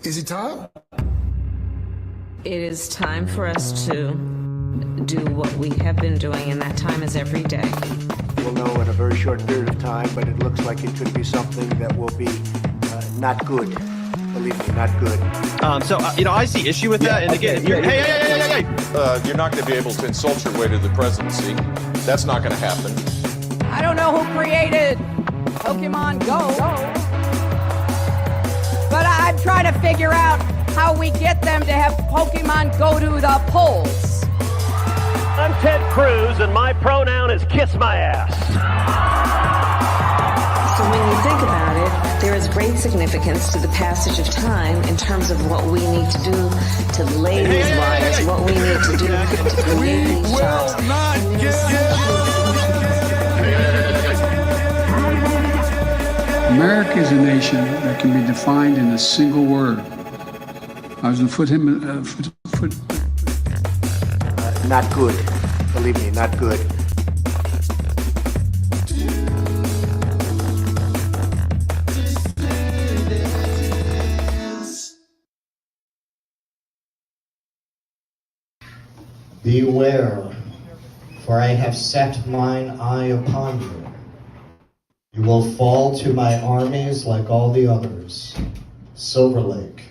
Is it time? It is time for us to do what we have been doing, and that time is every day. We'll know in a very short period of time, but it looks like it could be something that will be not good. Believe me, not good. I see issue with that. And again, hey. You're not going to be able to insult your way to the presidency. That's not going to happen. I don't know who created Pokemon Go, but I'm trying to figure out how we get them to have Pokemon go to the polls. I'm Ted Cruz, and my pronoun is kiss my ass. So when you think about it, there is great significance to the passage of time in terms of what we need to do to lay these wires, what we need to do to create these jobs. America is a nation that can be defined in a single word. I was going to foot. Not good. Believe me, not good. Beware, for I have set mine eye upon you. You will fall to my armies like all the others. Silver Lake,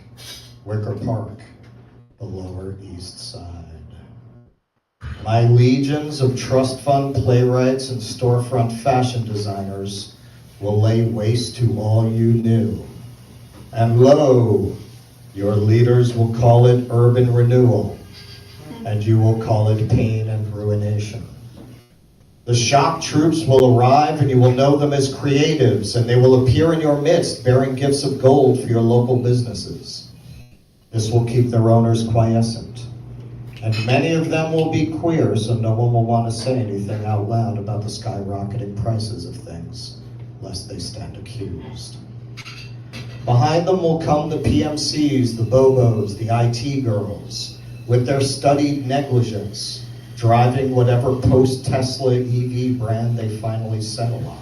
Wicker Park, the Lower East Side. My legions of trust fund playwrights and storefront fashion designers will lay waste to all you knew. And lo, your leaders will call it urban renewal, and you will call it pain and ruination. The shock troops will arrive, and you will know them as creatives, and they will appear in your midst bearing gifts of gold for your local businesses. This will keep their owners quiescent. And many of them will be queer, so no one will want to say anything out loud about the skyrocketing prices of things, lest they stand accused. Behind them will come the PMCs, the Bobos, the IT girls, with their studied negligence, driving whatever post-Tesla EV brand they finally settle on.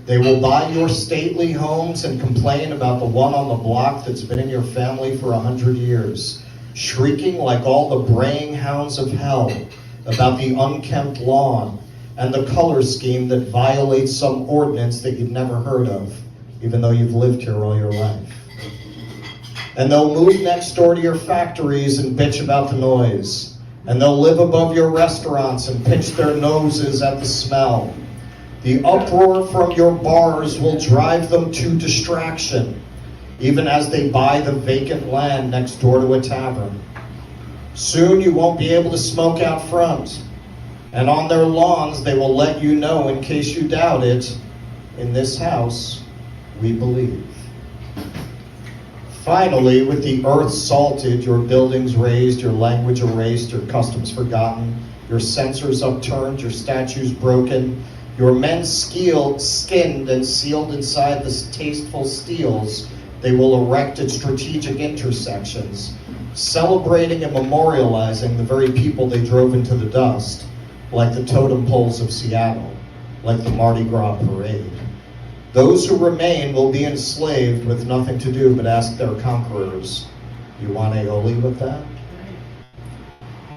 They will buy your stately homes and complain about the one on the block that's been in your family for 100 years, shrieking like all the braying hounds of hell about the unkempt lawn and the color scheme that violates some ordinance that you've never heard of, even though you've lived here all your life. And they'll move next door to your factories and bitch about the noise. And they'll live above your restaurants and pinch their noses at the smell. The uproar from your bars will drive them to distraction, even as they buy the vacant land next door to a tavern. Soon you won't be able to smoke out front. And on their lawns they will let you know, in case you doubt it, in this house we believe. Finally, with the earth salted, your buildings razed, your language erased, your customs forgotten, your censors upturned, your statues broken, your men skinned and sealed inside the tasteful steels, they will erect at strategic intersections, celebrating and memorializing the very people they drove into the dust, like the totem poles of Seattle, like the Mardi Gras parade. Those who remain will be enslaved with nothing to do but ask their conquerors, you want aioli with that?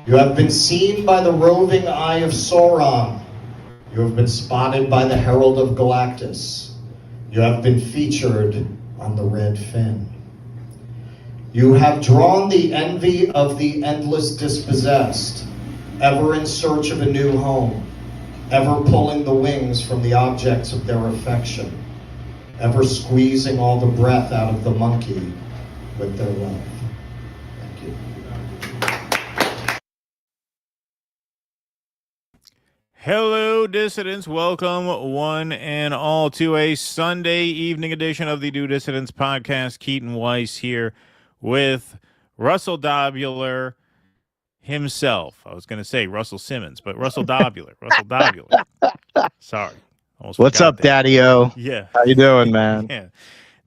You have been seen by the roving eye of Sauron. You have been spotted by the Herald of Galactus. You have been featured on the Red Fin. You have drawn the envy of the endless dispossessed, ever in search of a new home, ever pulling the wings from the objects of their affection, ever squeezing all the breath out of the monkey with their love. Thank you. Hello, dissidents. Welcome, one and all, to a Sunday evening edition of the Do Dissidents podcast. Keaton Weiss here with Russell Dobular himself. I was going to say Russell Simmons, but Russell Dobular. Russell Dobular. Sorry. What's up, Daddy-O? Yeah. How you doing, man? Yeah.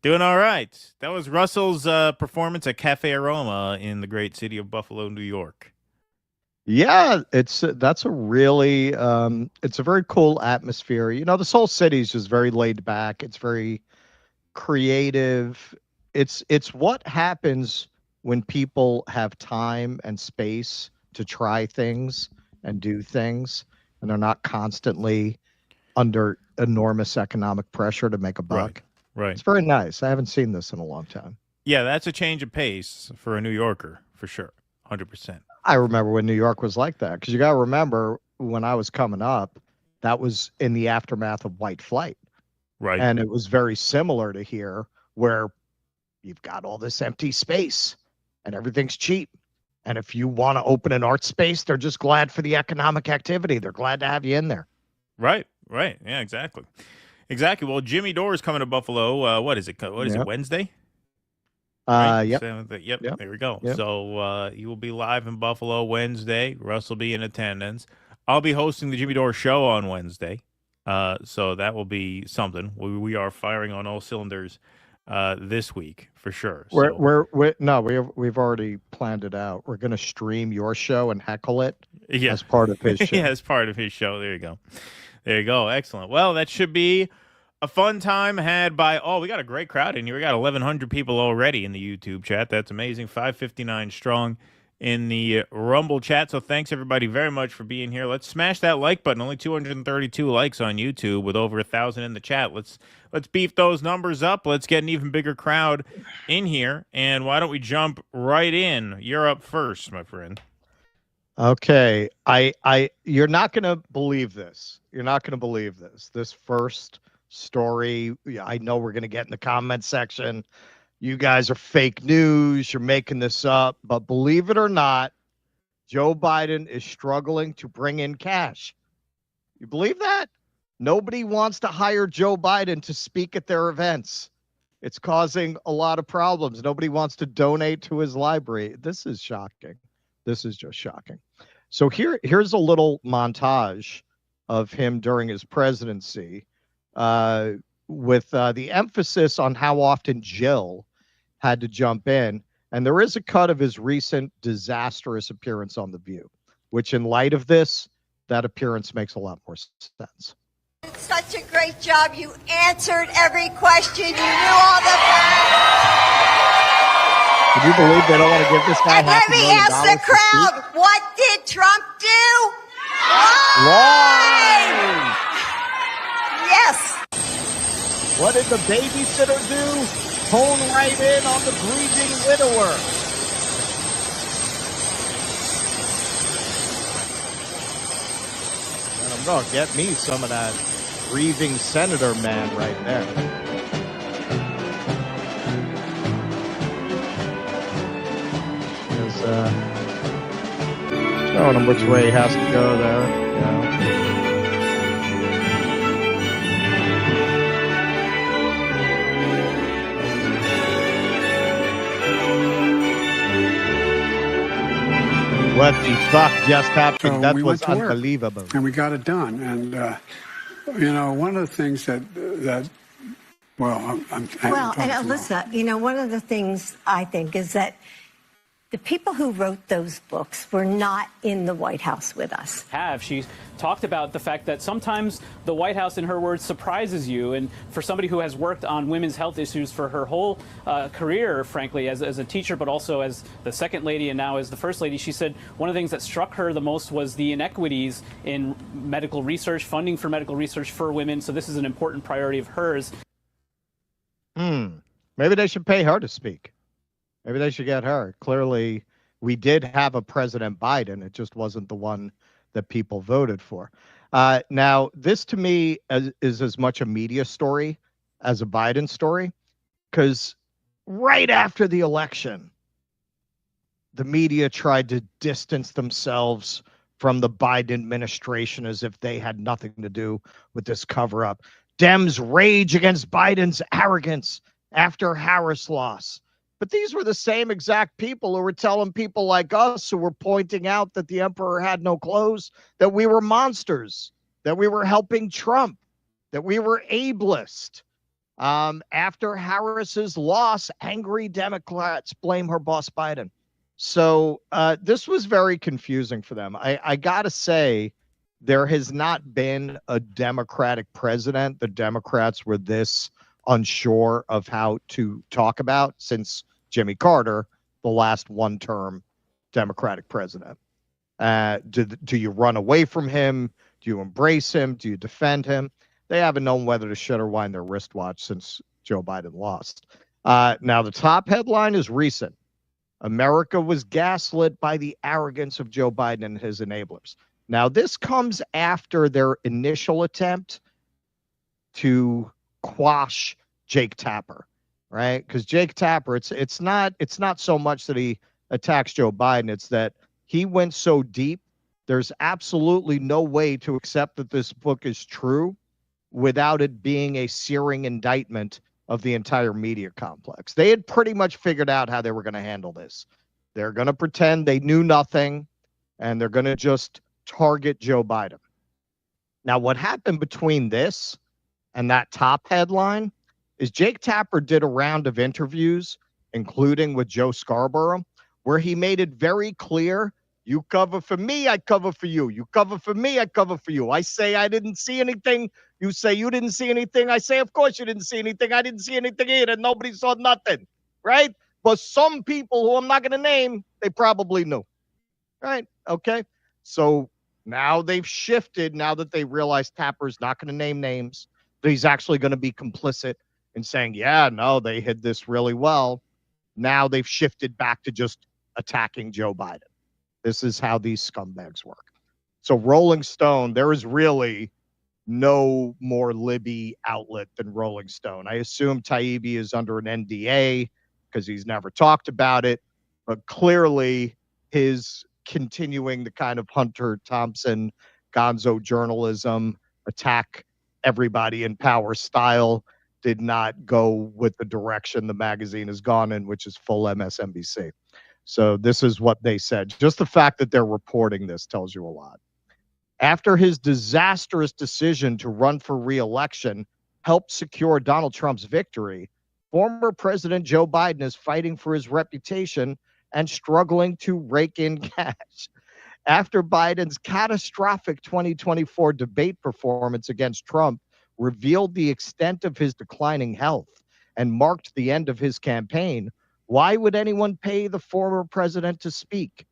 Doing all right. That was Russell's performance at Cafe Aroma in the great city of Buffalo, New York. Yeah, that's a really it's a very cool atmosphere. You know, this whole city is just very laid back. It's very creative. it's what happens when people have time and space to try things and do things, and they're not constantly under enormous economic pressure to make a buck. Right. It's very nice. I haven't seen this in a long time. Yeah, that's a change of pace for a New Yorker, for sure. 100%. I remember when New York was like that, because you got to remember when I was coming up, that was in the aftermath of white flight. Right. And it was very similar to here, where you've got all this empty space and everything's cheap. And if you want to open an art space, they're just glad for the economic activity. They're glad to have you in there. Right. Yeah, exactly. Well, Jimmy Dore is coming to Buffalo. What is it? What is it, Wednesday? Right? Yep. Yep. There we go. Yep. So you will be live in Buffalo Wednesday. Russ will be in attendance. I'll be hosting the Jimmy Dore show on Wednesday. So that will be something. We are firing on all cylinders this week for sure. We've already planned it out. We're going to stream your show and heckle it as part of his show. Yeah, as part of his show. There you go. Excellent. Well, that should be a fun time had by we got a great crowd in here. We got 1,100 people already in the YouTube chat. That's amazing. 559 strong in the Rumble chat. So thanks everybody very much for being here. Let's smash that like button. Only 232 likes on YouTube with over 1,000 in the chat. Let's beef those numbers up. Let's get an even bigger crowd in here. And why don't we jump right in? You're up first, my friend. Okay. You're not going to believe this. This first story, I know we're going to get in the comment section. You guys are fake news. You're making this up. But believe it or not, Joe Biden is struggling to bring in cash. You believe that? Nobody wants to hire Joe Biden to speak at their events. It's causing a lot of problems. Nobody wants to donate to his library. This is shocking. This is just shocking. So here's a little montage of him during his presidency with the emphasis on how often Jill had to jump in. And there is a cut of his recent disastrous appearance on The View, which in light of this, that appearance makes a lot more sense. Such a great job. You answered every question. You knew all the facts. Can you believe they don't want to give this guy And let me ask the crowd, what did Trump do? Lying! Yes. What did the babysitter do? Hone right in on the grieving widower. And I'm going to get me some of that grieving senator man right there. Showing him which way he has to go there. Yeah. What the fuck just happened? So that we was went to work, unbelievable. and we got it done. And one of the things that well, I'm Well, and Alyssa, one of the things I think is that the people who wrote those books were not in the White House with us. She talked about the fact that sometimes the White House, in her words, surprises you. And for somebody who has worked on women's health issues for her whole career, frankly, as a teacher, but also as the second lady and now as the first lady, she said one of the things that struck her the most was the inequities in medical research, funding for medical research for women. So this is an important priority of hers. Maybe they should pay her to speak. Maybe they should get her. Clearly, we did have a President Biden. It just wasn't the one that people voted for. Now, this to me is as much a media story as a Biden story, because right after the election, the media tried to distance themselves from the Biden administration as if they had nothing to do with this cover-up. Dems rage against Biden's arrogance after Harris loss. But these were the same exact people who were telling people like us who were pointing out that the emperor had no clothes, that we were monsters, that we were helping Trump, that we were ableist. After Harris's loss, angry Democrats blame her boss Biden. So this was very confusing for them. I got to say, there has not been a Democratic president the Democrats were this unsure of how to talk about since Jimmy Carter, the last one-term Democratic president. Do you run away from him? Do you embrace him? Do you defend him? They haven't known whether to shit or wind their wristwatch since Joe Biden lost. Now, the top headline is recent. America was gaslit by the arrogance of Joe Biden and his enablers. Now, this comes after their initial attempt to quash Jake Tapper, right? Because Jake Tapper, it's not so much that he attacks Joe Biden, it's that he went so deep. There's absolutely no way to accept that this book is true without it being a searing indictment of the entire media complex. They had pretty much figured out how they were going to handle this. They're going to pretend they knew nothing, and they're going to just target Joe Biden. Now, what happened between this and that top headline is Jake Tapper did a round of interviews, including with Joe Scarborough, where he made it very clear, you cover for me, I cover for you. You cover for me, I cover for you. I say I didn't see anything. You say you didn't see anything. I say, of course you didn't see anything. I didn't see anything either. Nobody saw nothing, right? But some people who I'm not going to name, they probably knew, right? Okay. So now they've shifted, now that they realize Tapper's not going to name names, that he's actually going to be complicit in saying, yeah, no, they hid this really well. Now they've shifted back to just attacking Joe Biden. This is how these scumbags work. So Rolling Stone, there is really no more Libby outlet than Rolling Stone. I assume Taibbi is under an NDA because he's never talked about it, but clearly his continuing the kind of Hunter Thompson gonzo journalism, attack everybody in power style did not go with the direction the magazine has gone in, which is full MSNBC. So this is what they said. Just the fact that they're reporting this tells you a lot. After his disastrous decision to run for re-election helped secure Donald Trump's victory, former President Joe Biden is fighting for his reputation and struggling to rake in cash. After Biden's catastrophic 2024 debate performance against Trump revealed the extent of his declining health and marked the end of his campaign, why would anyone pay the former president to speak?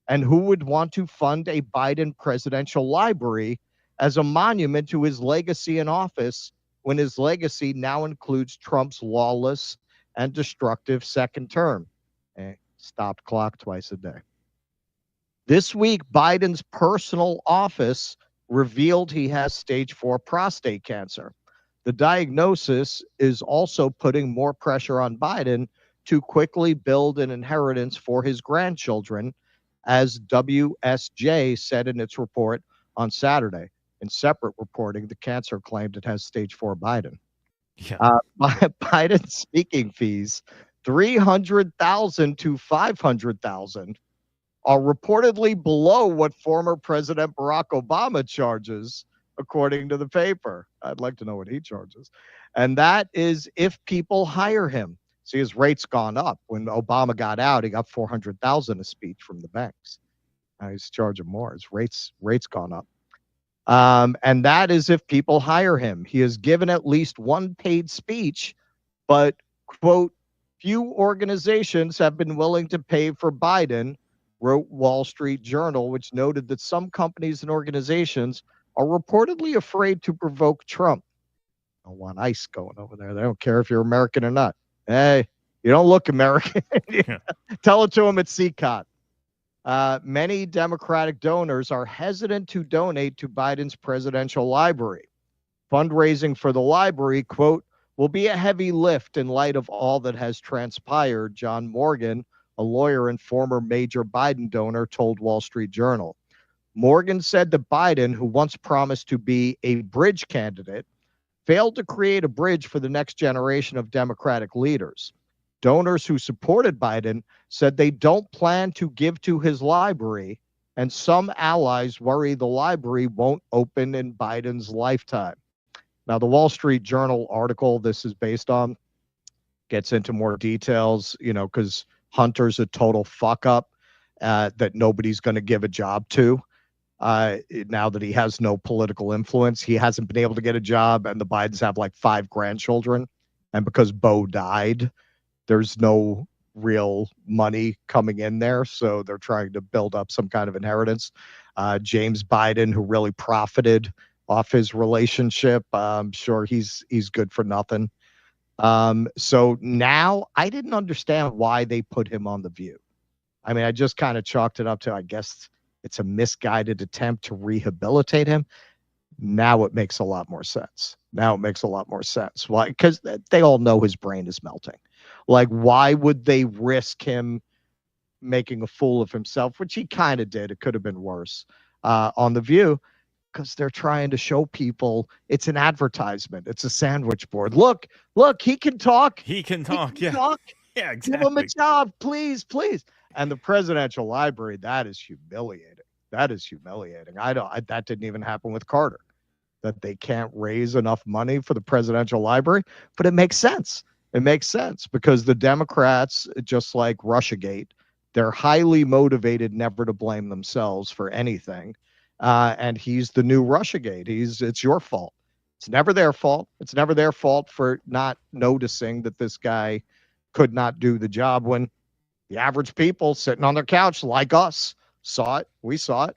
And who would want to fund a Biden presidential library as a monument to his legacy in office when his legacy now includes Trump's lawless and destructive second term? Stopped clock twice a day. This week, Biden's personal office revealed he has stage 4 prostate cancer. The diagnosis is also putting more pressure on Biden to quickly build an inheritance for his grandchildren, as WSJ said in its report on Saturday. In separate reporting, the cancer claimed it has stage 4 Biden. Yeah. Biden's speaking fees, $300,000 to $500,000, are reportedly below what former President Barack Obama charges, according to the paper. I'd like to know what he charges. And that is if people hire him. See, his rate's gone up. When Obama got out, he got $400,000 a speech from the banks. Now he's charging more. His rate's gone up. And that is if people hire him. He has given at least one paid speech, but, quote, few organizations have been willing to pay for Biden, wrote Wall Street Journal, which noted that some companies and organizations are reportedly afraid to provoke Trump. I don't want ICE going over there. They don't care if you're American or not. Hey, you don't look American. Tell it to them at CCOT. Many Democratic donors are hesitant to donate to Biden's presidential library. Fundraising for the library, quote, will be a heavy lift in light of all that has transpired, John Morgan, a lawyer and former major Biden donor, told Wall Street Journal. Morgan said that Biden, who once promised to be a bridge candidate, failed to create a bridge for the next generation of Democratic leaders. Donors who supported Biden said they don't plan to give to his library, and some allies worry the library won't open in Biden's lifetime. Now, the Wall Street Journal article this is based on gets into more details, because Hunter's a total fuck up that nobody's going to give a job to. Now that he has no political influence, he hasn't been able to get a job, and the Bidens have like 5 grandchildren. And because Bo died, there's no real money coming in there. So they're trying to build up some kind of inheritance. James Biden, who really profited off his relationship, I'm sure he's good for nothing. So now I didn't understand why they put him on The View. I mean, I just kind of chalked it up to, I guess it's a misguided attempt to rehabilitate him. Now it makes a lot more sense. Why? Because they all know his brain is melting. Like, why would they risk him making a fool of himself, which he kind of did? It could have been worse on The View, because they're trying to show people it's an advertisement. It's a sandwich board. Look, he can talk. He can talk. Yeah, exactly. Give him a job, please. And the presidential library, that is humiliating. That didn't even happen with Carter, that they can't raise enough money for the presidential library. But it makes sense. Because the Democrats, just like Russiagate, they're highly motivated never to blame themselves for anything. And he's the new Russiagate. It's your fault. It's never their fault. It's never their fault for not noticing that this guy could not do the job, when the average people sitting on their couch like us saw it. We saw it.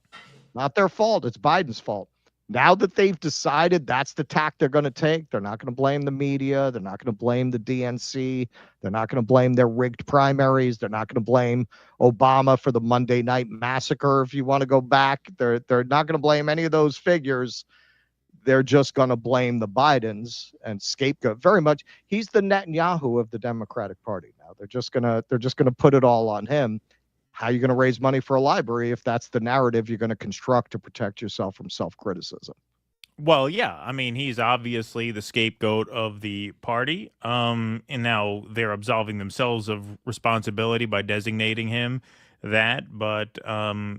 Not their fault. It's Biden's fault. Now that they've decided that's the tack they're going to take, they're not going to blame the media. They're not going to blame the DNC. They're not going to blame their rigged primaries. They're not going to blame Obama for the Monday night massacre. If you want to go back, they're not going to blame any of those figures. They're just going to blame the Bidens and scapegoat very much. He's the Netanyahu of the Democratic Party now. They're just going to put it all on him. How are you going to raise money for a library if that's the narrative you're going to construct to protect yourself from self-criticism? Well, yeah. I mean, he's obviously the scapegoat of the party. And now they're absolving themselves of responsibility by designating him that. But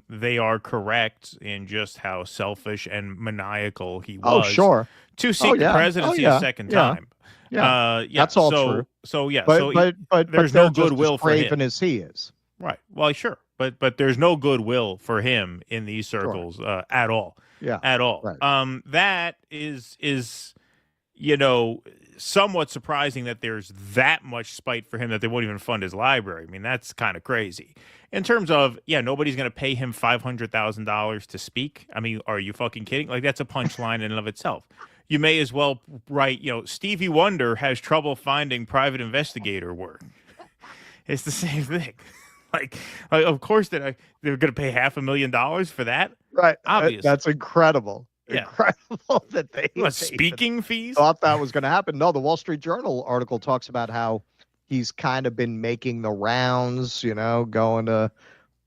they are correct in just how selfish and maniacal he was. Oh, sure. To seek the presidency a second time. Yeah, that's all true. So, yeah. But there's no goodwill for him. Craven as he is. Right. Well, sure. But there's no goodwill for him in these circles at all. Yeah. At all. Right. That is somewhat surprising that there's that much spite for him that they won't even fund his library. I mean, that's kind of crazy. In terms of, nobody's going to pay him $500,000 to speak. I mean, are you fucking kidding? Like, that's a punchline in and of itself. You may as well write, Stevie Wonder has trouble finding private investigator work. It's the same thing. Like, of course they're going to pay $500,000 for that. Right. Obviously. That's incredible. Yeah. Incredible that they speaking fees thought that was going to happen. No, the Wall Street Journal article talks about how he's kind of been making the rounds, going to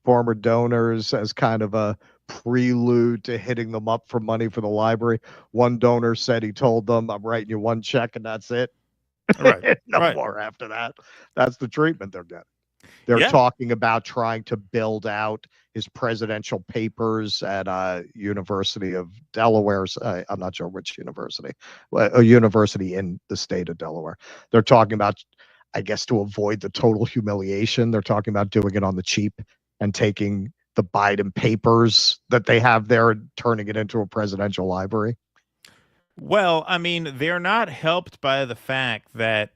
former donors as kind of a prelude to hitting them up for money for the library. One donor said he told them, I'm writing you one check and that's it. Right. No more after that. That's the treatment they're getting. They're talking about trying to build out his presidential papers at University of Delaware. I'm not sure which university, a university in the state of Delaware. They're talking about, I guess, to avoid the total humiliation, they're talking about doing it on the cheap and taking the Biden papers that they have there and turning it into a presidential library. Well, I mean, they're not helped by the fact that,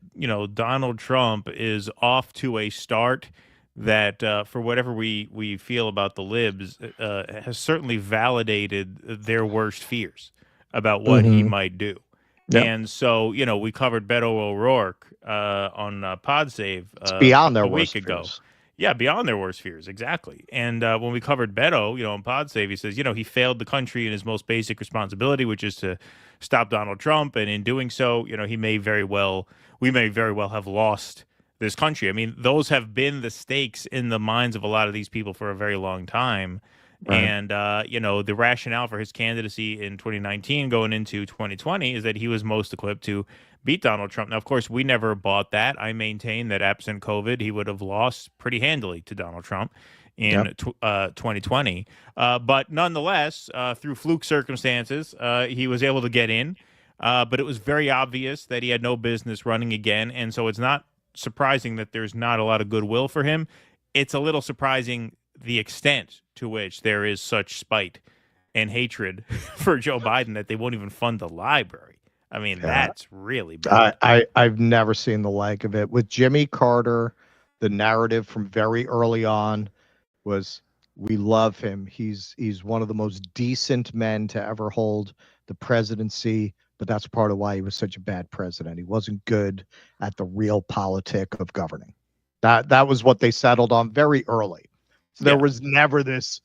Donald Trump is off to a start that, for whatever we feel about the libs, has certainly validated their worst fears about what he might do. Yep. And so, we covered Beto O'Rourke on PodSave beyond their a week worst ago. Fears. Yeah, beyond their worst fears, exactly. And when we covered Beto, on PodSave, he says, he failed the country in his most basic responsibility, which is to stop Donald Trump. And in doing so, we may very well have lost this country. I mean, those have been the stakes in the minds of a lot of these people for a very long time. Right. And, the rationale for his candidacy in 2019 going into 2020 is that he was most equipped to beat Donald Trump. Now, of course, we never bought that. I maintain that absent COVID, he would have lost pretty handily to Donald Trump in 2020. But nonetheless, through fluke circumstances, he was able to get in. But it was very obvious that he had no business running again. And so it's not surprising that there's not a lot of goodwill for him. It's a little surprising the extent to which there is such spite and hatred for Joe Biden that they won't even fund the library. I mean, Yeah. that's really bad. I've never seen the like of it. With Jimmy Carter, the narrative from very early on was, we love him. He's one of the most decent men to ever hold the presidency, but that's part of why he was such a bad president. He wasn't good at the real politic of governing. That was what they settled on very early. So there was never this,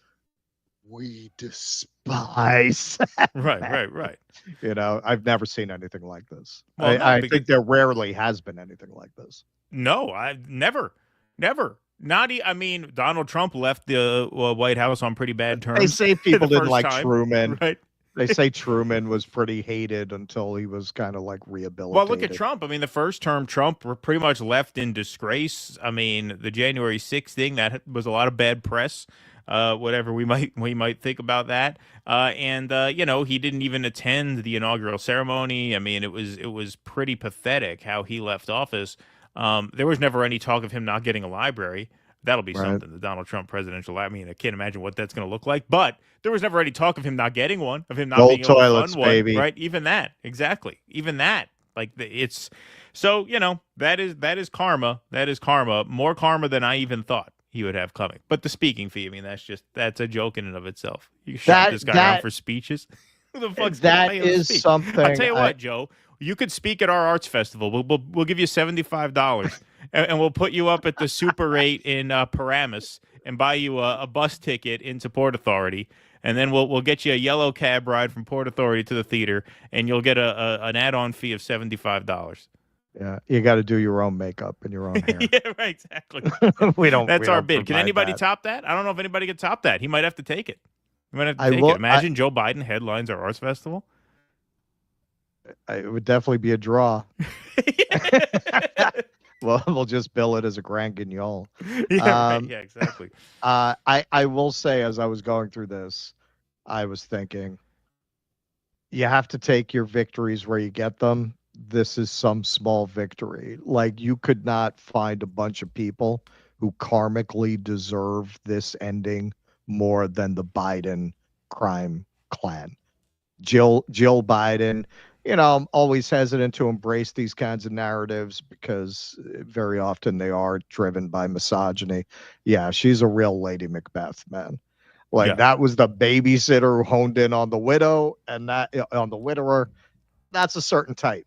we despise. Right. You know, I've never seen anything like this. Well, I think there rarely has been anything like this. No, I've never. I mean, Donald Trump left the White House on pretty bad terms. They say people the didn't first like time, Truman. right? They say Truman was pretty hated until he was kind of like rehabilitated. Well, look at Trump. I mean, the first term, Trump were pretty much left in disgrace. I mean, the January 6th thing, that was a lot of bad press. Whatever we might think about that. And you know, he didn't even attend the inaugural ceremony. I mean, it was pretty pathetic how he left office. There was never any talk of him not getting a library. That'll be something, the Donald Trump presidential. I mean, I can't imagine what that's going to look like. But there was never any talk of him not getting one, of him not being able to fund one, baby. right? Even that, exactly. Even that, like it's so, you know, that is karma. That is karma. More karma than I even thought he would have coming. But the speaking fee, I mean, that's a joke in and of itself. You shot this guy around for speeches. Who the fuck's that is something? I'll tell you what, Joe. You could speak at our arts festival. We'll give you $75, and we'll put you up at the Super 8 in Paramus and buy you a bus ticket into Port Authority, and then we'll get you a yellow cab ride from Port Authority to the theater, and you'll get an add-on fee of $75. Yeah, you got to do your own makeup and your own hair. Yeah, right, exactly. That's our bid. Can anybody top that? I don't know if anybody can top that. He might have to take it. He might have to take it. Imagine Joe Biden headlines our arts festival. It would definitely be a draw. Well, we'll just bill it as a Grand Guignol. Yeah, right. Yeah, exactly. I will say, as I was going through this, I was thinking, you have to take your victories where you get them. This is some small victory. Like, you could not find a bunch of people who karmically deserve this ending more than the Biden crime clan. Jill Biden, you know, I'm always hesitant to embrace these kinds of narratives because very often they are driven by misogyny. Yeah, she's a real Lady Macbeth, man. Like, that was the babysitter who honed in on the widow and that on the widower. That's a certain type.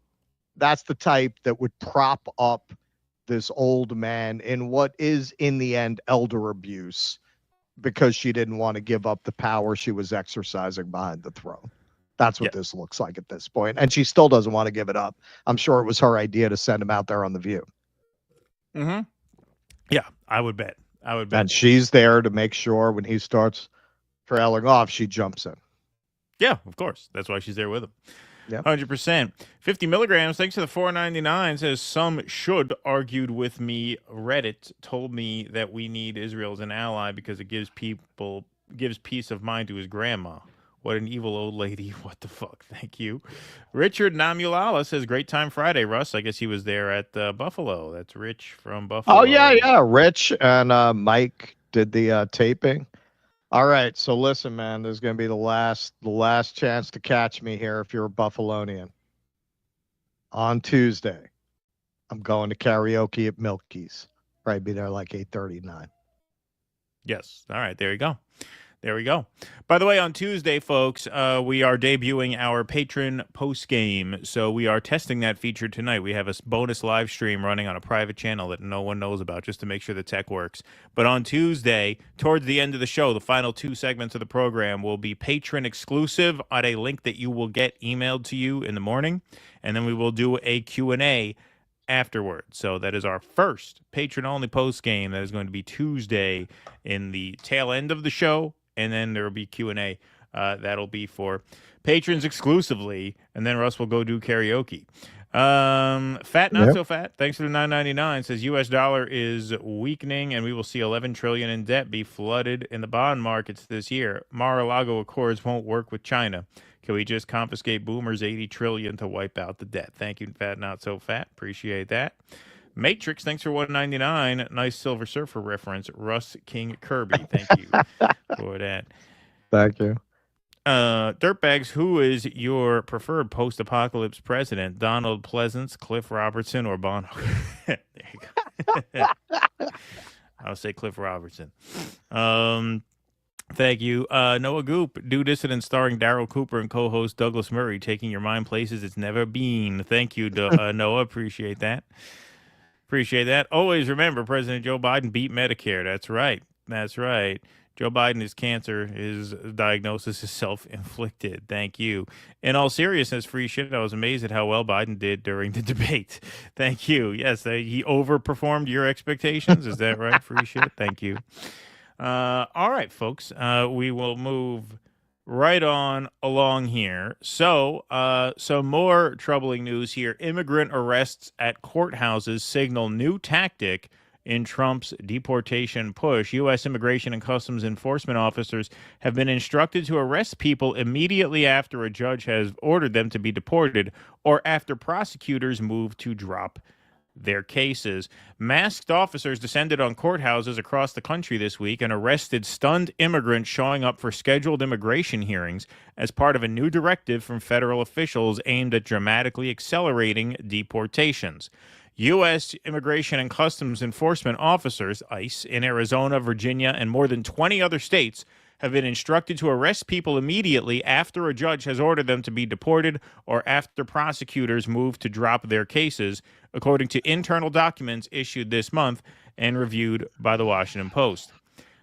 That's the type that would prop up this old man in what is, in the end, elder abuse because she didn't want to give up the power she was exercising behind the throne. That's what this looks like at this point. And she still doesn't want to give it up. I'm sure it was her idea to send him out there on The View. Mm-hmm. Yeah, I would bet. And she's there to make sure when he starts trailing off, she jumps in. Yeah, of course. That's why she's there with him. Yeah, 100%. 50 milligrams. Thanks to the $4.99. Says some should argued with me. Reddit told me that we need Israel as an ally because it gives peace of mind to his grandma. What an evil old lady. What the fuck? Thank you. Richard Namulala says, great time Friday, Russ. I guess he was there at Buffalo. That's Rich from Buffalo. Oh, yeah. Rich and Mike did the taping. All right. So listen, man, there's going to be the last chance to catch me here if you're a Buffalonian. On Tuesday, I'm going to karaoke at Milky's. Probably be there like 8:39. Yes. All right. There you go. There we go. By the way, on Tuesday, folks, we are debuting our patron post game. So we are testing that feature tonight. We have a bonus live stream running on a private channel that no one knows about just to make sure the tech works. But on Tuesday, towards the end of the show, the final 2 segments of the program will be patron exclusive on a link that you will get emailed to you in the morning. And then we will do a Q&A afterwards. So that is our first patron-only post game. That is going to be Tuesday in the tail end of the show. And then there will be Q&A. That'll be for patrons exclusively. And then Russ will go do karaoke. Fat, not so fat. Thanks for the $9.99. Says U.S. dollar is weakening, and we will see $11 trillion in debt be flooded in the bond markets this year. Mar-a-Lago Accords won't work with China. Can we just confiscate boomers $80 trillion to wipe out the debt? Thank you, Fat, not so fat. Appreciate that. Matrix, thanks for $1.99. Nice Silver Surfer reference. Russ King Kirby, thank you for that. Thank you. Dirtbags, who is your preferred post-apocalypse president? Donald Pleasance, Cliff Robertson, or Bono? There you go. I'll say Cliff Robertson. Thank you. Noah Goop, Do Dissident starring Daryl Cooper and co-host Douglas Murray, taking your mind places it's never been. Thank you, Noah. Appreciate that. Appreciate that. Always remember, President Joe Biden beat Medicare. That's right. That's right. Joe Biden is cancer. His diagnosis is self-inflicted. Thank you. In all seriousness, free shit, I was amazed at how well Biden did during the debate. Thank you. Yes, he overperformed your expectations. Is that right? Free shit. Thank you. All right, folks. We will move right on along here. So, some more troubling news here. Immigrant arrests at courthouses signal new tactic in Trump's deportation push. U.S. Immigration and Customs Enforcement officers have been instructed to arrest people immediately after a judge has ordered them to be deported or after prosecutors move to drop their cases. Masked officers descended on courthouses across the country this week and arrested stunned immigrants showing up for scheduled immigration hearings as part of a new directive from federal officials aimed at dramatically accelerating deportations. U.S. Immigration and Customs Enforcement officers, ICE, in Arizona, Virginia, and more than 20 other states have been instructed to arrest people immediately after a judge has ordered them to be deported or after prosecutors move to drop their cases, according to internal documents issued this month and reviewed by the Washington Post.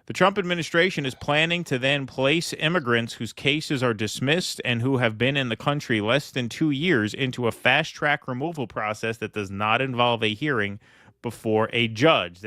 The Trump administration is planning to then place immigrants whose cases are dismissed and who have been in the country less than 2 years into a fast-track removal process that does not involve a hearing before a judge.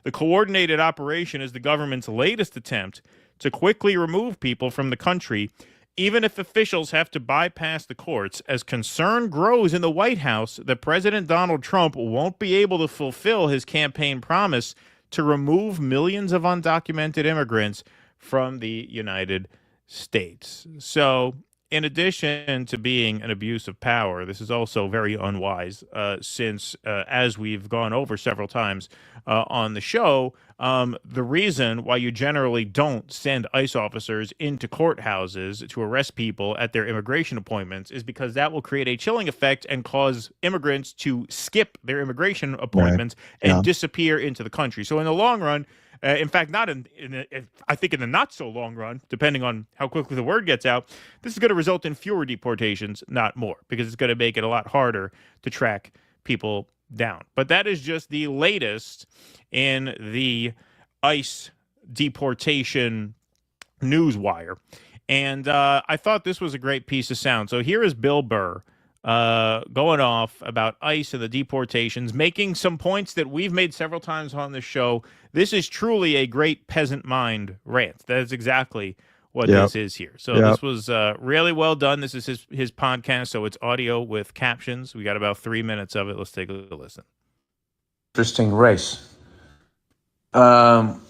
The coordinated operation is the government's latest attempt to quickly remove people from the country, even if officials have to bypass the courts, as concern grows in the White House that President Donald Trump won't be able to fulfill his campaign promise to remove millions of undocumented immigrants from the United States. So, in addition to being an abuse of power, this is also very unwise since, as we've gone over several times on the show, the reason why you generally don't send ICE officers into courthouses to arrest people at their immigration appointments is because that will create a chilling effect and cause immigrants to skip their immigration appointments and disappear into the country. So in the long run, in fact, not I think in the not so long run, depending on how quickly the word gets out, this is going to result in fewer deportations, not more, because it's going to make it a lot harder to track people down. But that is just the latest in the ICE deportation news wire. And I thought this was a great piece of sound. So here is Bill Burr going off about ICE and the deportations, making some points that we've made several times on the show. This is truly a great peasant mind rant. That is exactly what this is here. So this was really well done. This is his podcast, so it's audio with captions. We got about 3 minutes of it. Let's take a listen. Interesting race. And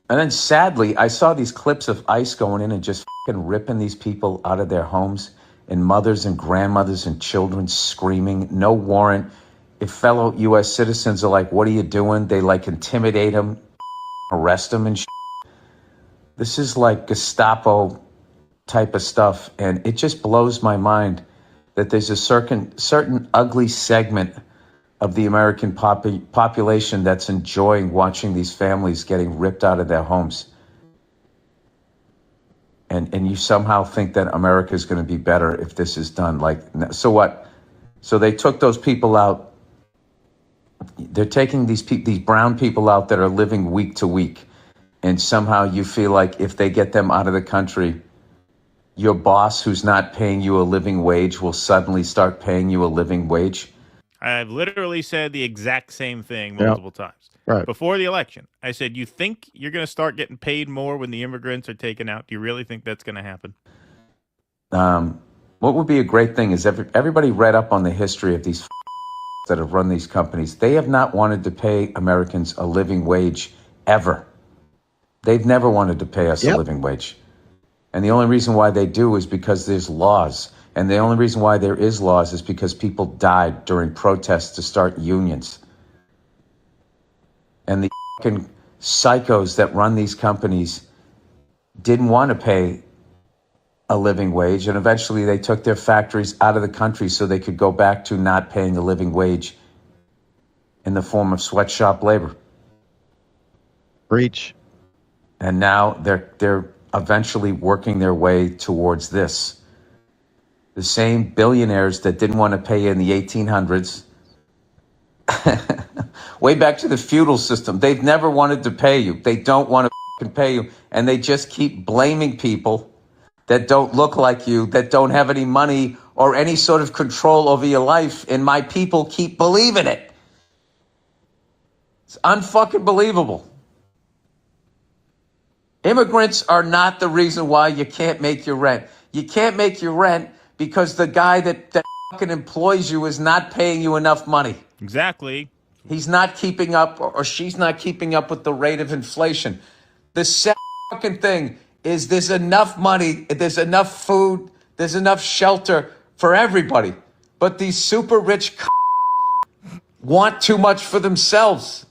then sadly, I saw these clips of ICE going in and just fucking ripping these people out of their homes, and mothers and grandmothers and children screaming, no warrant. If fellow U.S. citizens are like, what are you doing? They like intimidate them, arrest them and shit. This is like Gestapo type of stuff. And it just blows my mind that there's a certain ugly segment of the American population that's enjoying watching these families getting ripped out of their homes. And you somehow think that America is going to be better if this is done. Like, so what? So they took those people out. They're taking these brown people out that are living week to week. And somehow you feel like if they get them out of the country, your boss who's not paying you a living wage will suddenly start paying you a living wage. I've literally said the exact same thing multiple times. Right. Before the election, I said, you think you're going to start getting paid more when the immigrants are taken out? Do you really think that's going to happen? What would be a great thing is everybody read up on the history of these that have run these companies. They have not wanted to pay Americans a living wage ever. They've never wanted to pay us a living wage. And the only reason why they do is because there's laws. And the only reason why there is laws is because people died during protests to start unions. And the fucking psychos that run these companies didn't want to pay a living wage, and eventually they took their factories out of the country so they could go back to not paying a living wage in the form of sweatshop labor. Breach. And now they're eventually working their way towards this. The same billionaires that didn't want to pay in the 1800s, way back to the feudal system, they've never wanted to pay you. They don't want to pay you, and they just keep blaming people that don't look like you, that don't have any money or any sort of control over your life, and my people keep believing it. It's unfucking believable. Immigrants are not the reason why you can't make your rent. You can't make your rent because the guy that fucking employs you is not paying you enough money. Exactly. He's not keeping up, or she's not keeping up with the rate of inflation. The sad fucking thing is there's enough money, there's enough food, there's enough shelter for everybody. But these super rich want too much for themselves.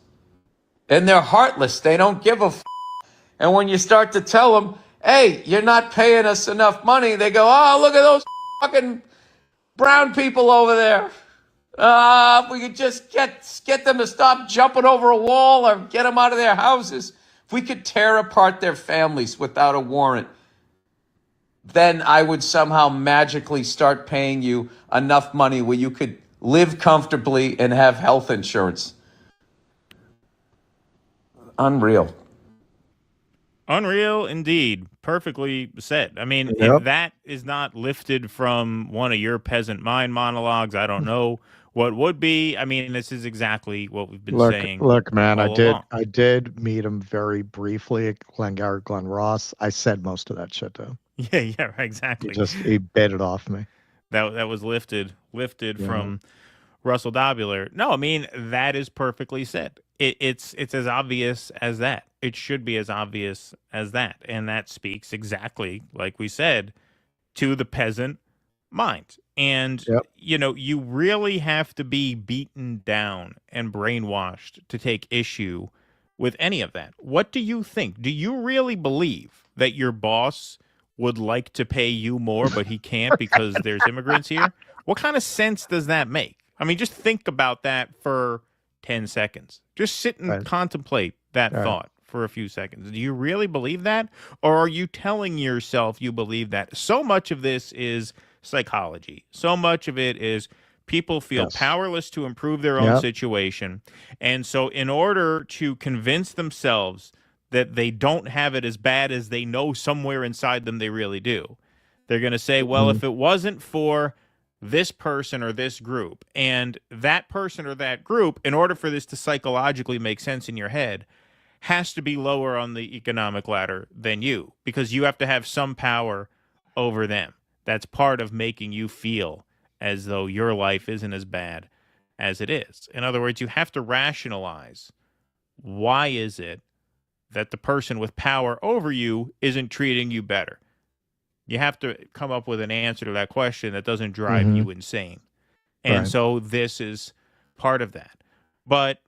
And they're heartless. They don't give a And when you start to tell them, hey, you're not paying us enough money, they go, oh, look at those fucking brown people over there. If we could just get them to stop jumping over a wall or get them out of their houses. If we could tear apart their families without a warrant, then I would somehow magically start paying you enough money where you could live comfortably and have health insurance. Unreal. Unreal indeed. Perfectly said. I mean, if that is not lifted from one of your peasant mind monologues, I don't know what would be. I mean, this is exactly what we've been saying. Look, man, all along. I did meet him very briefly at Glen Ross. I said most of that shit to him. Yeah, exactly. He bit it off me. That was lifted from Russell Dobular. No, I mean, that is perfectly said. It's as obvious as that. It should be as obvious as that. And that speaks exactly, like we said, to the peasant mind. And, you really have to be beaten down and brainwashed to take issue with any of that. What do you think? Do you really believe that your boss would like to pay you more, but he can't because there's immigrants here? What kind of sense does that make? I mean, just think about that for 10 seconds. Just sit and contemplate that thought for a few seconds. Do you really believe that? Or are you telling yourself you believe that? So much of this is psychology. So much of it is people feel powerless to improve their own situation. And so in order to convince themselves that they don't have it as bad as they know somewhere inside them they really do, they're going to say, well, if it wasn't for this person or this group, and that person or that group, in order for this to psychologically make sense in your head, has to be lower on the economic ladder than you, because you have to have some power over them. That's part of making you feel as though your life isn't as bad as it is. In other words, you have to rationalize, why is it that the person with power over you isn't treating you better? You have to come up with an answer to that question that doesn't drive you insane. And so this is part of that. But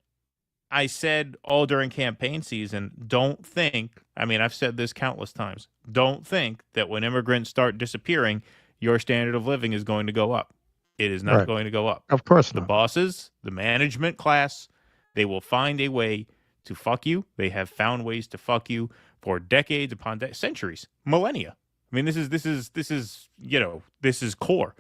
I said all during campaign season, don't think, I mean, I've said this countless times, don't think that when immigrants start disappearing, your standard of living is going to go up. It is not going to go up. Of course not. The bosses, the management class, they will find a way to fuck you. They have found ways to fuck you for decades upon centuries, millennia. I mean, this is core.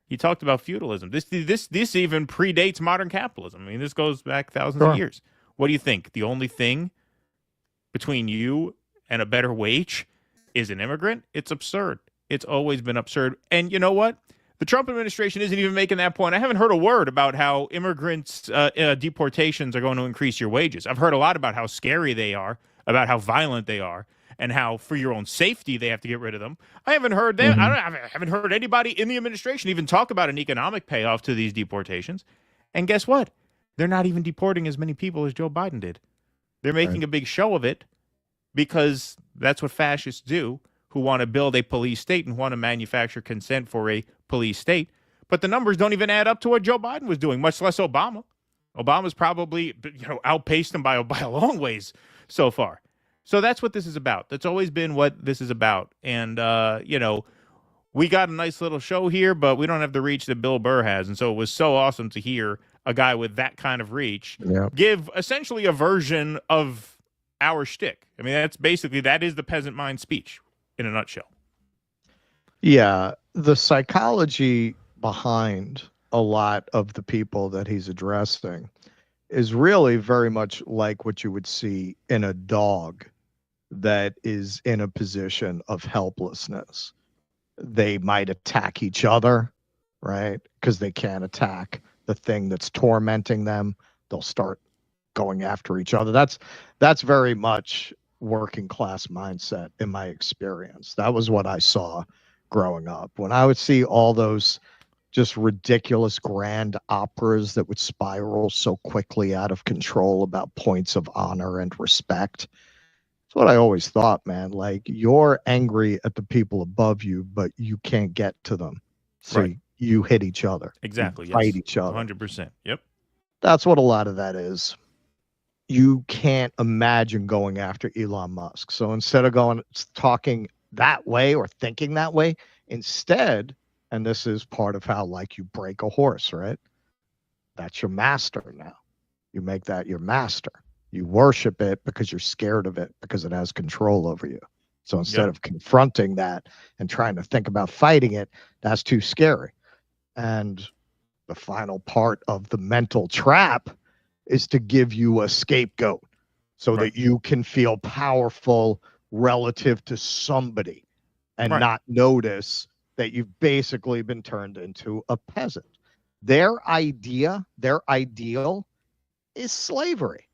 He talked about feudalism. This even predates modern capitalism. I mean, this goes back thousands of years. What do you think? The only thing between you and a better wage is an immigrant? It's absurd. It's always been absurd. And you know what? The Trump administration isn't even making that point. I haven't heard a word about how immigrants' deportations are going to increase your wages. I've heard a lot about how scary they are, about how violent they are, and how for your own safety they have to get rid of them. I haven't heard them. I haven't heard anybody in the administration even talk about an economic payoff to these deportations. And guess what? They're not even deporting as many people as Joe Biden did. They're making a big show of it because that's what fascists do, who want to build a police state and want to manufacture consent for a police state. But the numbers don't even add up to what Joe Biden was doing, much less Obama. Obama's probably outpaced him by a long ways so far. So that's what this is about. That's always been what this is about. And, we got a nice little show here, but we don't have the reach that Bill Burr has. And so it was so awesome to hear a guy with that kind of reach give essentially a version of our shtick. I mean, that is the peasant mind speech in a nutshell. Yeah. The psychology behind a lot of the people that he's addressing is really very much like what you would see in a dog that is in a position of helplessness. They might attack each other, right? Because they can't attack the thing that's tormenting them. They'll start going after each other. That's very much working class mindset in my experience. That was what I saw growing up. When I would see all those just ridiculous grand operas that would spiral so quickly out of control about points of honor and respect. That's what I always thought, man. Like, you're angry at the people above you, but you can't get to them. So you hit each other. Exactly. You fight each other. 100%. Yep. That's what a lot of that is. You can't imagine going after Elon Musk. So instead of talking that way or thinking that way, instead, and this is part of how, like, you break a horse, right? That's your master now. You make that your master. You worship it because you're scared of it, because it has control over you. So instead of confronting that and trying to think about fighting it, that's too scary. And the final part of the mental trap is to give you a scapegoat so that you can feel powerful relative to somebody and not notice that you've basically been turned into a peasant. Their ideal is slavery.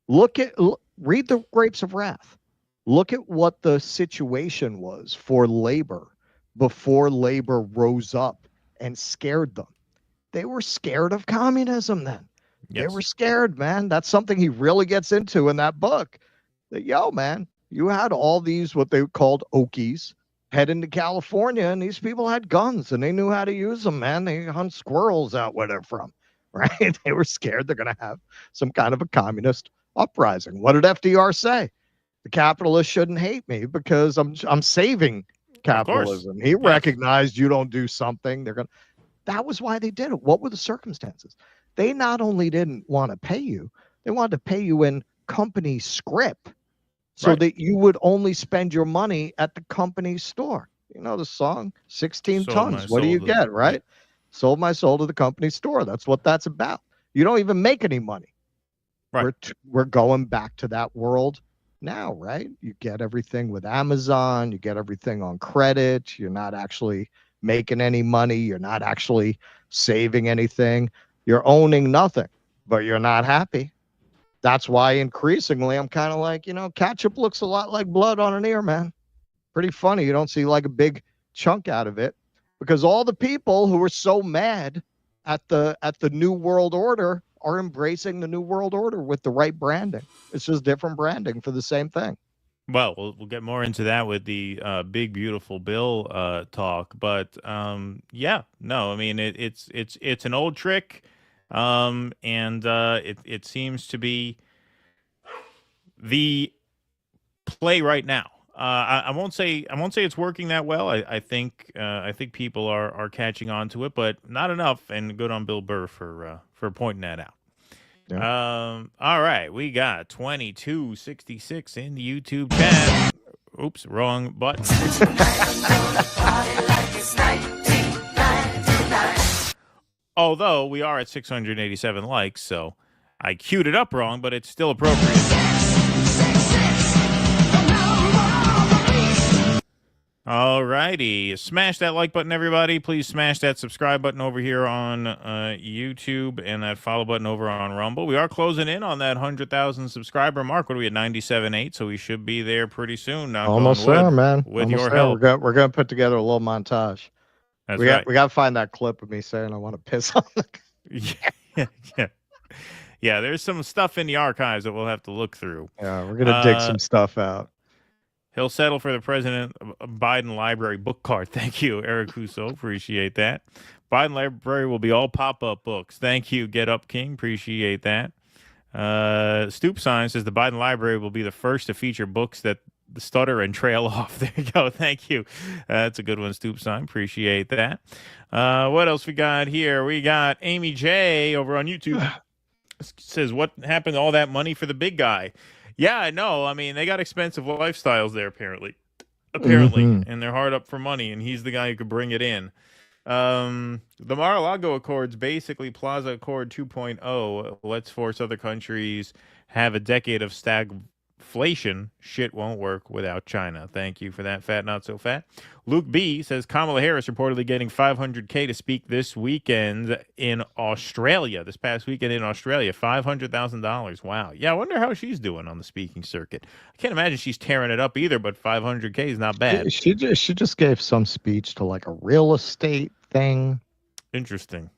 Read the Grapes of Wrath. Look at what the situation was for labor before labor rose up and scared them. They were scared of communism then. They were scared, man. That's something he really gets into in that book. That, man, you had all these, what they called Okies, heading to California, and these people had guns, and they knew how to use them, man. They hunt squirrels out where they're from, right? They were scared they're going to have some kind of a communist uprising. What did FDR say? The capitalists shouldn't hate me because I'm saving capitalism. He recognized you don't do something, they're going to. That was why they did it. What were the circumstances? They not only didn't want to pay you, they wanted to pay you in company script so that you would only spend your money at the company store. You know the song, 16 tons. What do you get, right? Sold my soul to the company store. That's what that's about. You don't even make any money. Right. We're going back to that world now, right? You get everything with Amazon. You get everything on credit. You're not actually making any money. You're not actually saving anything. You're owning nothing, but you're not happy. That's why increasingly I'm kind of like, ketchup looks a lot like blood on an ear, man. Pretty funny. You don't see like a big chunk out of it because all the people who were so mad at the New World Order are embracing the New World Order with the right branding. It's just different branding for the same thing. Well, we'll get more into that with the big beautiful bill talk, but it's an old trick, and it seems to be the play right now. I won't say it's working that well. I think people are catching on to it, but not enough. And good on Bill Burr for pointing that out. Yeah. All right, we got 2266 in the YouTube chat. Oops, wrong button. Although we are at 687 likes, so I queued it up wrong, but it's still appropriate. All righty. Smash that like button, everybody. Please smash that subscribe button over here on YouTube and that follow button over on Rumble. We are closing in on that 100,000 subscriber mark. What are we at? 97.8, so we should be there pretty soon. Almost there, man. With your help. We're going to put together a little montage. That's we right. We got to find that clip of me saying I want to piss on the... Yeah, there's some stuff in the archives that we'll have to look through. Yeah, we're going to dig some stuff out. He'll settle for the President Biden Library book card. Thank you, Eric Husso. Appreciate that. Biden Library will be all pop-up books. Thank you, Get Up King. Appreciate that. Stoop Sign says the Biden Library will be the first to feature books that stutter and trail off. There you go. Thank you. That's a good one, Stoop Sign. Appreciate that. What else we got here? We got Amy J over on YouTube. Says, what happened to all that money for the big guy? Yeah, I know. I mean, they got expensive lifestyles there, apparently. And they're hard up for money, and he's the guy who could bring it in. The Mar-a-Lago Accords, basically Plaza Accord 2.0. Let's force other countries have a decade of stagflation. Shit won't work without China. Thank you for that, Fat Not So Fat. Luke B says Kamala Harris reportedly getting $500K to speak this weekend in Australia. This past weekend in Australia, $500,000. Wow. Yeah, I wonder how she's doing on the speaking circuit. I can't imagine she's tearing it up either, but $500K is not bad. She just gave some speech to like a real estate thing. Interesting.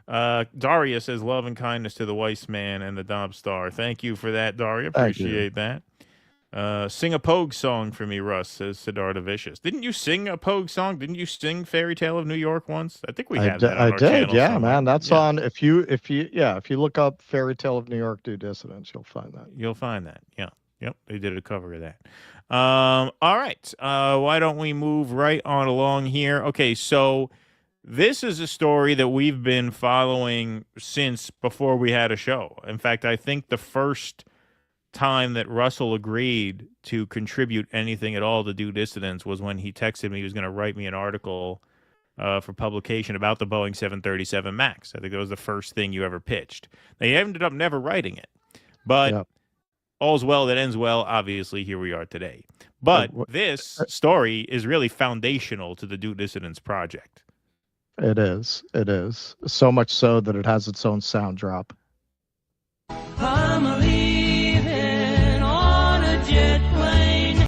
Daria says love and kindness to the Weiss man and the Dobbs star. Thank you for that, Daria. Appreciate that. Sing a Pogue song for me, Russ, says Siddhartha Vicious. Didn't you sing a Pogue song? Didn't you sing Fairy Tale of New York once? I think we had that on our channel yeah, somewhere. man. That's on. If you look up Fairy Tale of New York Do Dissidents, you'll find that. You'll find that. Yeah. Yep. They did a cover of that. All right. Why don't we move right on along here? Okay. So this is a story that we've been following since before we had a show. In fact, I think the first time that Russell agreed to contribute anything at all to Do Dissidents was when he texted me he was going to write me an article for publication about the Boeing 737 MAX. I think that was the first thing you ever pitched. They ended up never writing it, but all's well that ends well. Obviously, here we are today. But this story is really foundational to the Do Dissidents project. It is. So much so that it has its own sound drop. I'm leaving on a jet plane.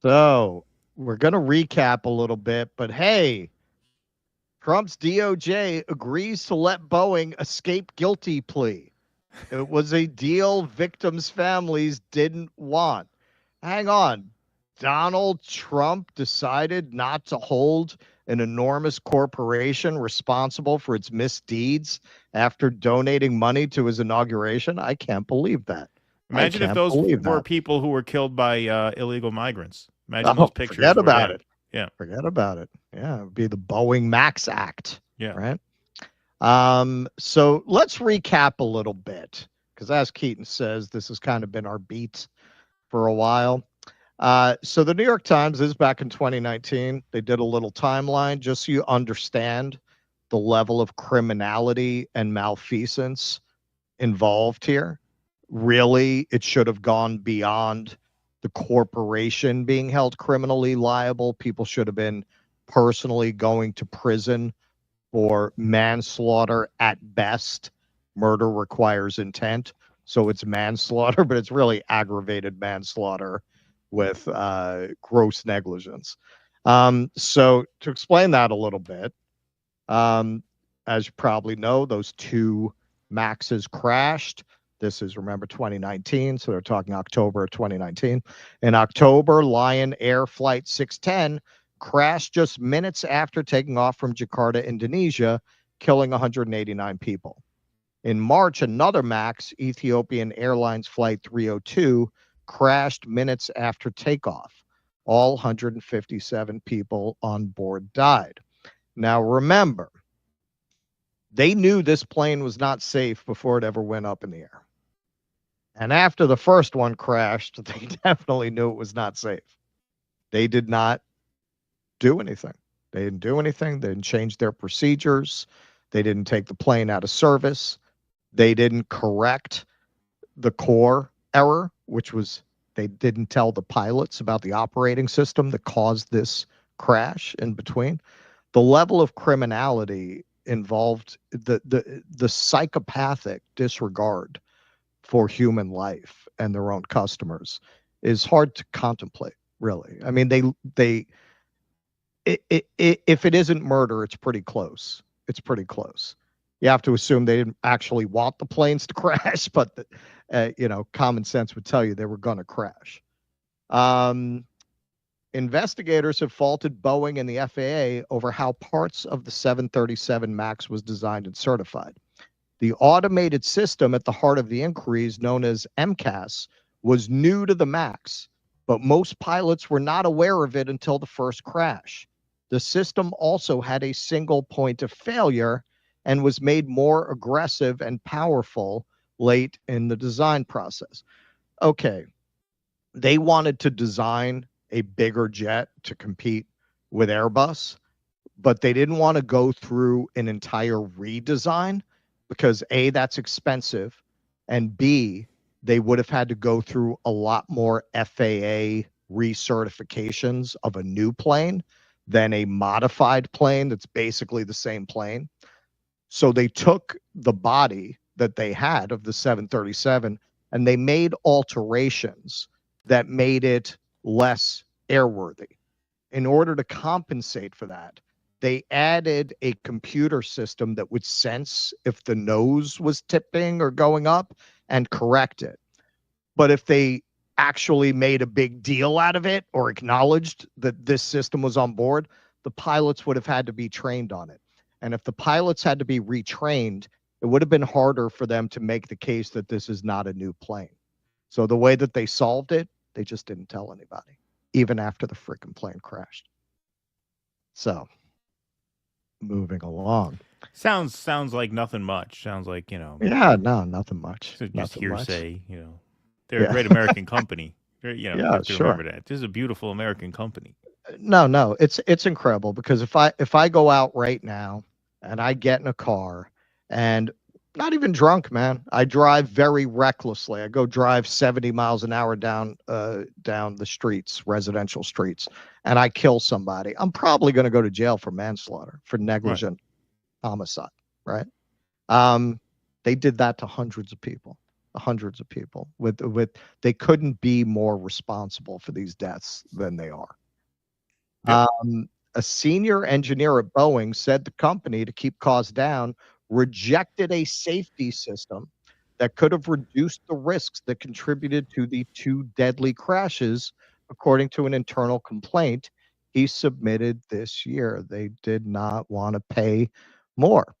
So we're going to recap a little bit, but hey, Trump's DOJ agrees to let Boeing escape guilty plea. It was a deal victims' families didn't want. Hang on. Donald Trump decided not to hold an enormous corporation responsible for its misdeeds after donating money to his inauguration? I can't believe that. Imagine if those were people who were killed by illegal migrants. Imagine those pictures. Forget about it. Yeah. Forget about it. Yeah, it would be the Boeing Max Act. Yeah. Right? So let's recap a little bit, because as Keaton says, this has kind of been our beat for a while. So the New York Times, is back in 2019. They did a little timeline just so you understand the level of criminality and malfeasance involved here. Really, it should have gone beyond the corporation being held criminally liable. People should have been personally going to prison for manslaughter at best. Murder requires intent, so it's manslaughter, but it's really aggravated manslaughter with gross negligence. So to explain that a little bit, as you probably know, those two Maxes crashed. This is, remember, 2019, so they're talking October of 2019. In October, Lion Air Flight 610 crashed just minutes after taking off from Jakarta, Indonesia, killing 189 people. In March, another Max, Ethiopian Airlines Flight 302, crashed minutes after takeoff. All 157 people on board died. Now, remember, they knew this plane was not safe before it ever went up in the air. And after the first one crashed, they definitely knew it was not safe. They did not do anything. They didn't do anything. They didn't change their procedures. They didn't take the plane out of service. They didn't correct the core error, which was they didn't tell the pilots about the operating system that caused this crash in between. The level of criminality involved, the psychopathic disregard for human life and their own customers is hard to contemplate, really. I mean, if it isn't murder, it's pretty close. It's pretty close. You have to assume they didn't actually want the planes to crash, but common sense would tell you they were going to crash. Investigators have faulted Boeing and the FAA over how parts of the 737 MAX was designed and certified. The automated system at the heart of the inquiries, known as MCAS, was new to the MAX, but most pilots were not aware of it until the first crash. The system also had a single point of failure and was made more aggressive and powerful late in the design process. Okay, they wanted to design a bigger jet to compete with Airbus, but they didn't want to go through an entire redesign because A, that's expensive, and B, they would have had to go through a lot more FAA recertifications of a new plane than a modified plane that's basically the same plane. So they took the body that they had of the 737 and they made alterations that made it less airworthy. In order to compensate for that, they added a computer system that would sense if the nose was tipping or going up and correct it. But if they actually made a big deal out of it or acknowledged that this system was on board, the pilots would have had to be trained on it. And if the pilots had to be retrained, it would have been harder for them to make the case that this is not a new plane. So the way that they solved it, they just didn't tell anybody, even after the freaking plane crashed. So, moving along. Sounds like nothing much. Sounds like, Yeah, no, nothing much. Just Nothing hearsay, They're a great American company. You Yeah, have to sure. remember that. This is a beautiful American company. No, it's incredible because if I go out right now and I get in a car and not even drunk, man, I drive very recklessly. I go drive 70 miles an hour down the streets, residential streets, and I kill somebody. I'm probably going to go to jail for manslaughter, for negligent homicide, right? They did that to hundreds of people. With they couldn't be more responsible for these deaths than they are. Yep. A senior engineer at Boeing said the company, to keep costs down, rejected a safety system that could have reduced the risks that contributed to the 2 deadly crashes, according to an internal complaint he submitted this year. They did not want to pay more.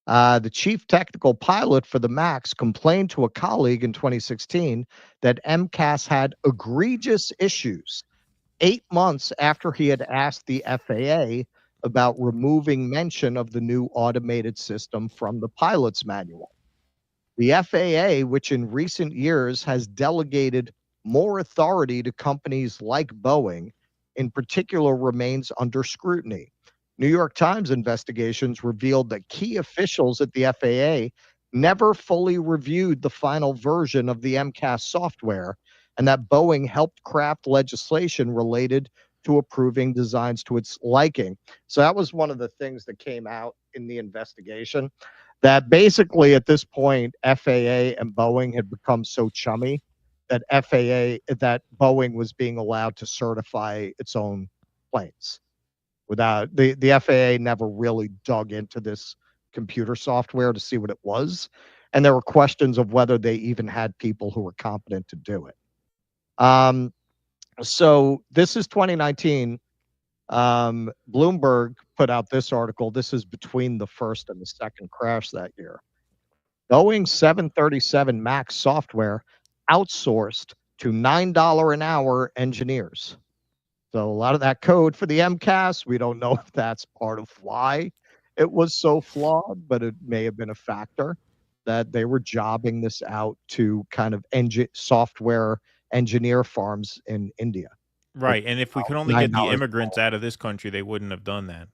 The chief technical pilot for the MAX complained to a colleague in 2016 that MCAS had egregious issues 8 months after he had asked the FAA about removing mention of the new automated system from the pilot's manual. The FAA, which in recent years has delegated more authority to companies like Boeing, in particular remains under scrutiny. New York Times investigations revealed that key officials at the FAA never fully reviewed the final version of the MCAS software, and that Boeing helped craft legislation related to approving designs to its liking. So that was one of the things that came out in the investigation, that basically at this point, FAA and Boeing had become so chummy that that Boeing was being allowed to certify its own planes. Without the FAA never really dug into this computer software to see what it was. And there were questions of whether they even had people who were competent to do it. So this is 2019. Bloomberg put out this article. This is between the first and the second crash that year. Boeing 737 MAX software outsourced to $9 an hour engineers. So a lot of that code for the MCAS, we don't know if that's part of why it was so flawed, but it may have been a factor that they were jobbing this out to kind of software engineer farms in India. Right. And if we could only get the immigrants out of this country, they wouldn't have done that.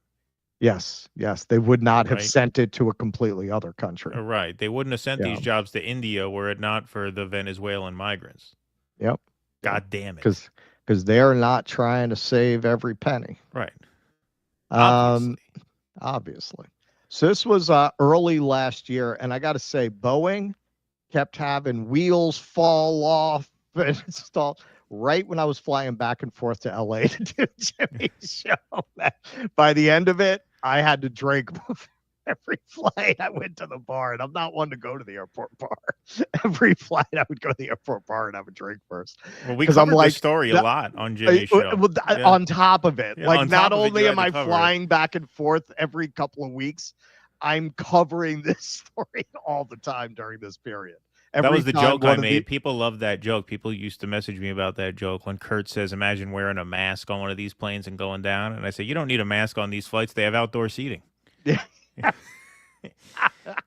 Yes. They would not have sent it to a completely other country. Right. They wouldn't have sent these jobs to India were it not for the Venezuelan migrants. Yep. God damn it. Because they're not trying to save every penny. Right. Obviously. So this was early last year, and I got to say, Boeing kept having wheels fall off and install right when I was flying back and forth to LA to do Jimmy's show. By the end of it, I had to drink every flight. I went to the bar, and I'm not one to go to the airport bar. Every flight, I would go to the airport bar and have a drink first. Well, we covered this story a lot on Jimmy's show. On top of it, Yeah, like on not top of it, only you am had I to cover it. flying back and forth every couple of weeks, I'm covering this story all the time during this period. That was the joke I made. The... People love that joke. People used to message me about that joke when Kurt says, imagine wearing a mask on one of these planes and going down. And I say, you don't need a mask on these flights. They have outdoor seating. Yeah.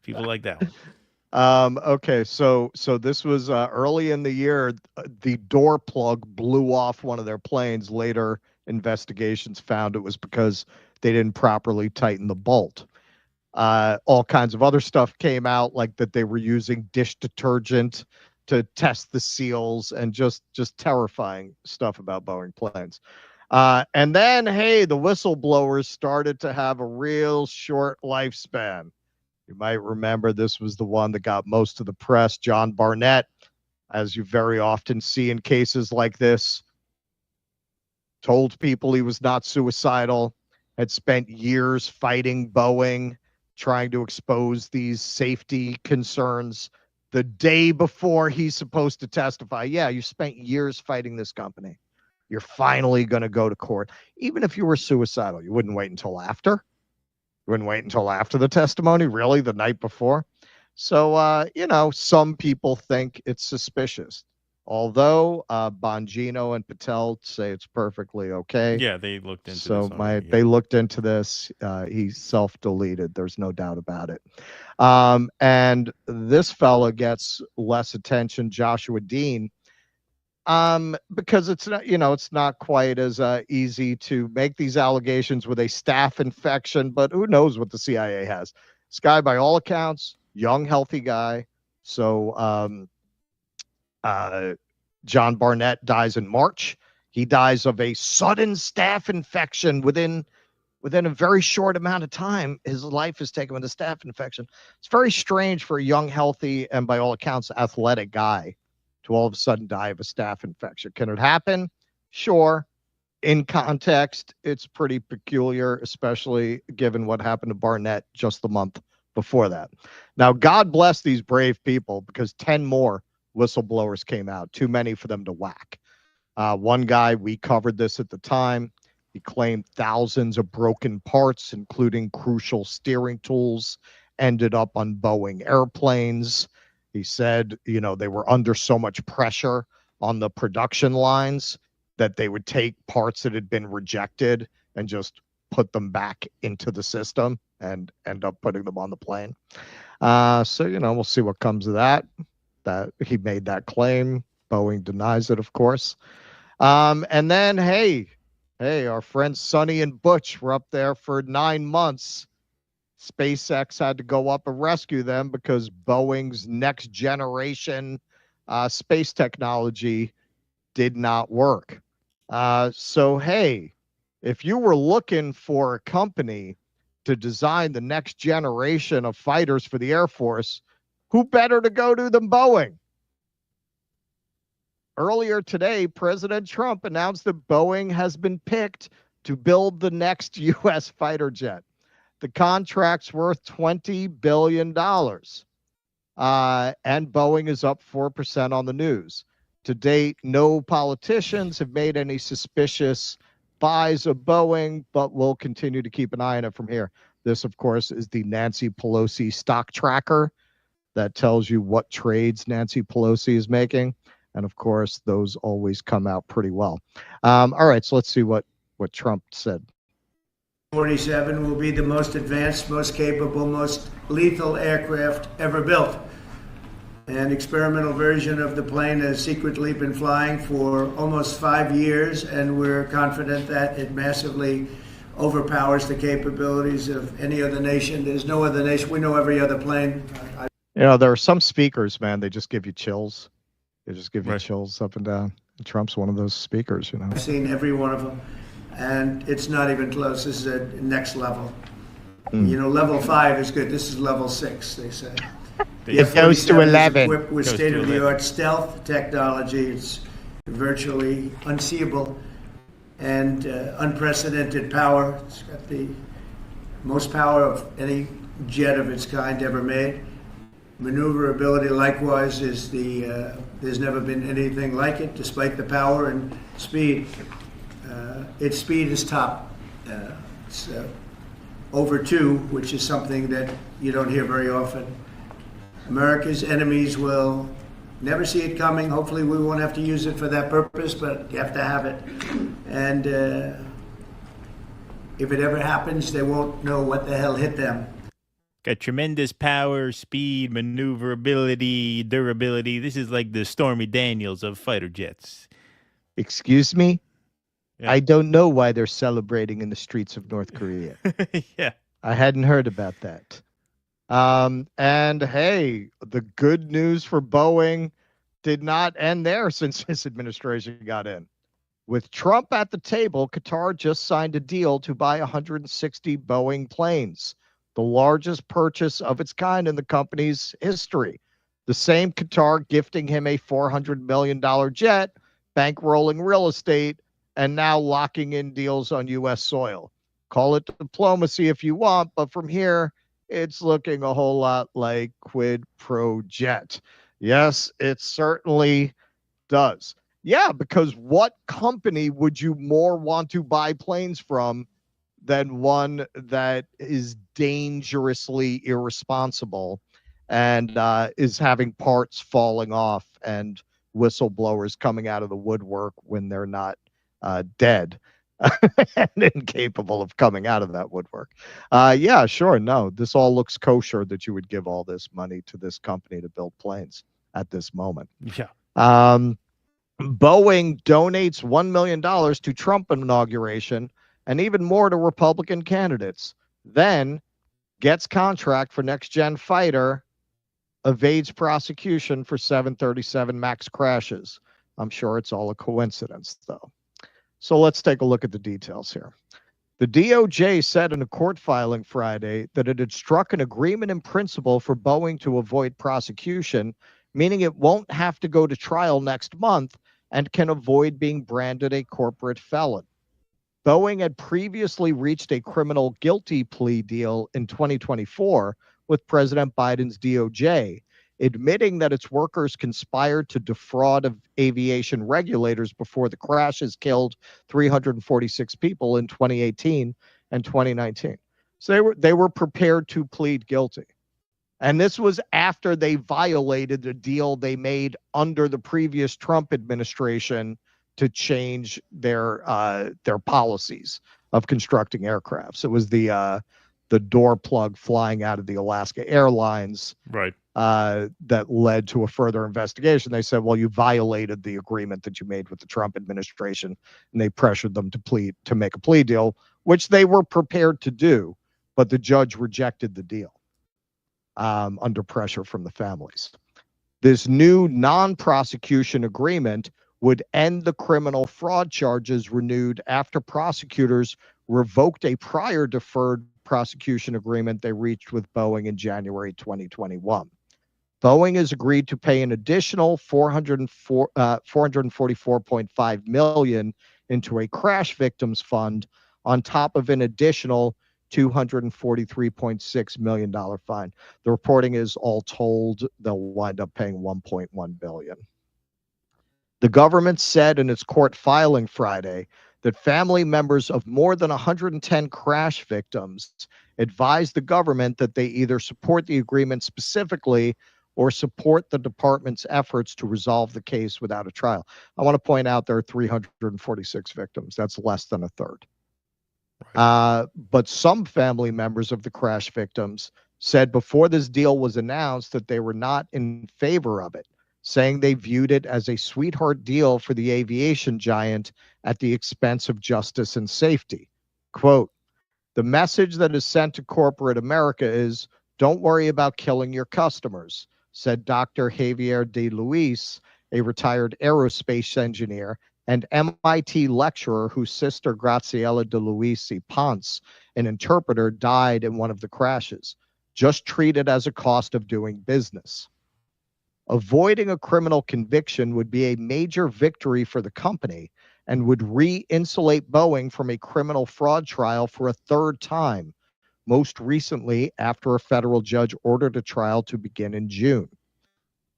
People like that one. Okay, so this was early in the year. The door plug blew off one of their planes. Later investigations found it was because they didn't properly tighten the bolt. All kinds of other stuff came out, like that they were using dish detergent to test the seals, and just terrifying stuff about Boeing planes. And then, hey, the whistleblowers started to have a real short lifespan. You might remember this was the one that got most of the press. John Barnett, as you very often see in cases like this, told people he was not suicidal, had spent years fighting Boeing, trying to expose these safety concerns. The day before he's supposed to testify, yeah, you spent years fighting this company. You're finally going to go to court. Even if you were suicidal, you wouldn't wait until after. You wouldn't wait until after the testimony, really, the night before. So, some people think it's suspicious. Although Bongino and Patel say it's perfectly okay. Yeah, they looked into this. So they looked into this. He self-deleted. There's no doubt about it. And this fella gets less attention, Joshua Dean, because it's not quite as easy to make these allegations with a staph infection. But who knows what the CIA has? This guy, by all accounts, young, healthy guy. So. John Barnett dies in March. He dies of a sudden staph infection within a very short amount of time. His life is taken with a staph infection. It's very strange for a young, healthy, and by all accounts, athletic guy to all of a sudden die of a staph infection. Can it happen? Sure. In context, it's pretty peculiar, especially given what happened to Barnett just the month before that. Now, God bless these brave people, because 10 more whistleblowers came out, too many for them to whack. One guy, we covered this at the time. He claimed thousands of broken parts, including crucial steering tools, ended up on Boeing airplanes. He said, they were under so much pressure on the production lines that they would take parts that had been rejected and just put them back into the system and end up putting them on the plane. We'll see what comes of that. That he made that claim. Boeing denies it, of course. And then, hey, our friends Sonny and Butch were up there for 9 months. SpaceX had to go up and rescue them because Boeing's next generation space technology did not work. Hey, if you were looking for a company to design the next generation of fighters for the Air Force, who better to go to than Boeing? Earlier today, President Trump announced that Boeing has been picked to build the next U.S. fighter jet. The contract's worth $20 billion. And Boeing is up 4% on the news. To date, no politicians have made any suspicious buys of Boeing, but we'll continue to keep an eye on it from here. This, of course, is the Nancy Pelosi stock tracker that tells you what trades Nancy Pelosi is making. And of course, those always come out pretty well. All right, so let's see what Trump said. 47 will be the most advanced, most capable, most lethal aircraft ever built. An experimental version of the plane has secretly been flying for almost 5 years, and we're confident that it massively overpowers the capabilities of any other nation. There's no other nation. We know every other plane. There are some speakers, man, they just give you chills. They just give you chills up and down. And Trump's one of those speakers, I've seen every one of them, and it's not even close. This is a next level. Level 5 is good. This is level 6, they say. It goes to 11. Equipped with state-of-the-art stealth technology. It's virtually unseeable and unprecedented power. It's got the most power of any jet of its kind ever made. Maneuverability, likewise, is there's never been anything like it, despite the power and speed. Its speed is top. It's over 2, which is something that you don't hear very often. America's enemies will never see it coming. Hopefully we won't have to use it for that purpose, but you have to have it. And if it ever happens, they won't know what the hell hit them. Got tremendous power, speed, maneuverability, durability. This is like the Stormy Daniels of fighter jets. Excuse me? Yeah. I don't know why they're celebrating in the streets of North Korea. Yeah. I hadn't heard about that. And hey, the good news for Boeing did not end there since this administration got in. With Trump at the table, Qatar just signed a deal to buy 160 Boeing planes, the largest purchase of its kind in the company's history. The same Qatar gifting him a $400 million jet, bankrolling real estate, and now locking in deals on U.S. soil. Call it diplomacy if you want, but from here, it's looking a whole lot like quid pro jet. Yes, it certainly does. Yeah, because what company would you more want to buy planes from than one that is dangerously irresponsible and is having parts falling off and whistleblowers coming out of the woodwork when they're not dead and incapable of coming out of that woodwork? Yeah, sure. No, this all looks kosher that you would give all this money to this company to build planes at this moment. Yeah. Boeing donates $1 million to Trump inauguration and even more to Republican candidates. Then gets contract for next-gen fighter, evades prosecution for 737 MAX crashes. I'm sure it's all a coincidence, though. So let's take a look at the details here. The DOJ said in a court filing Friday that it had struck an agreement in principle for Boeing to avoid prosecution, meaning it won't have to go to trial next month and can avoid being branded a corporate felon. Boeing had previously reached a criminal guilty plea deal in 2024 with President Biden's DOJ, admitting that its workers conspired to defraud of aviation regulators before the crashes killed 346 people in 2018 and 2019. So they were prepared to plead guilty. And this was after they violated the deal they made under the previous Trump administration to change their policies of constructing aircrafts. It was the door plug flying out of the Alaska Airlines, right, that led to a further investigation. They said, well, you violated the agreement that you made with the Trump administration, and they pressured them to make a plea deal, which they were prepared to do, but the judge rejected the deal under pressure from the families. This new non-prosecution agreement would end the criminal fraud charges renewed after prosecutors revoked a prior deferred prosecution agreement they reached with Boeing in January 2021. Boeing has agreed to pay an additional $444.5 million into a crash victims fund on top of an additional $243.6 million fine. The reporting is all told they'll wind up paying $1.1 billion. The government said in its court filing Friday that family members of more than 110 crash victims advised the government that they either support the agreement specifically or support the department's efforts to resolve the case without a trial. I want to point out there are 346 victims. That's less than a third. But some family members of the crash victims said before this deal was announced that they were not in favor of it, saying they viewed it as a sweetheart deal for the aviation giant at the expense of justice and safety. Quote, the message that is sent to corporate America is, don't worry about killing your customers, said Dr. Javier de Luis, a retired aerospace engineer and MIT lecturer whose sister Graciela de Luis y Ponce, an interpreter, died in one of the crashes. Just treat it as a cost of doing business. Avoiding a criminal conviction would be a major victory for the company and would re-insulate Boeing from a criminal fraud trial for a third time, most recently after a federal judge ordered a trial to begin in June.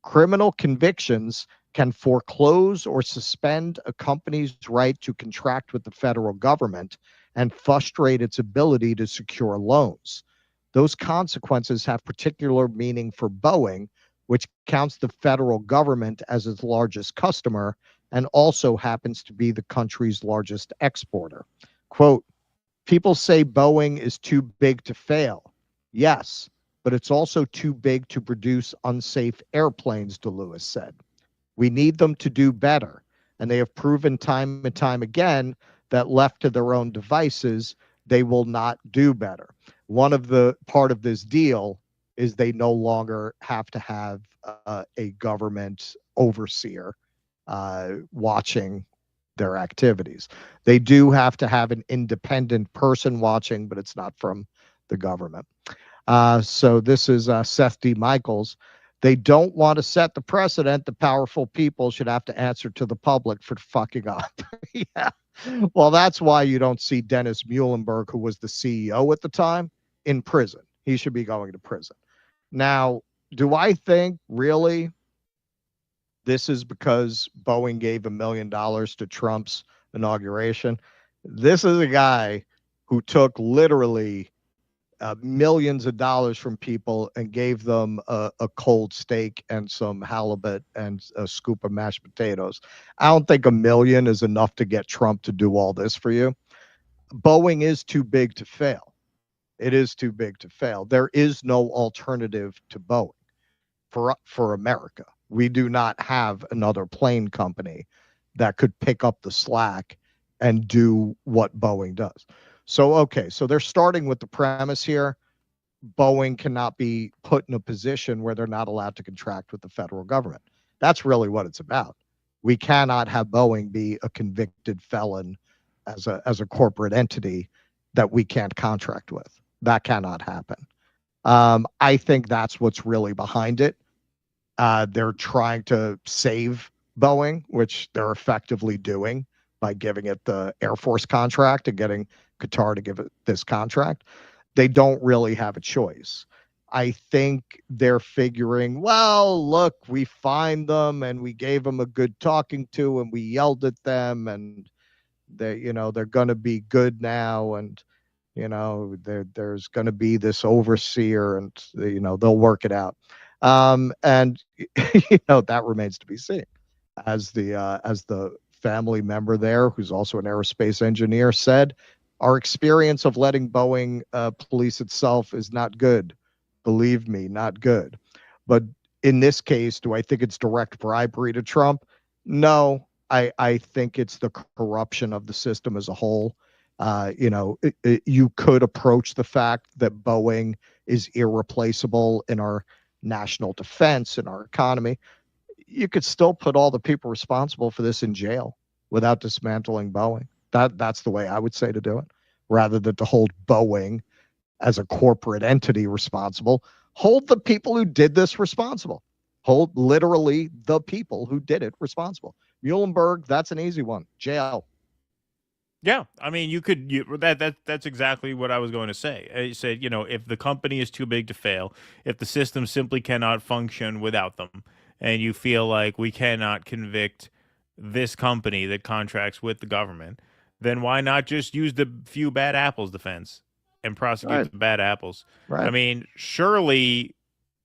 Criminal convictions can foreclose or suspend a company's right to contract with the federal government and frustrate its ability to secure loans. Those consequences have particular meaning for Boeing, which counts the federal government as its largest customer and also happens to be the country's largest exporter. Quote, people say Boeing is too big to fail. Yes, but it's also too big to produce unsafe airplanes, DeLewis said. We need them to do better, and they have proven time and time again that left to their own devices, they will not do better. One of the part of this deal is they no longer have to have a government overseer watching their activities. They do have to have an independent person watching, but it's not from the government. So this is Seth D. Michaels. They don't want to set the precedent. The powerful people should have to answer to the public for fucking up. Yeah. Well, that's why you don't see Dennis Muhlenberg, who was the CEO at the time, in prison. He should be going to prison. Now, do I think really this is because Boeing gave $1 million to Trump's inauguration? This is a guy who took literally millions of dollars from people and gave them a cold steak and some halibut and a scoop of mashed potatoes. I don't think $1 million is enough to get Trump to do all this for you. Boeing is too big to fail. It is too big to fail. There is no alternative to Boeing for America. We do not have another plane company that could pick up the slack and do what Boeing does. So, okay, so they're starting with the premise here. Boeing cannot be put in a position where they're not allowed to contract with the federal government. That's really what it's about. We cannot have Boeing be a convicted felon as a corporate entity that we can't contract with. That cannot happen. I think that's what's really behind it. They're trying to save Boeing, which they're effectively doing by giving it the Air Force contract and getting Qatar to give it this contract. They don't really have a choice. I think they're figuring, well, look, we fined them and we gave them a good talking to and we yelled at them and they're going to be good now. And, there's going to be this overseer and, they'll work it out. And, that remains to be seen. As the family member there, who's also an aerospace engineer, said, our experience of letting Boeing police itself is not good. Believe me, not good. But in this case, do I think it's direct bribery to Trump? No, I think it's the corruption of the system as a whole. You could approach the fact that Boeing is irreplaceable in our national defense, in our economy. You could still put all the people responsible for this in jail without dismantling Boeing. That's the way I would say to do it, rather than to hold Boeing as a corporate entity responsible. Hold the people who did this responsible. Hold literally the people who did it responsible. Muhlenberg, that's an easy one. Jail. Yeah, I mean, that's exactly what I was going to say. I said, if the company is too big to fail, if the system simply cannot function without them, and you feel like we cannot convict this company that contracts with the government, then why not just use the few bad apples defense and prosecute the bad apples? Right. I mean, surely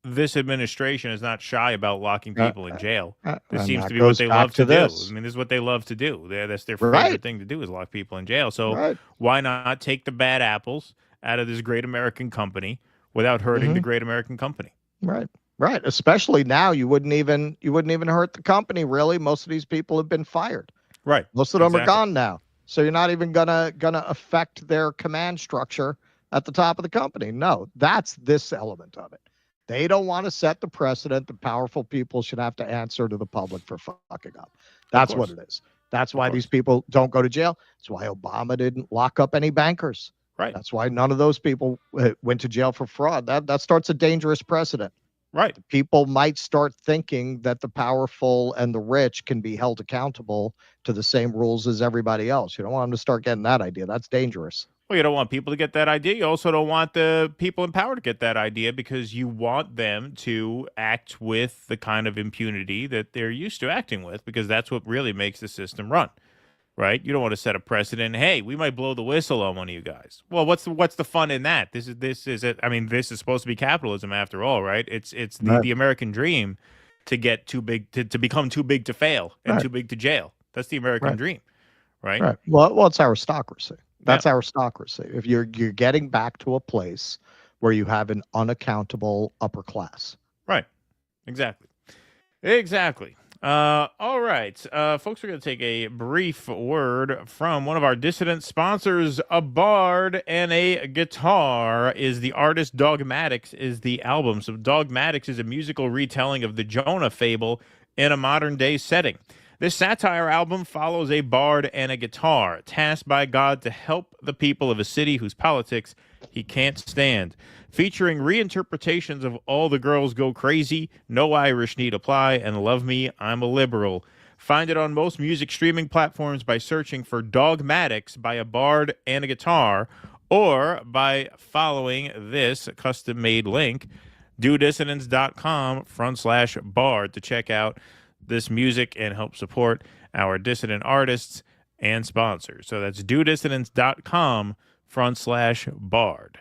this administration is not shy about locking people in jail. This seems to be what they love to do. I mean, this is what they love to do. That's their favorite thing to do, is lock people in jail. So why not take the bad apples out of this great American company without hurting the great American company? Right. Right. Especially now, you wouldn't even hurt the company, really. Most of these people have been fired. Right. Most of them are gone now. So you're not even gonna affect their command structure at the top of the company. No, that's this element of it. They don't want to set the precedent. The powerful people should have to answer to the public for fucking up. That's what it is. That's why these people don't go to jail. That's why Obama didn't lock up any bankers. Right. That's why none of those people went to jail for fraud. That starts a dangerous precedent. Right. People might start thinking that the powerful and the rich can be held accountable to the same rules as everybody else. You don't want them to start getting that idea. That's dangerous. Well, you don't want people to get that idea. You also don't want the people in power to get that idea, because you want them to act with the kind of impunity that they're used to acting with, because that's what really makes the system run. right? You don't want to set a precedent. Hey, we might blow the whistle on one of you guys. Well, what's the fun in that? This is it. I mean, this is supposed to be capitalism after all, right? It's the American dream to get too big to become too big to fail and too big to jail. That's the American dream, right? Right. Well, it's aristocracy. That's aristocracy. If you're getting back to a place where you have an unaccountable upper class. Right. Exactly. All right. Folks, we're going to take a brief word from one of our dissident sponsors. A bard and a guitar is the artist. Dogmatics is the album. So Dogmatics is a musical retelling of the Jonah fable in a modern-day setting. This satire album follows a bard and a guitar, tasked by God to help the people of a city whose politics he can't stand. Featuring reinterpretations of All the Girls Go Crazy, No Irish Need Apply, and Love Me, I'm a Liberal. Find it on most music streaming platforms by searching for Dogmatics by a bard and a guitar, or by following this custom-made link, dodissidents.com/bard, to check out this music and help support our dissident artists and sponsors. So that's dodissidents.com/bard.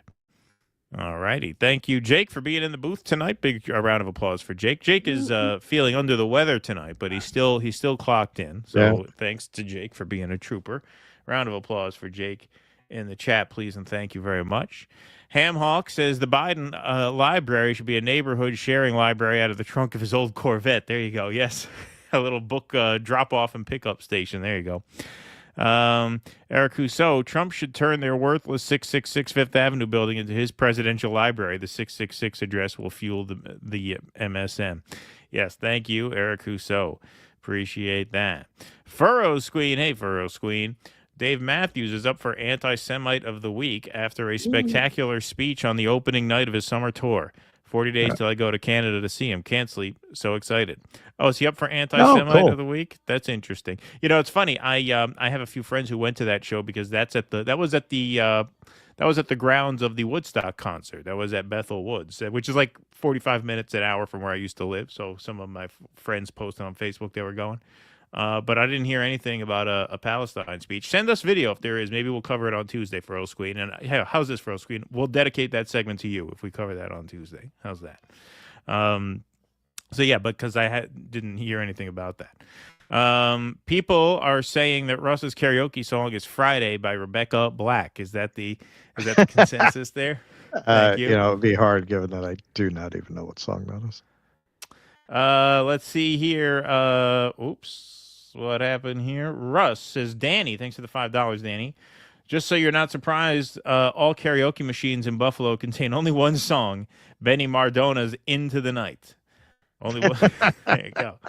All righty. Thank you, Jake, for being in the booth tonight. Big round of applause for Jake. Jake is feeling under the weather tonight, but he's still clocked in. So thanks to Jake for being a trooper. Round of applause for Jake in the chat, please, and thank you very much. Hamhawk says the Biden library should be a neighborhood sharing library out of the trunk of his old Corvette. There you go. Yes, a little book drop-off and pickup station. There you go. Eric Rousseau, Trump should turn their worthless 666 Fifth Avenue building into his presidential library. The 666 address will fuel the MSM. Yes, thank you, Eric Rousseau. Appreciate that. Furrows Queen. Hey, Furrows Queen. Dave Matthews is up for Anti-Semite of the Week after a spectacular speech on the opening night of his summer tour. 40 days till I go to Canada to see him. Can't sleep. So excited. Oh, is he up for Anti-Semite of the Week? That's interesting. You know, it's funny. I have a few friends who went to that show because that was at the grounds of the Woodstock concert. That was at Bethel Woods, which is like 45 minutes an hour from where I used to live. So some of my friends posted on Facebook they were going. But I didn't hear anything about a Palestine speech. Send us video if there is. Maybe we'll cover it on Tuesday for Rose Queen. And hey, how's this for Rose Queen? We'll dedicate that segment to you if we cover that on Tuesday. How's that? So yeah, because I didn't hear anything about that. People are saying that Russ's karaoke song is Friday by Rebecca Black. Is that the consensus there? Thank you. You know, it'd be hard given that I do not even know what song that is. Let's see here. Oops. What happened here? Russ says, Danny, thanks for the $5, Danny. Just so you're not surprised, all karaoke machines in Buffalo contain only one song, Benny Mardona's Into the Night. Only one. There you go.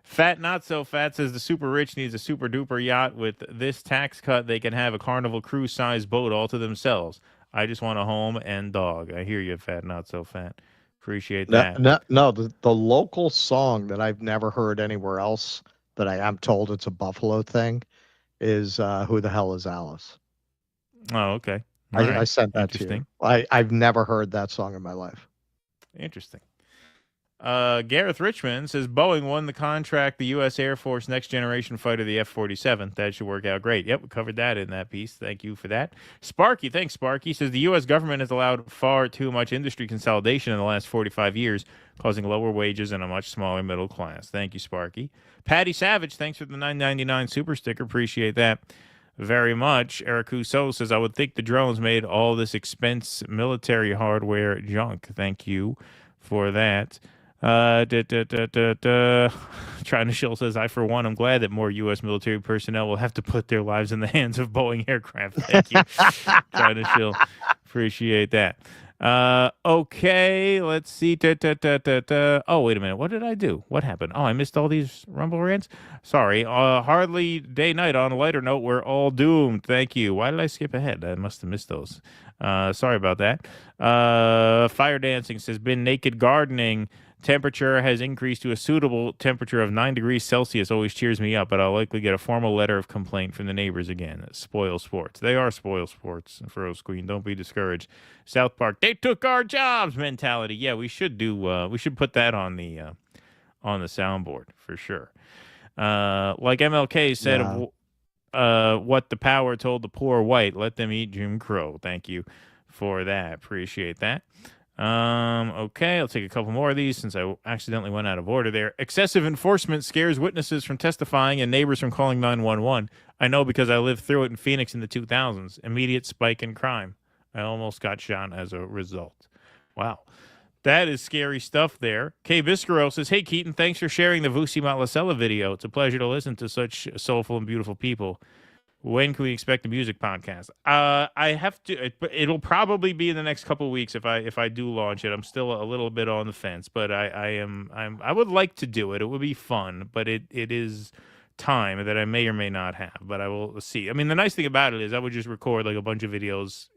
Fat Not So Fat says the super rich needs a super duper yacht. With this tax cut, they can have a Carnival cruise size boat all to themselves. I just want a home and dog. I hear you, Fat Not So Fat. Appreciate that. No, the local song that I've never heard anywhere else that I am told it's a Buffalo thing is Who the Hell is Alice? Oh, okay. I sent that to you. I've never heard that song in my life. Interesting. Gareth Richmond says Boeing won the contract, the U.S. Air Force Next Generation Fighter, the F-47. That should work out great. Yep, we covered that in that piece. Thank you for that. Sparky, thanks, Sparky, says the U.S. government has allowed far too much industry consolidation in the last 45 years, causing lower wages and a much smaller middle class. Thank you, Sparky. Patty Savage, thanks for the $9.99 super sticker. Appreciate that very much. Eric Rousseau says, I would think the drones made all this expense military hardware junk. Thank you for that. Trying to Shill says, I, for one, am glad that more U.S. military personnel will have to put their lives in the hands of Boeing aircraft. Thank you. Trying to Shill. Appreciate that. Okay, let's see. Oh, wait a minute. What did I do? What happened? Oh, I missed all these Rumble rants? Sorry. Hardly day night. On a lighter note, we're all doomed. Thank you. Why did I skip ahead? I must have missed those. Sorry about that. Fire Dancing says, been naked gardening. Temperature has increased to a suitable temperature of 9 degrees Celsius. Always cheers me up, but I'll likely get a formal letter of complaint from the neighbors again. Spoil sports. They are spoil sports, for Rose Queen. Don't be discouraged. South Park, they took our jobs mentality. Yeah, we should do. We should put that on the soundboard for sure. Like MLK said. Yeah. what the power told the poor white, let them eat Jim Crow. Thank you for that. Appreciate that. Okay, I'll take a couple more of these since I accidentally went out of order there. Excessive enforcement scares witnesses from testifying and neighbors from calling 911. I know because I lived through it in Phoenix in the 2000s. Immediate spike in crime. I almost got shot as a result. Wow. That is scary stuff there. Kay Viscero says, hey, Keaton, thanks for sharing the Vusi Matlasella video. It's a pleasure to listen to such soulful and beautiful people. When can we expect a music podcast? I have to. It'll probably be in the next couple of weeks if I do launch it. I'm still a little bit on the fence, but I would like to do it. It would be fun, but it is time that I may or may not have. But I will see. I mean, the nice thing about it is I would just record like a bunch of videos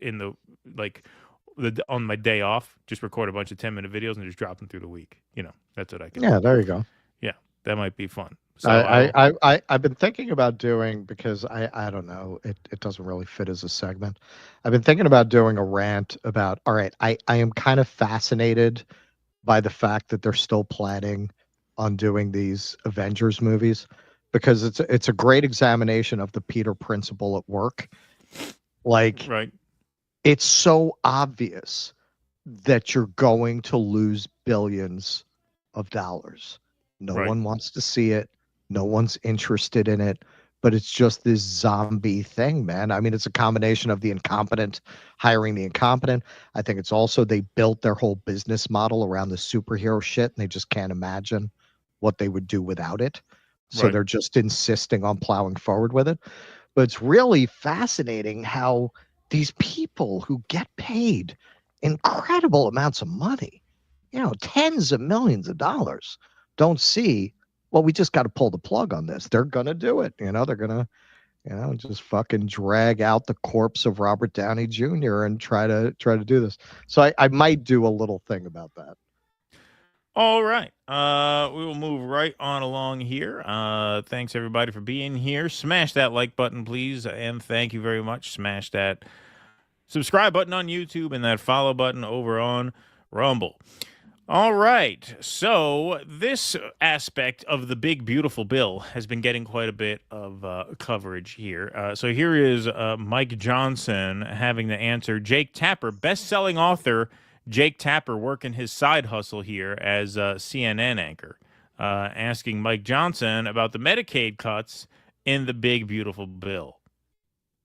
on my day off. Just record a bunch of 10-minute videos and just drop them through the week. You know, that's what I can. Yeah, do. there you go. Yeah, that might be fun. So I've been thinking about doing, because I don't know, it doesn't really fit as a segment. I've been thinking about doing a rant about, all right, I am kind of fascinated by the fact that they're still planning on doing these Avengers movies, because it's a great examination of the Peter principle at work. Like, right. It's so obvious that you're going to lose billions of dollars. No one wants to see it. No one's interested in it, but it's just this zombie thing, man. I mean, it's a combination of the incompetent hiring the incompetent. I think it's also they built their whole business model around the superhero shit, and they just can't imagine what they would do without it. So they're just insisting on plowing forward with it. But it's really fascinating how these people who get paid incredible amounts of money, you know, tens of millions of dollars, don't see, well, we just got to pull the plug on this. They're going to do it. You know, they're going to, just fucking drag out the corpse of Robert Downey Jr. and try to do this. So I might do a little thing about that. All right. We will move right on along here. Thanks, everybody, for being here. Smash that like button, please. And thank you very much. Smash that subscribe button on YouTube and that follow button over on Rumble. All right. So this aspect of the big, beautiful bill has been getting quite a bit of coverage here. So here is Mike Johnson having to answer Jake Tapper, best-selling author Jake Tapper, working his side hustle here as a CNN anchor, asking Mike Johnson about the Medicaid cuts in the big, beautiful bill.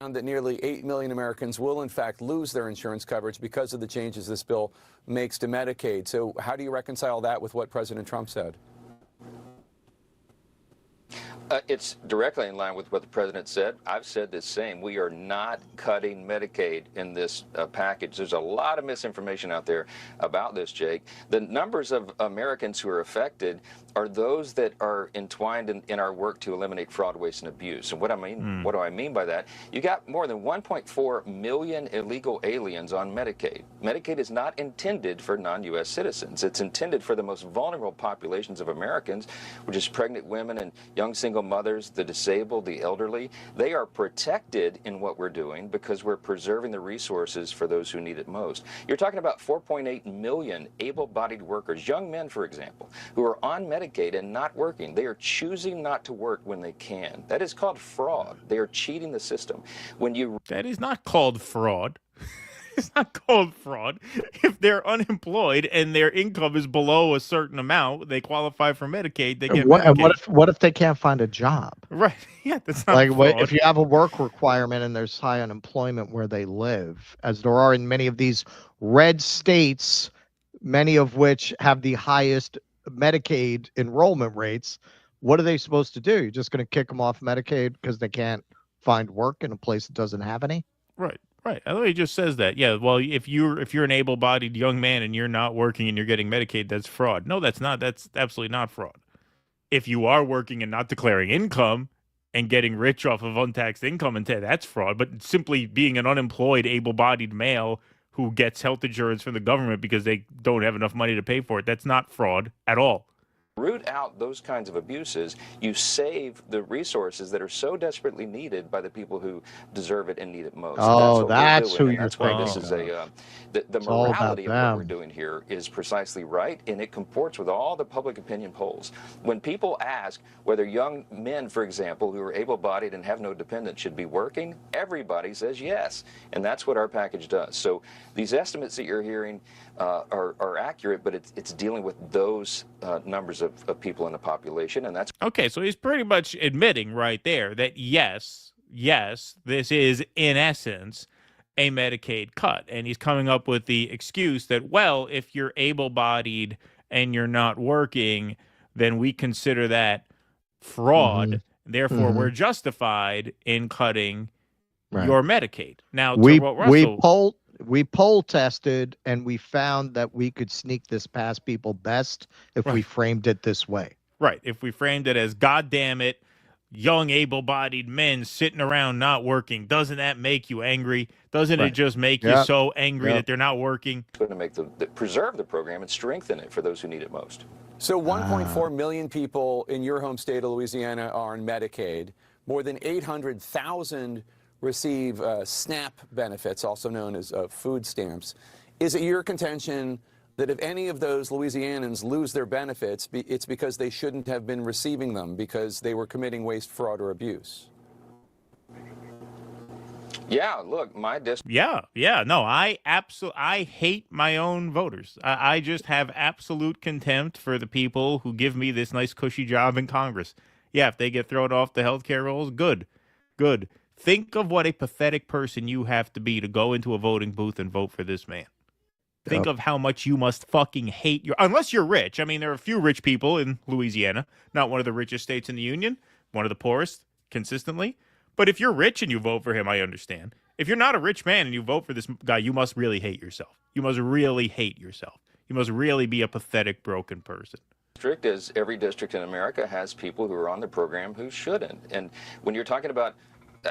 That nearly 8 million Americans will, in fact, lose their insurance coverage because of the changes this bill makes to Medicaid. So how do you reconcile that with what President Trump said? It's directly in line with what the president said. I've said the same. We are not cutting Medicaid in this package. There's a lot of misinformation out there about this, Jake. The numbers of Americans who are affected are those that are entwined in our work to eliminate fraud, waste, and abuse. And what do I mean by that? You got more than 1.4 million illegal aliens on Medicaid. Medicaid is not intended for non-U.S. citizens. It's intended for the most vulnerable populations of Americans, which is pregnant women and young single mothers, the disabled, the elderly. They are protected in what we're doing because we're preserving the resources for those who need it most. You're talking about 4.8 million able-bodied workers, young men, for example, who are on Medicaid and not working. They are choosing not to work when they can. That is called fraud. They are cheating the system. That is not called fraud. It's not called fraud. If they're unemployed and their income is below a certain amount, they qualify for Medicaid. They get Medicaid. And what if they can't find a job? Right. Yeah, that's not like fraud. if you have a work requirement and there's high unemployment where they live, as there are in many of these red states, many of which have the highest Medicaid enrollment rates. What are they supposed to do? You're just going to kick them off Medicaid because they can't find work in a place that doesn't have any? Right. Right. I thought he just says that. Yeah. Well, if you're an able-bodied young man and you're not working and you're getting Medicaid, that's fraud. No, that's not. That's absolutely not fraud. If you are working and not declaring income and getting rich off of untaxed income, and that's fraud. But simply being an unemployed, able-bodied male who gets health insurance from the government because they don't have enough money to pay for it, that's not fraud at all. root out those kinds of abuses, you save the resources that are so desperately needed by the people who deserve it and need it most. Oh, that's that's what we're who doing, you're and that's why thinking this is of. the It's all about morality of what we're them. doing here is precisely right, and it comports with all the public opinion polls. When people ask whether young men, for example, who are able-bodied and have no dependents should be working, everybody says yes, and that's what our package does. So these estimates that you're hearing are accurate, but it's dealing with those numbers of people in the population, and that's Okay, so he's pretty much admitting right there that yes, this is in essence a Medicaid cut. And he's coming up with the excuse that, well, if you're able-bodied and you're not working, then we consider that fraud. Therefore, we're justified in cutting your Medicaid. Now, to what Russell... We poll tested, and we found that we could sneak this past people best if we framed it this way. Right. If we framed it as, God damn it, young able-bodied men sitting around not working, doesn't that make you angry? Doesn't it just make you so angry that they're not working? going to make preserve the program and strengthen it for those who need it most. So 1.4 million people in your home state of Louisiana are on Medicaid. More than 800,000 receive SNAP benefits, also known as food stamps. Is it your contention that if any of those Louisianans lose their benefits, it's because they shouldn't have been receiving them because they were committing waste, fraud, or abuse? Yeah, look, my district. No, I hate my own voters. I just have absolute contempt for the people who give me this nice cushy job in Congress. Yeah, if they get thrown off the healthcare rolls, good. Think of what a pathetic person you have to be to go into a voting booth and vote for this man. Think of how much you must fucking hate unless you're rich. I mean, there are a few rich people in Louisiana, not one of the richest states in the union, one of the poorest consistently. But if you're rich and you vote for him, I understand. If you're not a rich man and you vote for this guy, you must really hate yourself. You must really hate yourself. You must really be a pathetic, broken person. District, as every district in America, has people who are on the program who shouldn't. And when you're talking about,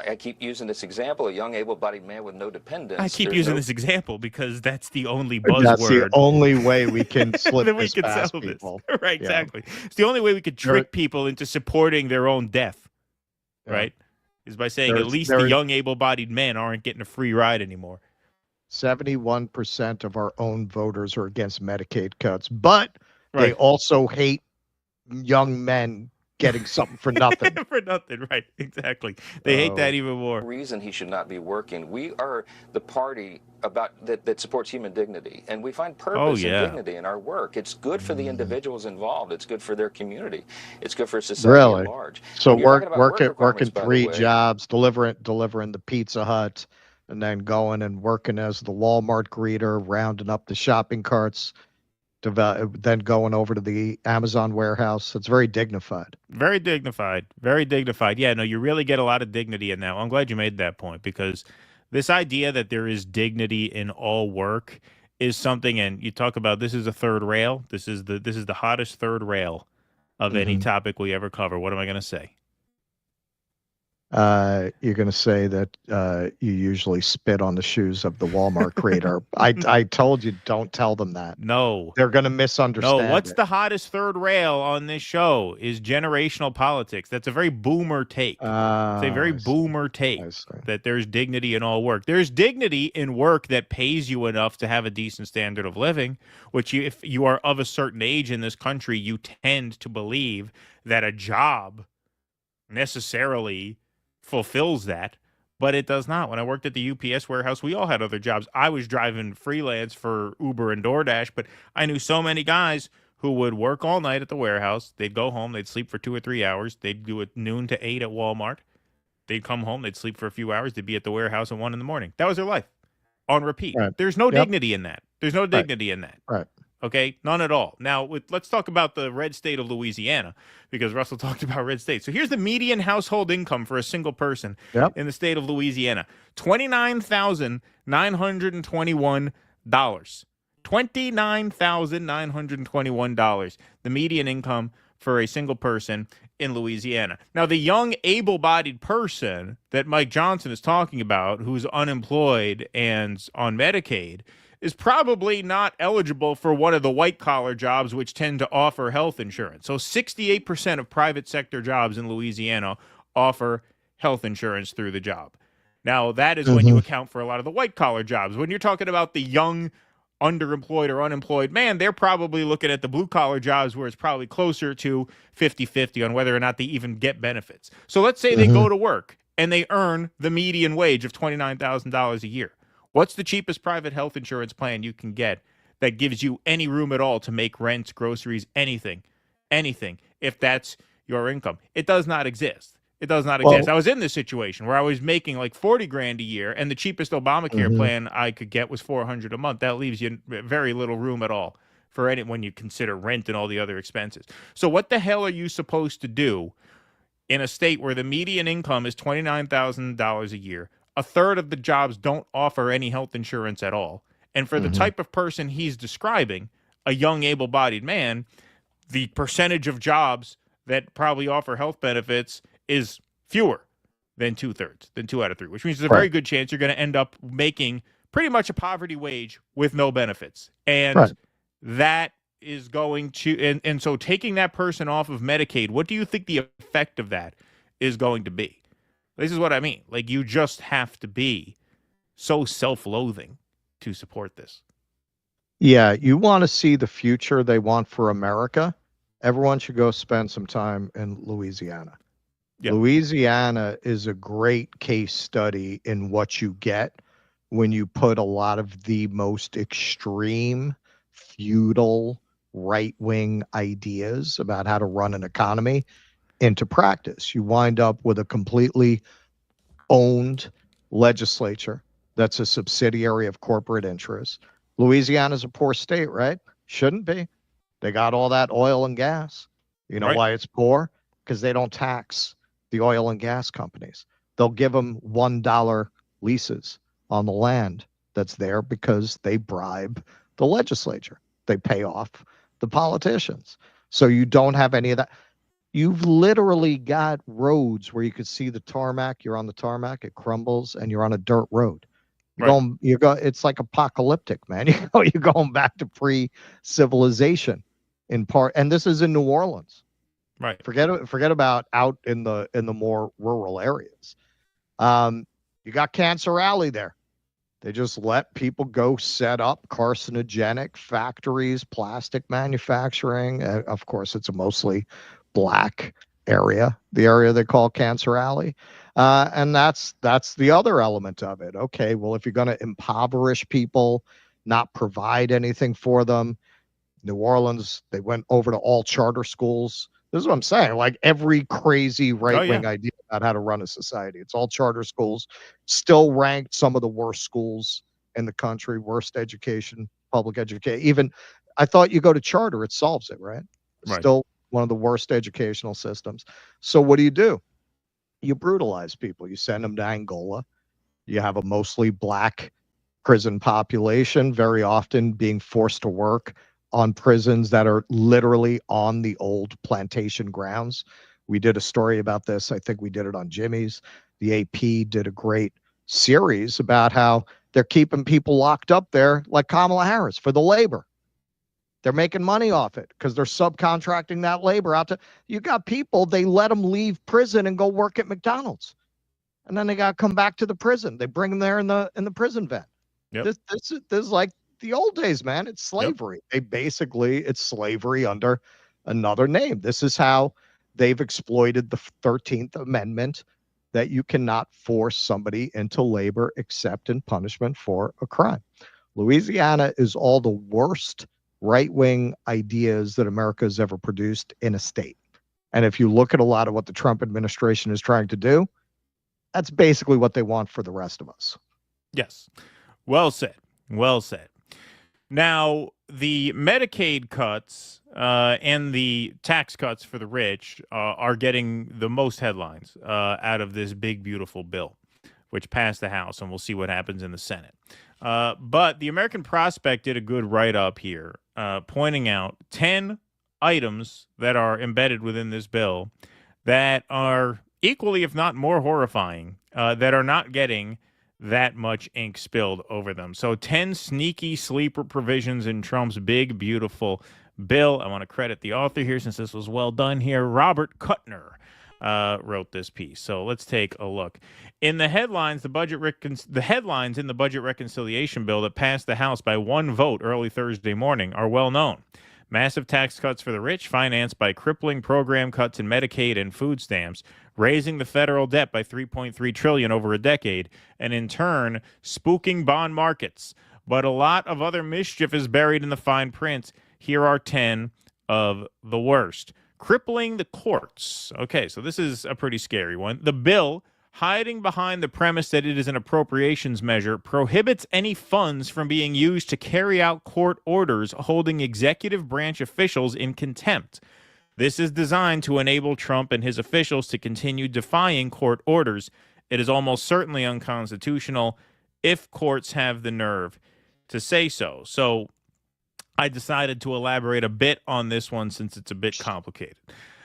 I keep using this example, a young able-bodied man with no dependents. I keep using this example because that's the only buzzword. That's the only way we can slip that we this can past sell people. This. Right, exactly. It's the only way we could trick people into supporting their own death, right? Is by saying at least the young able-bodied men aren't getting a free ride anymore. 71% of our own voters are against Medicaid cuts, but they also hate young men getting something for nothing. For nothing, right? Exactly. They hate that even more. Reason he should not be working. We are the party that supports human dignity, and we find purpose and dignity in our work. It's good for the individuals involved. It's good for their community. It's good for society at large. So working 3 jobs, delivering the Pizza Hut, and then going and working as the Walmart greeter, rounding up the shopping carts, then going over to the Amazon warehouse. It's very dignified. Very dignified. Very dignified. Yeah, no, you really get a lot of dignity in that. I'm glad you made that point, because this idea that there is dignity in all work is something, and you talk about this is a third rail. This is the hottest third rail of any topic we ever cover. What am I going to say? You're going to say that you usually spit on the shoes of the Walmart creator. I told you, don't tell them that. No. They're going to misunderstand. No, what's the hottest third rail on this show is generational politics. That's a very boomer take. It's a very boomer take that there's dignity in all work. There's dignity in work that pays you enough to have a decent standard of living, which if you are of a certain age in this country, you tend to believe that a job necessarily fulfills that, but it does not. When I worked at the UPS warehouse, we all had other jobs. I was driving freelance for Uber and DoorDash, but I knew so many guys who would work all night at the warehouse. They'd go home, they'd sleep for 2 or 3 hours. They'd do it noon to 8 at Walmart. They'd come home, they'd sleep for a few hours. They'd be at the warehouse at 1 in the morning. That was their life on repeat. Right. There's no dignity in that. There's no dignity in that. Right. Okay, none at all. Now, let's talk about the red state of Louisiana, because Russell talked about red states. So here's the median household income for a single person in the state of Louisiana: $29,921. $29,921. The median income for a single person in Louisiana. Now, the young, able-bodied person that Mike Johnson is talking about, who's unemployed and on Medicaid, is probably not eligible for one of the white-collar jobs which tend to offer health insurance. So 68% of private sector jobs in Louisiana offer health insurance through the job. Now, that is when you account for a lot of the white-collar jobs. When you're talking about the young, underemployed or unemployed man, they're probably looking at the blue-collar jobs where it's probably closer to 50-50 on whether or not they even get benefits. So let's say they go to work and they earn the median wage of $29,000 a year. What's the cheapest private health insurance plan you can get that gives you any room at all to make rent, groceries, anything, if that's your income? It does not exist. It does not exist. I was in this situation where I was making like $40,000 a year, and the cheapest Obamacare plan I could get was $400 a month. That leaves you very little room at all for any when you consider rent and all the other expenses. So what the hell are you supposed to do in a state where the median income is $29,000 a year? A third of the jobs don't offer any health insurance at all. And for the type of person he's describing, a young, able-bodied man, the percentage of jobs that probably offer health benefits is fewer than 2/3, than 2 out of 3, which means there's a very good chance you're going to end up making pretty much a poverty wage with no benefits. And that is going to, and so taking that person off of Medicaid, what do you think the effect of that is going to be? This is what I mean. Like, you just have to be so self-loathing to support this. Yeah, you want to see the future they want for America. Everyone should go spend some time in Louisiana. Yep. Louisiana is a great case study in what you get when you put a lot of the most extreme, feudal, right-wing ideas about how to run an economy into practice. You wind up with a completely owned legislature that's a subsidiary of corporate interests. Louisiana's a poor state, right? Shouldn't be. They got all that oil and gas. You know why it's poor? Because they don't tax the oil and gas companies. They'll give them $1 leases on the land that's there because they bribe the legislature. They pay off the politicians. So you don't have any of that. You've literally got roads where you could see the tarmac. You're on the tarmac, it crumbles, and you're on a dirt road. It's like apocalyptic, man. You're going back to pre-civilization in part, and this is in New Orleans. Right. Forget about out in the more rural areas. You got Cancer Alley there. They just let people go set up carcinogenic factories, plastic manufacturing. Of course, it's a mostly black area, the area they call Cancer Alley. And that's the other element of it. Okay, well, if you're going to impoverish people, not provide anything for them, New Orleans, they went over to all charter schools. This is what I'm saying. Like every crazy right-wing idea about how to run a society. It's all charter schools, still ranked some of the worst schools in the country, worst education, public education. Even I thought you go to charter, it solves it, right? Still one of the worst educational systems. So what do? You brutalize people. You send them to Angola. You have a mostly black prison population, very often being forced to work on prisons that are literally on the old plantation grounds. We did a story about this. I think we did it on Jimmy's. The AP did a great series about how they're keeping people locked up there like Kamala Harris for the labor. They're making money off it because they're subcontracting that labor out to, you got people, they let them leave prison and go work at McDonald's. And then they got to come back to the prison. They bring them there in the prison van. This is like the old days, man. It's slavery. It's slavery under another name. This is how they've exploited the 13th Amendment, that you cannot force somebody into labor except in punishment for a crime. Louisiana is all the worst right-wing ideas that America has ever produced in a state. And if you look at a lot of what the Trump administration is trying to do, that's basically what they want for the rest of us. Yes. Well said. Well said. Now, the Medicaid cuts and the tax cuts for the rich are getting the most headlines out of this big, beautiful bill, which passed the House, and we'll see what happens in the Senate. But the American Prospect did a good write-up here, pointing out 10 items that are embedded within this bill that are equally, if not more horrifying, that are not getting that much ink spilled over them. So 10 sneaky sleeper provisions in Trump's big, beautiful bill. I want to credit the author here since this was well done here. Robert Kuttner wrote this piece. So let's take a look. In the headlines, the headlines in the budget reconciliation bill that passed the House by one vote early Thursday morning are well known. Massive tax cuts for the rich, financed by crippling program cuts in Medicaid and food stamps, raising the federal debt by $3.3 trillion over a decade, and in turn, spooking bond markets. But a lot of other mischief is buried in the fine print. Here are 10 of the worst. Crippling the courts. Okay, so this is a pretty scary one. The bill, hiding behind the premise that it is an appropriations measure, prohibits any funds from being used to carry out court orders holding executive branch officials in contempt. This is designed to enable Trump and his officials to continue defying court orders. It is almost certainly unconstitutional if courts have the nerve to say so. So I decided to elaborate a bit on this one since it's a bit complicated.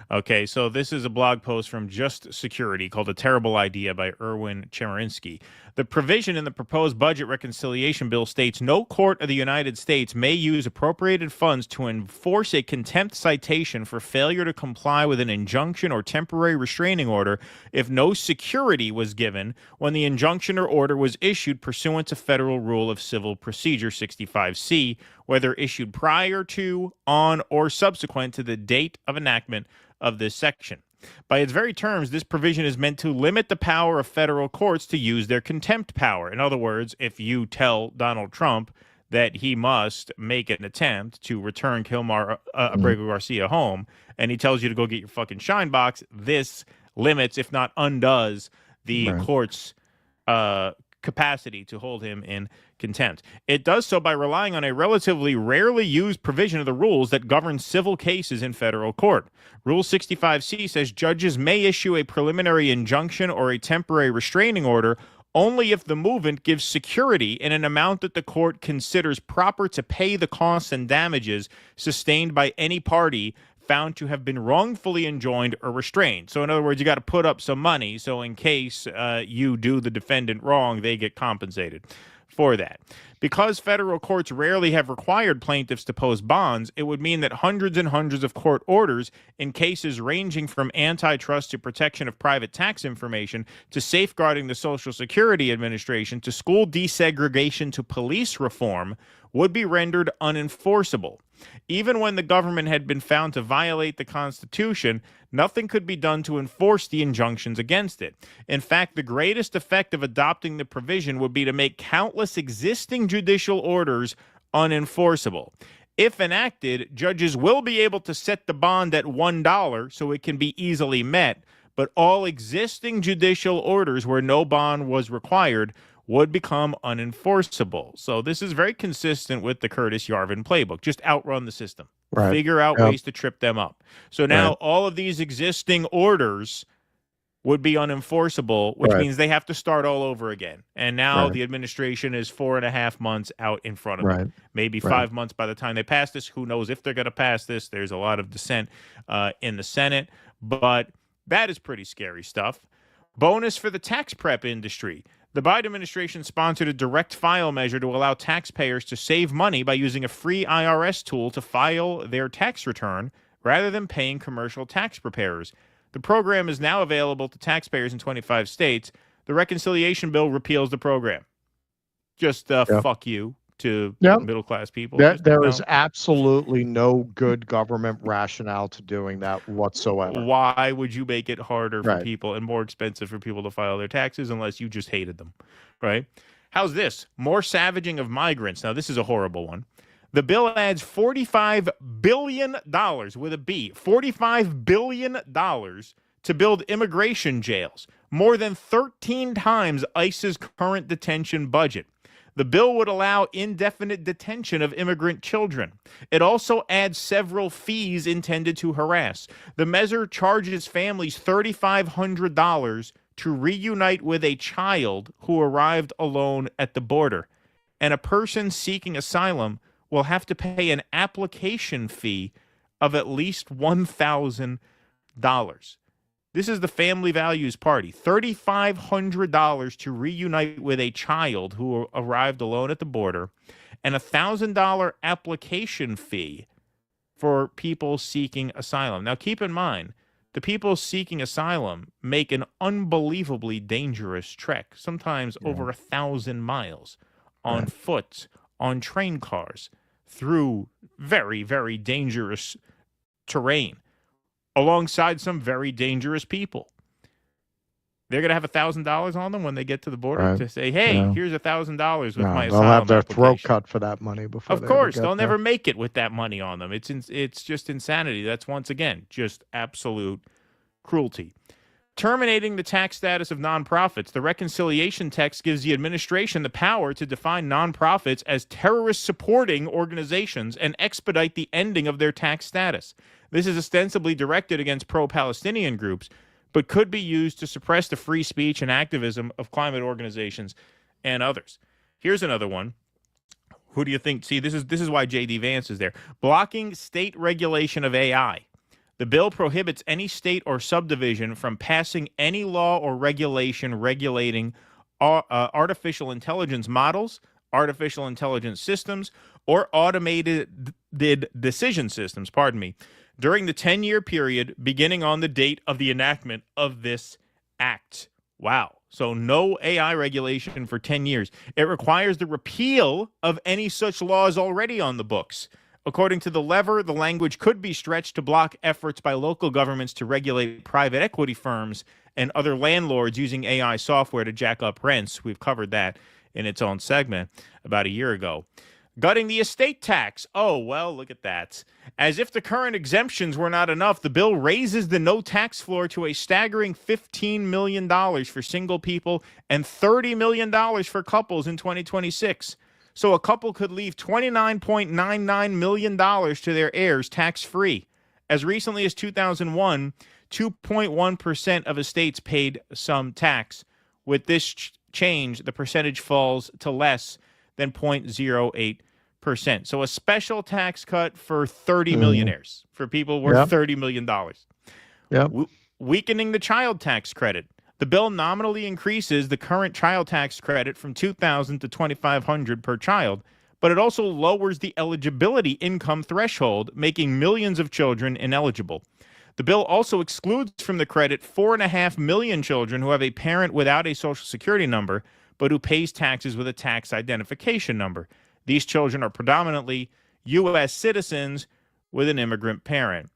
Okay, so this is a blog post from Just Security called A Terrible Idea by Erwin Chemerinsky. The provision in the proposed budget reconciliation bill states no court of the United States may use appropriated funds to enforce a contempt citation for failure to comply with an injunction or temporary restraining order if no security was given when the injunction or order was issued pursuant to Federal Rule of Civil Procedure 65C, whether issued prior to, on, or subsequent to the date of enactment of this section. By its very terms, this provision is meant to limit the power of federal courts to use their contempt power. In other words, if you tell Donald Trump that he must make an attempt to return Abrego Garcia home, and he tells you to go get your fucking shine box, this limits, if not undoes, the court's capacity to hold him in contempt. It does so by relying on a relatively rarely used provision of the rules that govern civil cases in federal court. Rule 65C says judges may issue a preliminary injunction or a temporary restraining order only if the movement gives security in an amount that the court considers proper to pay the costs and damages sustained by any party found to have been wrongfully enjoined or restrained. So in other words, you got to put up some money so in case you do the defendant wrong, they get compensated for that. Because federal courts rarely have required plaintiffs to post bonds, it would mean that hundreds and hundreds of court orders in cases ranging from antitrust to protection of private tax information to safeguarding the Social Security Administration to school desegregation to police reform would be rendered unenforceable. Even when the government had been found to violate the Constitution, nothing could be done to enforce the injunctions against it. In fact, the greatest effect of adopting the provision would be to make countless existing judicial orders unenforceable. If enacted, judges will be able to set the bond at $1 so it can be easily met, but all existing judicial orders where no bond was required would become unenforceable. So this is very consistent with the Curtis Yarvin playbook. Just outrun the system. Right. Figure out ways to trip them up. So now all of these existing orders would be unenforceable, which means they have to start all over again. And now the administration is 4.5 months out in front of them. Maybe 5 months by the time they pass this. Who knows if they're going to pass this? There's a lot of dissent in the Senate. But that is pretty scary stuff. Bonus for the tax prep industry. The Biden administration sponsored a direct file measure to allow taxpayers to save money by using a free IRS tool to file their tax return rather than paying commercial tax preparers. The program is now available to taxpayers in 25 states. The reconciliation bill repeals the program. Just fuck you to middle-class people. There is absolutely no good government rationale to doing that whatsoever. Why would you make it harder for people and more expensive for people to file their taxes unless you just hated them, right? How's this? More savaging of migrants. Now, this is a horrible one. The bill adds $45 billion, with a B, $45 billion to build immigration jails, more than 13 times ICE's current detention budget. The bill would allow indefinite detention of immigrant children. It also adds several fees intended to harass. The measure charges families $3,500 to reunite with a child who arrived alone at the border. And a person seeking asylum will have to pay an application fee of at least $1,000. This is the Family Values Party. $3,500 to reunite with a child who arrived alone at the border, and a $1,000 application fee for people seeking asylum. Now, keep in mind, the people seeking asylum make an unbelievably dangerous trek, sometimes over 1,000 miles, on foot, on train cars, through very, very dangerous terrain, alongside some very dangerous people. They're going to have $1,000 on them when they get to the border to say, hey, here's $1,000 with my asylum they'll have their throat application. cut for that money before. Of course, they'll never make it with that money on them. It's just insanity. That's, once again, just absolute cruelty. Terminating the tax status of nonprofits. The reconciliation text gives the administration the power to define nonprofits as terrorist-supporting organizations and expedite the ending of their tax status. This is ostensibly directed against pro-Palestinian groups, but could be used to suppress the free speech and activism of climate organizations and others. Here's another one. Who do you think? See, this is why J.D. Vance is there. Blocking state regulation of AI. The bill prohibits any state or subdivision from passing any law or regulation regulating artificial intelligence models, artificial intelligence systems, or automated decision systems, during the 10-year period beginning on the date of the enactment of this act. Wow. So no AI regulation for 10 years. It requires the repeal of any such laws already on the books. According to the lever, the language could be stretched to block efforts by local governments to regulate private equity firms and other landlords using AI software to jack up rents. We've covered that in its own segment about a year ago. Gutting the estate tax. Oh, well, look at that. As if the current exemptions were not enough, the bill raises the no tax floor to a staggering $15 million for single people and $30 million for couples in 2026. So a couple could leave $29.99 million to their heirs tax-free. As recently as 2001, 2.1% of estates paid some tax. With this change, the percentage falls to less than 0.08%. So a special tax cut for 30 millionaires, for people worth $30 million. Weakening the child tax credit. The bill nominally increases the current child tax credit from $2,000 to $2,500 per child, but it also lowers the eligibility income threshold, making millions of children ineligible. The bill also excludes from the credit 4.5 million children who have a parent without a Social Security number, but who pays taxes with a tax identification number. These children are predominantly U.S. citizens with an immigrant parent.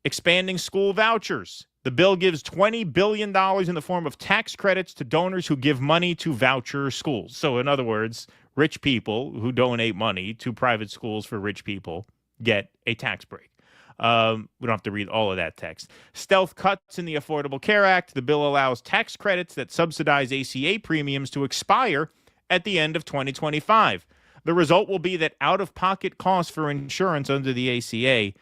Expanding school vouchers. The bill gives $20 billion in the form of tax credits to donors who give money to voucher schools. So, in other words, rich people who donate money to private schools for rich people get a tax break. We don't have to read all of that text. Stealth cuts in the Affordable Care Act. The bill allows tax credits that subsidize ACA premiums to expire at the end of 2025. The result will be that out-of-pocket costs for insurance under the ACA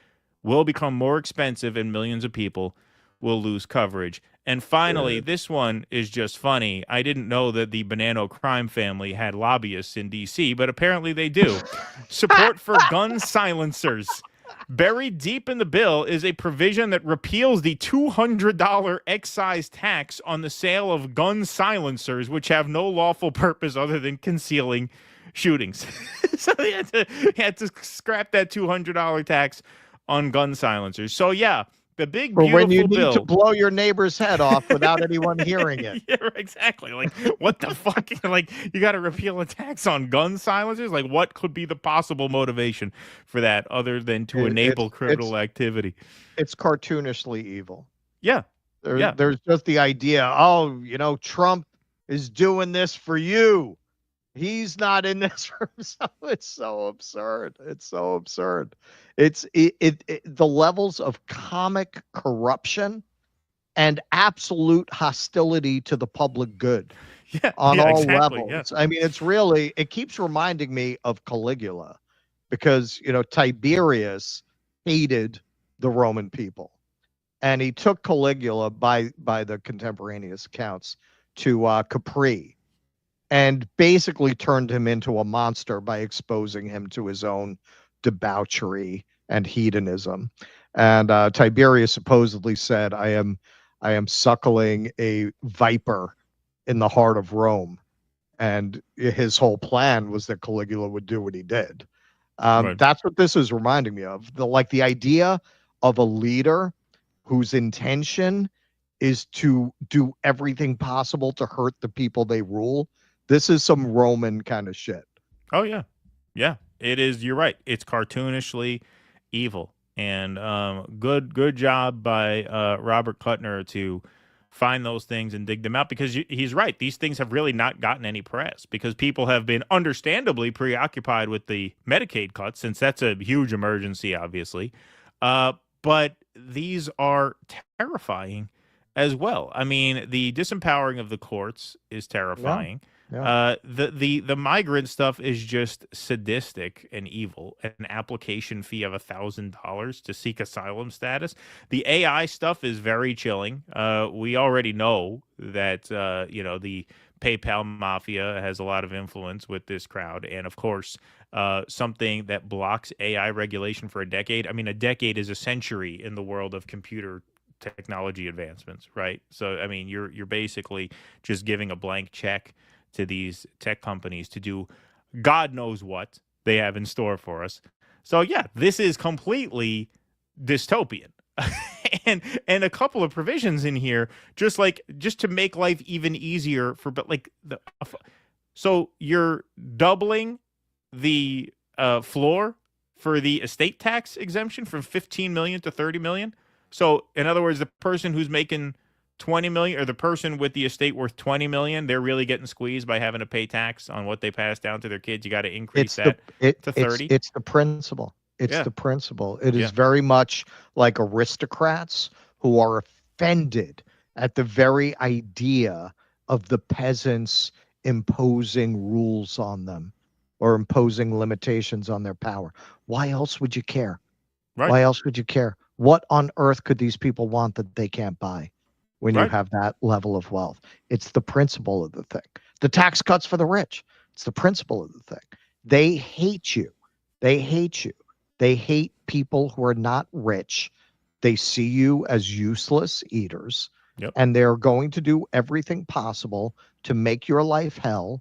will become more expensive and millions of people will lose coverage. And finally, this one is just funny. I didn't know that the Bonanno crime family had lobbyists in D.C., but apparently they do. Support for gun silencers. Buried deep in the bill is a provision that repeals the $200 excise tax on the sale of gun silencers, which have no lawful purpose other than concealing shootings. So they had to scrap that $200 tax on gun silencers. So, yeah, the big, beautiful when you bill. need to blow your neighbor's head off without anyone hearing it. Yeah, exactly. Like, what the fuck? Like, you got to repeal a tax on gun silencers? Like, what could be the possible motivation for that other than to enable criminal activity? It's cartoonishly evil. Yeah. There's just the idea, Trump is doing this for you. He's not in this for himself. It's so absurd. It's so absurd. It's the levels of comic corruption and absolute hostility to the public good on all levels. Yeah. I mean, it keeps reminding me of Caligula because, Tiberius hated the Roman people and he took Caligula by the contemporaneous accounts to Capri and basically turned him into a monster by exposing him to his own debauchery and hedonism. And Tiberius supposedly said, I am I am suckling a viper in the heart of Rome. And his whole plan was that Caligula would do what he did. Right. That's what this is reminding me of. The idea of a leader whose intention is to do everything possible to hurt the people they rule. This is some Roman kind of shit. Oh yeah, yeah. It is. You're right. It's cartoonishly evil, and good job by Robert Kuttner to find those things and dig them out, because he's right. These things have really not gotten any press because people have been understandably preoccupied with the Medicaid cuts, since that's a huge emergency, obviously. But these are terrifying as well. I mean, the disempowering of the courts is terrifying. Yeah. The migrant stuff is just sadistic and evil. An application fee of $1,000 to seek asylum status. The AI stuff is very chilling. We already know that the PayPal mafia has a lot of influence with this crowd, and of course, something that blocks AI regulation for a decade. I mean, a decade is a century in the world of computer technology advancements, right? So, I mean, you're basically just giving a blank check to these tech companies to do God knows what they have in store for us. So yeah, this is completely dystopian. and a couple of provisions in here just to make life even easier so you're doubling the floor for the estate tax exemption from 15 million to 30 million. So in other words, the person who's making 20 million, or the person with the estate worth 20 million, they're really getting squeezed by having to pay tax on what they pass down to their kids. You got to increase to 30. It's the principle. It's the principle. It is very much like aristocrats who are offended at the very idea of the peasants imposing rules on them or imposing limitations on their power. Why else would you care? Right. Why else would you care? What on earth could these people want that they can't buy when you have that level of wealth? It's the principle of the thing. The tax cuts for the rich. It's the principle of the thing. They hate you. They hate you. They hate people who are not rich. They see you as useless eaters. Yep. And they're going to do everything possible to make your life hell.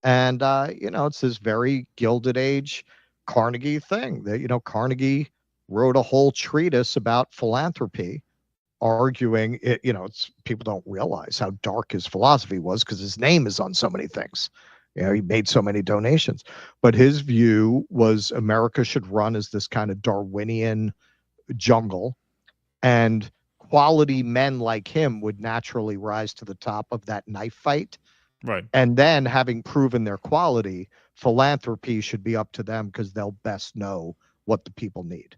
And, it's this very Gilded Age Carnegie thing that, Carnegie wrote a whole treatise about philanthropy, arguing it's people don't realize how dark his philosophy was because his name is on so many things. He made so many donations, but his view was America should run as this kind of Darwinian jungle, and quality men like him would naturally rise to the top of that knife fight. Right. And then, having proven their quality, philanthropy should be up to them because they'll best know what the people need.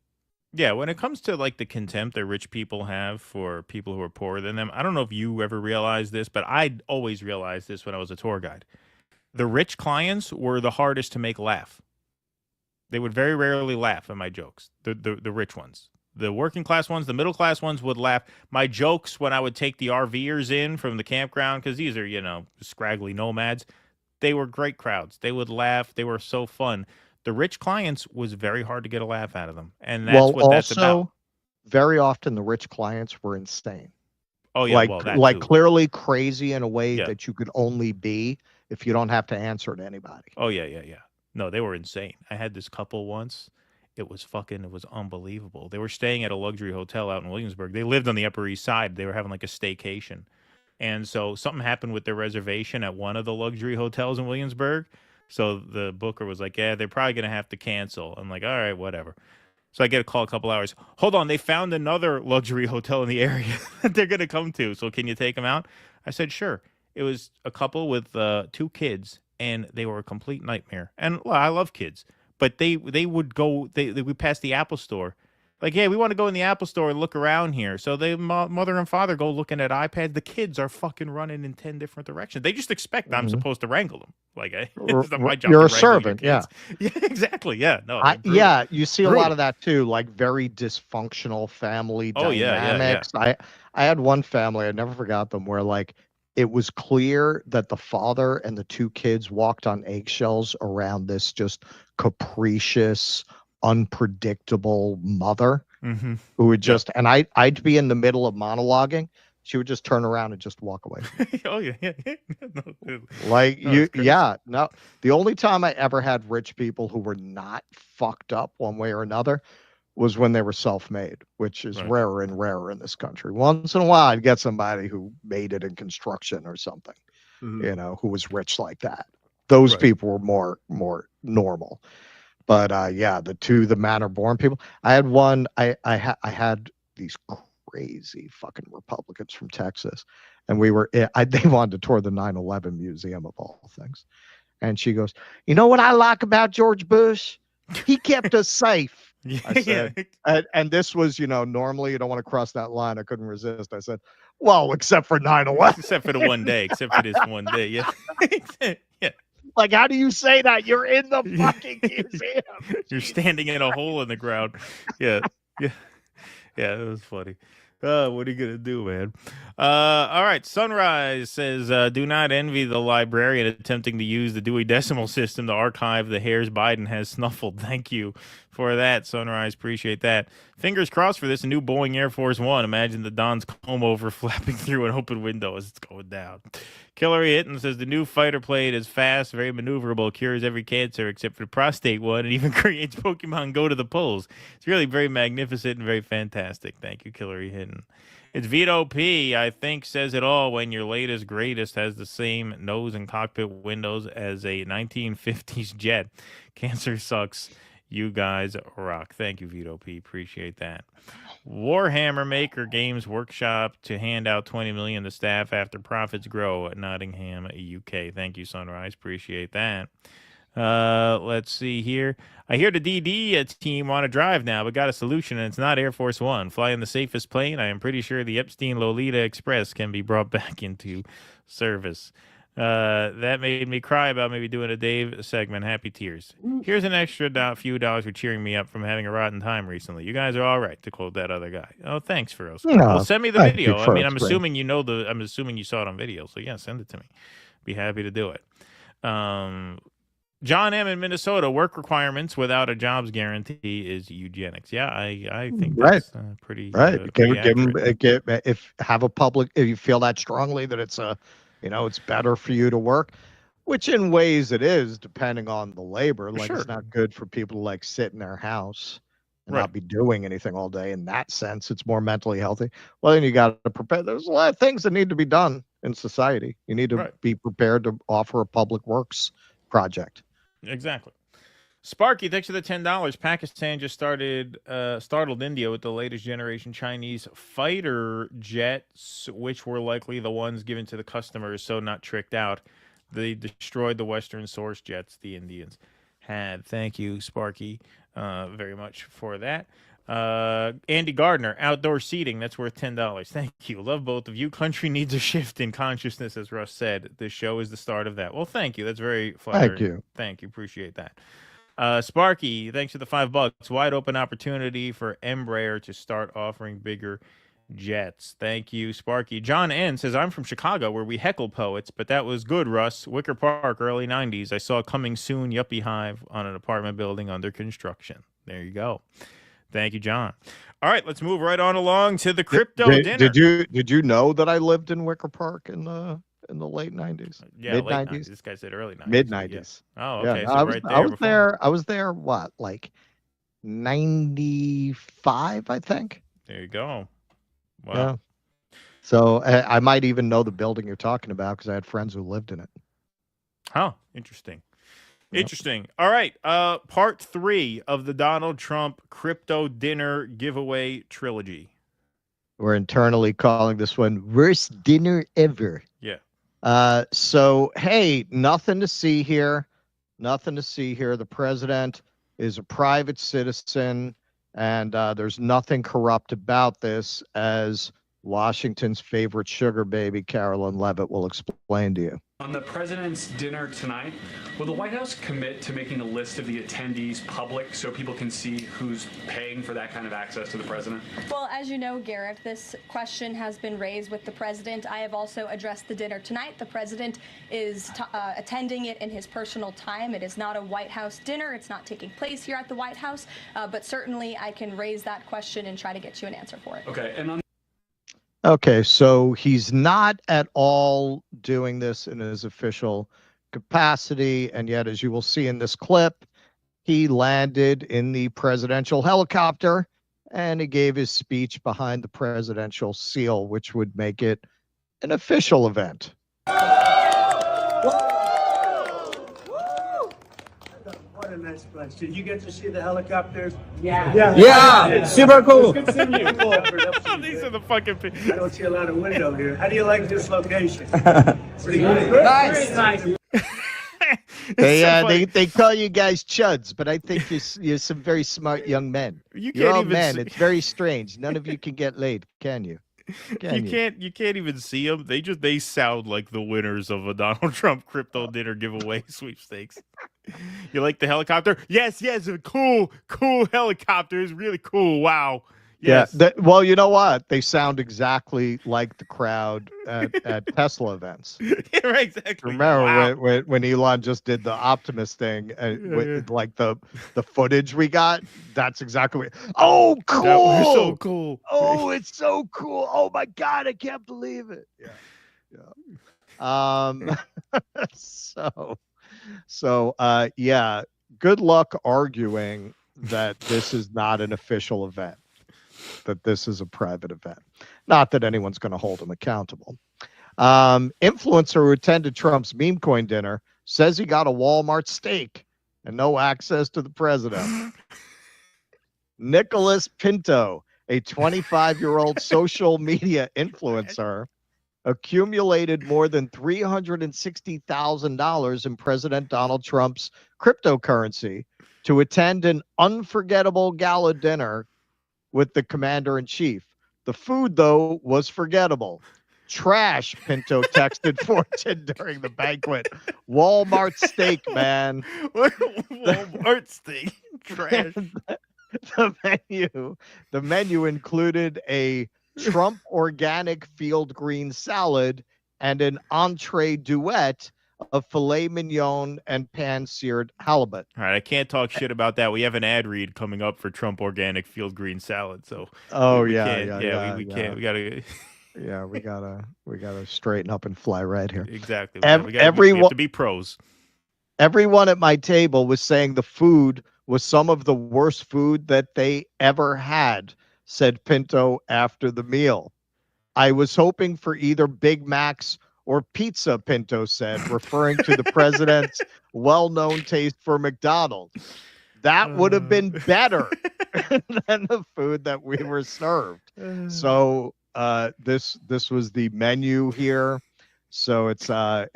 Yeah, when it comes to the contempt that rich people have for people who are poorer than them, I don't know if you ever realized this, but I always realized this when I was a tour guide. The rich clients were the hardest to make laugh. They would very rarely laugh at my jokes, the rich ones. The working class ones, the middle class ones would laugh. My jokes when I would take the RVers in from the campground, because these are, scraggly nomads, they were great crowds. They would laugh. They were so fun. The rich clients was very hard to get a laugh out of them. And that's what that's about. Very often the rich clients were insane. Oh, yeah. Clearly crazy in a way that you could only be if you don't have to answer to anybody. Oh, yeah. No, they were insane. I had this couple once. It was unbelievable. They were staying at a luxury hotel out in Williamsburg. They lived on the Upper East Side. They were having a staycation. And so something happened with their reservation at one of the luxury hotels in Williamsburg. So the booker was like, yeah, they're probably going to have to cancel. I'm like, all right, whatever. So I get a call a couple hours. Hold on, they found another luxury hotel in the area that they're going to come to. So can you take them out? I said, sure. It was a couple with 2 kids, and they were a complete nightmare. And I love kids, but they would go, they would pass the Apple store. Like, hey, we want to go in the Apple store and look around here. So the mother and father go looking at iPads. The kids are fucking running in 10 different directions. They just expect I'm supposed to wrangle them. Like, it's not my job. You're a servant, yeah. Yeah, exactly. Yeah, no. You see a lot of that too, like very dysfunctional family dynamics. Yeah. I had one family, I never forgot them, where it was clear that the father and the 2 kids walked on eggshells around this just capricious, unpredictable mother who would just, and I'd be in the middle of monologuing. she would just turn around and just walk away. Oh yeah. Like No, you, it's crazy. yeah. No, the only time I ever had rich people who were not fucked up one way or another was when they were self-made, which is Right. rarer and rarer in this country. Once in a while, I'd get somebody who made it in construction or something, Mhm. who was rich like that. Those Right. people were more normal. But yeah, the manor-born people. I had one. I had these crazy fucking Republicans from Texas, and they wanted to tour the 9/11 museum of all things. And she goes, "You know what I like about George Bush? He kept us safe." I said, and this was, normally you don't want to cross that line. I couldn't resist. I said, "Well, except for 9/11." Except for the one day. Except for this one day. Yeah. Yeah. Like, how do you say that? You're in the fucking museum. You're standing in a hole in the ground. Yeah. Yeah. Yeah, it was funny. What are you going to do, man? All right. Sunrise says, do not envy the librarian attempting to use the Dewey Decimal System to archive the hairs Biden has snuffled. Thank you for that, Sunrise. Appreciate that. Fingers crossed for this new Boeing Air Force One. Imagine the Don's comb over flapping through an open window as it's going down. Hillary Hitton says the new fighter plane is fast, very maneuverable, cures every cancer except for the prostate one, and even creates Pokemon Go to the polls. It's really very magnificent and very fantastic. Thank you, Hillary Hitton. It's Vito P, I think, says it all when your latest greatest has the same nose and cockpit windows as a 1950s jet. Cancer sucks. You guys rock. Thank you, Vito P. Appreciate that. Warhammer Maker Games Workshop to hand out $20 million to staff after profits grow at Nottingham, UK. Thank you, Sunrise. Appreciate that. Let's see here. I hear the DD team want to drive now, but got a solution, and it's not Air Force One. Flying the safest plane, I am pretty sure the Epstein Lolita Express can be brought back into service. That made me cry about maybe doing a Dave segment. Happy tears. Here's an extra few dollars for cheering me up from having a rotten time recently. You guys are all right, to quote that other guy. Oh, thanks for those. No, Well, send me the thank video. you I for mean, I'm explaining. assuming I'm assuming you saw it on video. So yeah, send it to me. Be happy to do it. John M. in Minnesota, work requirements without a jobs guarantee is eugenics. Yeah, I think that's pretty right. pretty Give them, accurate. if you feel that strongly that it's it's better for you to work, which in ways it is, depending on the labor. Like, it's not good for people to like sit in their house and not be doing anything all day. In that sense, it's more mentally healthy. Well, then you got to prepare. There's a lot of things that need to be done in society. You need to be prepared to offer a public works project. Exactly. Sparky, thanks for the $10. Pakistan just startled India with the latest generation Chinese fighter jets, which were likely the ones given to the customers, so not tricked out. They destroyed the Western source jets the Indians had. Thank you, Sparky, very much for that. Andy Gardner, outdoor seating, that's worth $10. Thank you. Love both of you. Country needs a shift in consciousness, as Russ said. This show is the start of that. Well, thank you. That's very flattering. Thank you. Thank you. Appreciate that. Sparky, thanks for the $5. Wide open opportunity for Embraer to start offering bigger jets. Thank you, Sparky. John N says, I'm from Chicago where we heckle poets, but that was good, Russ. Wicker Park, early 90s. I saw Coming Soon Yuppie Hive on an apartment building under construction. There you go. Thank you, John. All right, let's move right on along to the crypto dinner. Did you know that I lived in Wicker Park in the late 90s? Yeah, mid late 90s. This guy said early 90s. Mid 90s. Yeah. Oh, okay. Yeah, So I was there. What, like 95? I think. There you go. Wow. Yeah. So I might even know the building you're talking about because I had friends who lived in it. Huh. Interesting. Interesting. All right. Part 3 of the Donald Trump crypto dinner giveaway trilogy. We're internally calling this one worst dinner ever. Yeah. So, hey, nothing to see here. Nothing to see here. The president is a private citizen, and there's nothing corrupt about this, as Washington's favorite sugar baby, Carolyn Levitt, will explain to you. On the president's dinner tonight, will the White House commit to making a list of the attendees public so people can see who's paying for that kind of access to the president? Well, as you know, Garrett, this question has been raised with the president. I have also addressed the dinner tonight. The president is attending it in his personal time. It is not a White House dinner. It's not taking place here at the White House, but certainly I can raise that question and try to get you an answer for it. Okay, and on Okay, so he's not at all doing this in his official capacity, and yet, as you will see in this clip, he landed in the presidential helicopter and he gave his speech behind the presidential seal, which would make it an official event. What a nice place. Did you get to see the helicopters? Yeah, super cool. These are the fucking people. I don't see a lot of window here. How do you like this location? Pretty good. Nice. They call you guys chuds, but I think you're some very smart young men. You're all men. It's very strange. None of you can get laid, can you? You can't even see them. They sound like the winners of a Donald Trump crypto dinner giveaway sweepstakes. You like the helicopter? Yes, cool helicopter. It's really cool. Wow. Yes. Yeah. Well, you know what? They sound exactly like the crowd at Tesla events. Yeah, right, exactly. Remember when Elon just did the Optimus thing, with like the footage we got? That's exactly what. Oh, cool! That was so cool. Oh, it's so cool! Oh my God, I can't believe it. Yeah. So yeah. Good luck arguing that this is not an official event. That this is a private event. Not that anyone's going to hold him accountable. Influencer who attended Trump's meme coin dinner says he got a Walmart steak and no access to the president. Nicholas Pinto, a 25-year-old social media influencer, accumulated more than $360,000 in President Donald Trump's cryptocurrency to attend an unforgettable gala dinner with the commander-in-chief. The food, though, was forgettable. Trash, Pinto texted Fortune during the banquet. Walmart steak, man. Walmart steak. Trash. The menu included a Trump organic field green salad and an entree duet of filet mignon and pan-seared halibut. All right, I can't talk shit about that. We have an ad read coming up for Trump organic field green salad. So we can't. We gotta. Yeah, we gotta straighten up and fly right here. Exactly. We Everyone have to be pros. Everyone at my table was saying the food was some of the worst food that they ever had, said Pinto after the meal. I was hoping for either Big Macs or pizza, Pinto said, referring to the president's well-known taste for McDonald's. That would have been better than the food that we were served. So this was the menu here. So it's the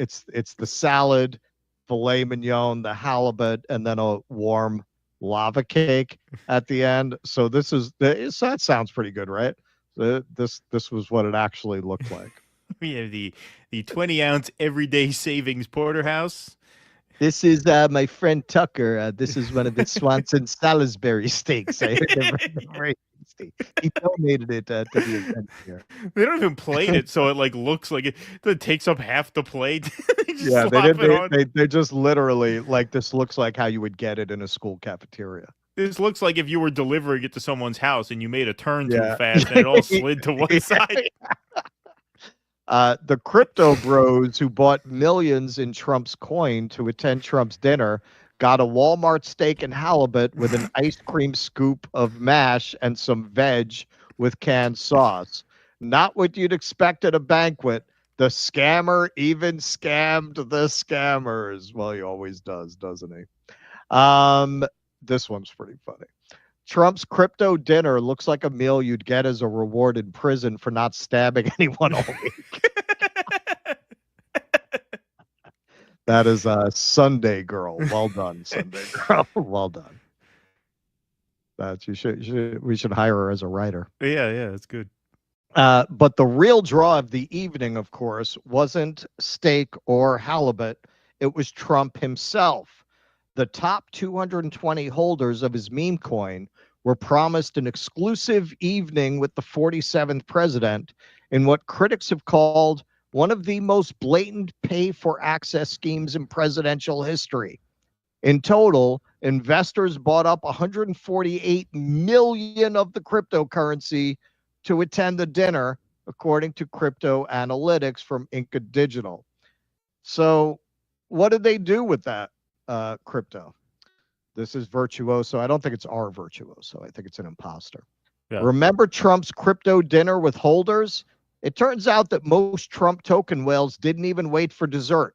salad, filet mignon, the halibut, and then a warm lava cake at the end. So that sounds pretty good, right? This was what it actually looked like. We have the 20-ounce everyday savings porterhouse. This is my friend Tucker. This is one of the Swanson Salisbury steaks. I heard they're very tasty. He donated it to the event here. They don't even plate it, so it looks like it takes up half the plate. They just literally this looks like how you would get it in a school cafeteria. This looks like if you were delivering it to someone's house and you made a turn too fast and it all slid to one side. The crypto bros who bought millions in Trump's coin to attend Trump's dinner got a Walmart steak and halibut with an ice cream scoop of mash and some veg with canned sauce. Not what you'd expect at a banquet. The scammer even scammed the scammers. Well, he always does, doesn't he? This one's pretty funny. Trump's crypto dinner looks like a meal you'd get as a reward in prison for not stabbing anyone all week. That is a Sunday Girl. Well done, Sunday Girl. Well done. We should hire her as a writer. Yeah, it's good. But the real draw of the evening, of course, wasn't steak or halibut. It was Trump himself. The top 220 holders of his meme coin were promised an exclusive evening with the 47th president in what critics have called one of the most blatant pay-for-access schemes in presidential history. In total, investors bought up 148 million of the cryptocurrency to attend the dinner, according to crypto analytics from Inca Digital. So what did they do with that crypto? This is Virtuoso. I don't think it's our Virtuoso. I think it's an imposter. Yeah. Remember Trump's crypto dinner with holders? It turns out that most Trump token whales didn't even wait for dessert.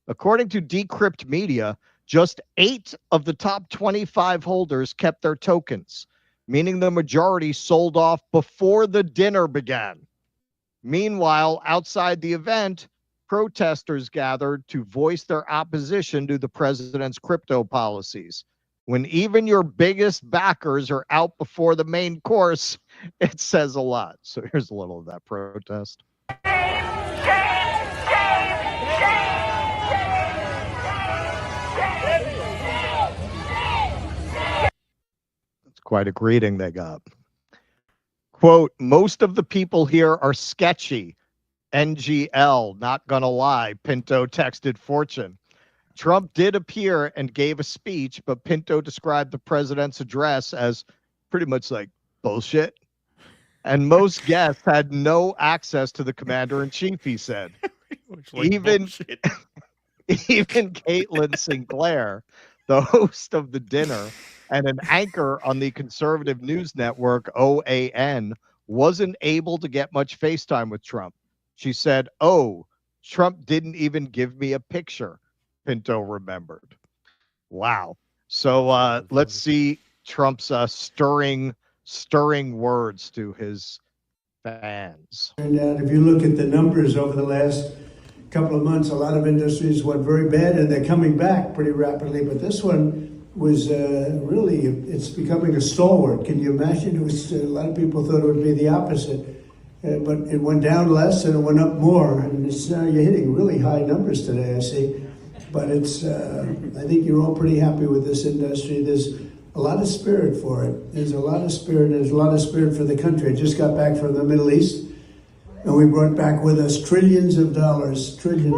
According to Decrypt Media, just 8 of the top 25 holders kept their tokens, meaning the majority sold off before the dinner began. Meanwhile, outside the event, protesters gathered to voice their opposition to the president's crypto policies. When even your biggest backers are out before the main course, it says a lot. So here's a little of that protest. It's quite a greeting they got. Quote, most of the people here are sketchy. NGL, not gonna lie, Pinto texted Fortune. Trump did appear and gave a speech, but Pinto described the president's address as pretty much like bullshit. And most guests had no access to the commander-in-chief, he said. Like even Caitlin Sinclair, the host of the dinner and an anchor on the conservative news network OAN, wasn't able to get much FaceTime with Trump. She said, "Oh, Trump didn't even give me a picture," Pinto remembered. Wow. So let's see Trump's stirring words to his fans. And if you look at the numbers over the last couple of months, a lot of industries went very bad, and they're coming back pretty rapidly. But this one was really, it's becoming a stalwart. Can you imagine? It was, a lot of people thought it would be the opposite. But it went down less and it went up more. And it's now you're hitting really high numbers today, I see. But it's, I think you're all pretty happy with this industry. There's a lot of spirit for it. There's a lot of spirit. There's a lot of spirit for the country. I just got back from the Middle East, and we brought back with us trillions of dollars. Trillions.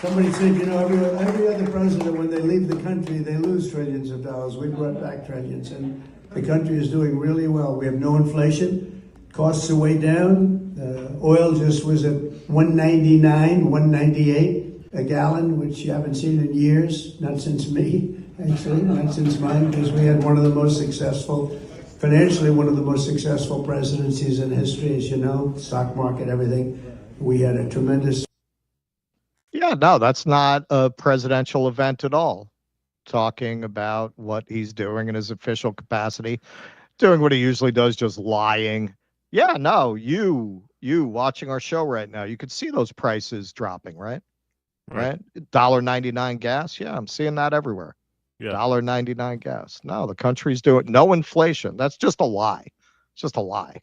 Somebody said, you know, every other president, when they leave the country, they lose trillions of dollars. We brought back trillions, and the country is doing really well. We have no inflation. Costs are way down. Oil just was at $1.99, $1.98 a gallon, which you haven't seen in years. Not since me, actually, not since mine, because we had one of the most successful, financially one of the most successful presidencies in history, as you know, stock market, everything. We had a tremendous... Yeah, no, that's not a presidential event at all. Talking about what he's doing in his official capacity, doing what he usually does, just lying. Yeah, no, you watching our show right now, you could see those prices dropping, right? Right? $1.99 gas. Yeah, I'm seeing that everywhere. Yeah. $1.99 gas. No, the country's doing no inflation. That's just a lie. It's just a lie.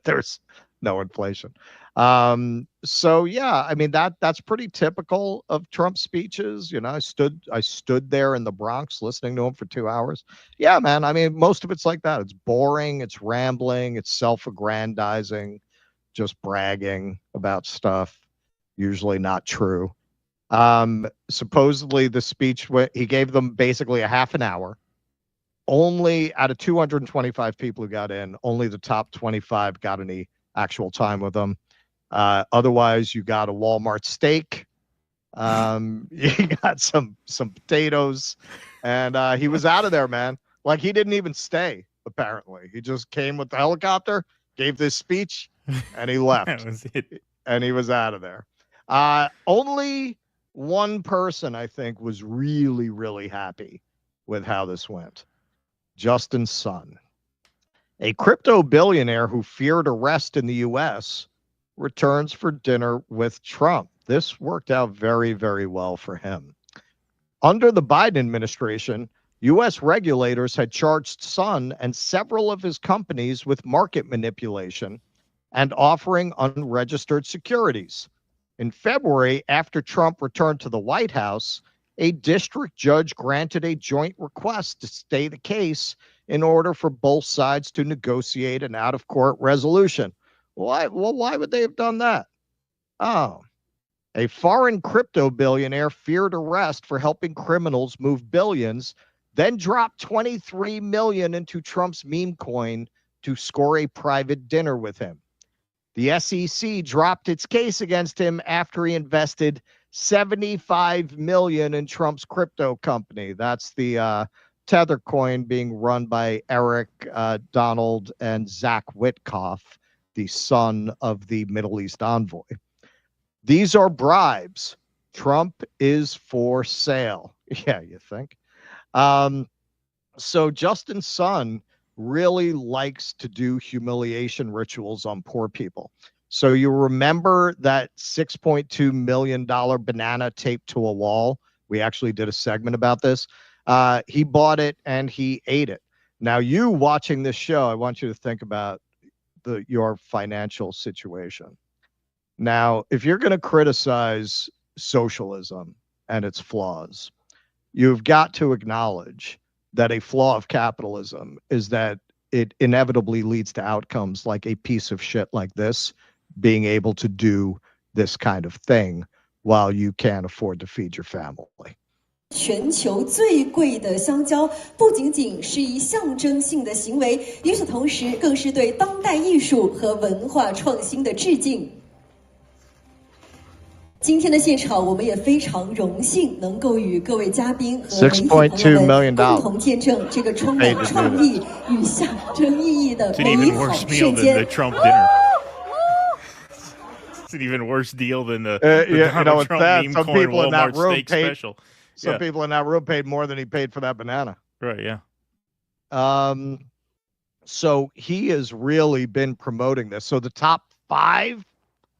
There's no inflation. So yeah, I mean that's pretty typical of Trump's speeches. You know, I stood there in the Bronx listening to him for 2 hours. Yeah, man. I mean, most of it's like that. It's boring, it's rambling, it's self-aggrandizing, just bragging about stuff, usually not true. Supposedly the speech, he gave them basically a half an hour. Only out of 225 people who got in, only the top 25 got any actual time with them. Otherwise, you got a Walmart steak. You got some potatoes, and he was out of there, man. Like, he didn't even stay, apparently. He just came with the helicopter, gave this speech, and he left. That was it. And he was out of there. Only one person, I think, was really, really happy with how this went. Justin Sun. A crypto billionaire who feared arrest in the U.S. returns for dinner with Trump. This worked out very, very well for him. Under the Biden administration, U.S. regulators had charged Sun and several of his companies with market manipulation and offering unregistered securities. In February, after Trump returned to the White House, a district judge granted a joint request to stay the case in order for both sides to negotiate an out-of-court resolution. Why? Well, why would they have done that? Oh, a foreign crypto billionaire feared arrest for helping criminals move billions, then dropped $23 million into Trump's meme coin to score a private dinner with him. The SEC dropped its case against him after he invested $75 million in Trump's crypto company. That's the Tether coin being run by Eric, Donald, and Zach Witkoff, the son of the Middle East envoy. These are bribes. Trump is for sale. Yeah, you think? So Justin Sun really likes to do humiliation rituals on poor people. So you remember that $6.2 million banana taped to a wall? We actually did a segment about this. He bought it and he ate it. Now, you watching this show, I want you to think about your financial situation. Now, if you're going to criticize socialism and its flaws, you've got to acknowledge that a flaw of capitalism is that it inevitably leads to outcomes like a piece of shit like this being able to do this kind of thing while you can't afford to feed your family. 全球最贵的香蕉不仅仅是一象征性的行为，与此同时更是对当代艺术和文化创新的致敬。今天的现场，我们也非常荣幸能够与各位嘉宾和媒体朋友们共同见证这个充满创意与象征意义的美好瞬间。It's an even worse deal than the Donald Trump meme some coin people in that Walmart room steak paid, special. Some people in that room paid more than he paid for that banana. Right, yeah. So he has really been promoting this. So the top 5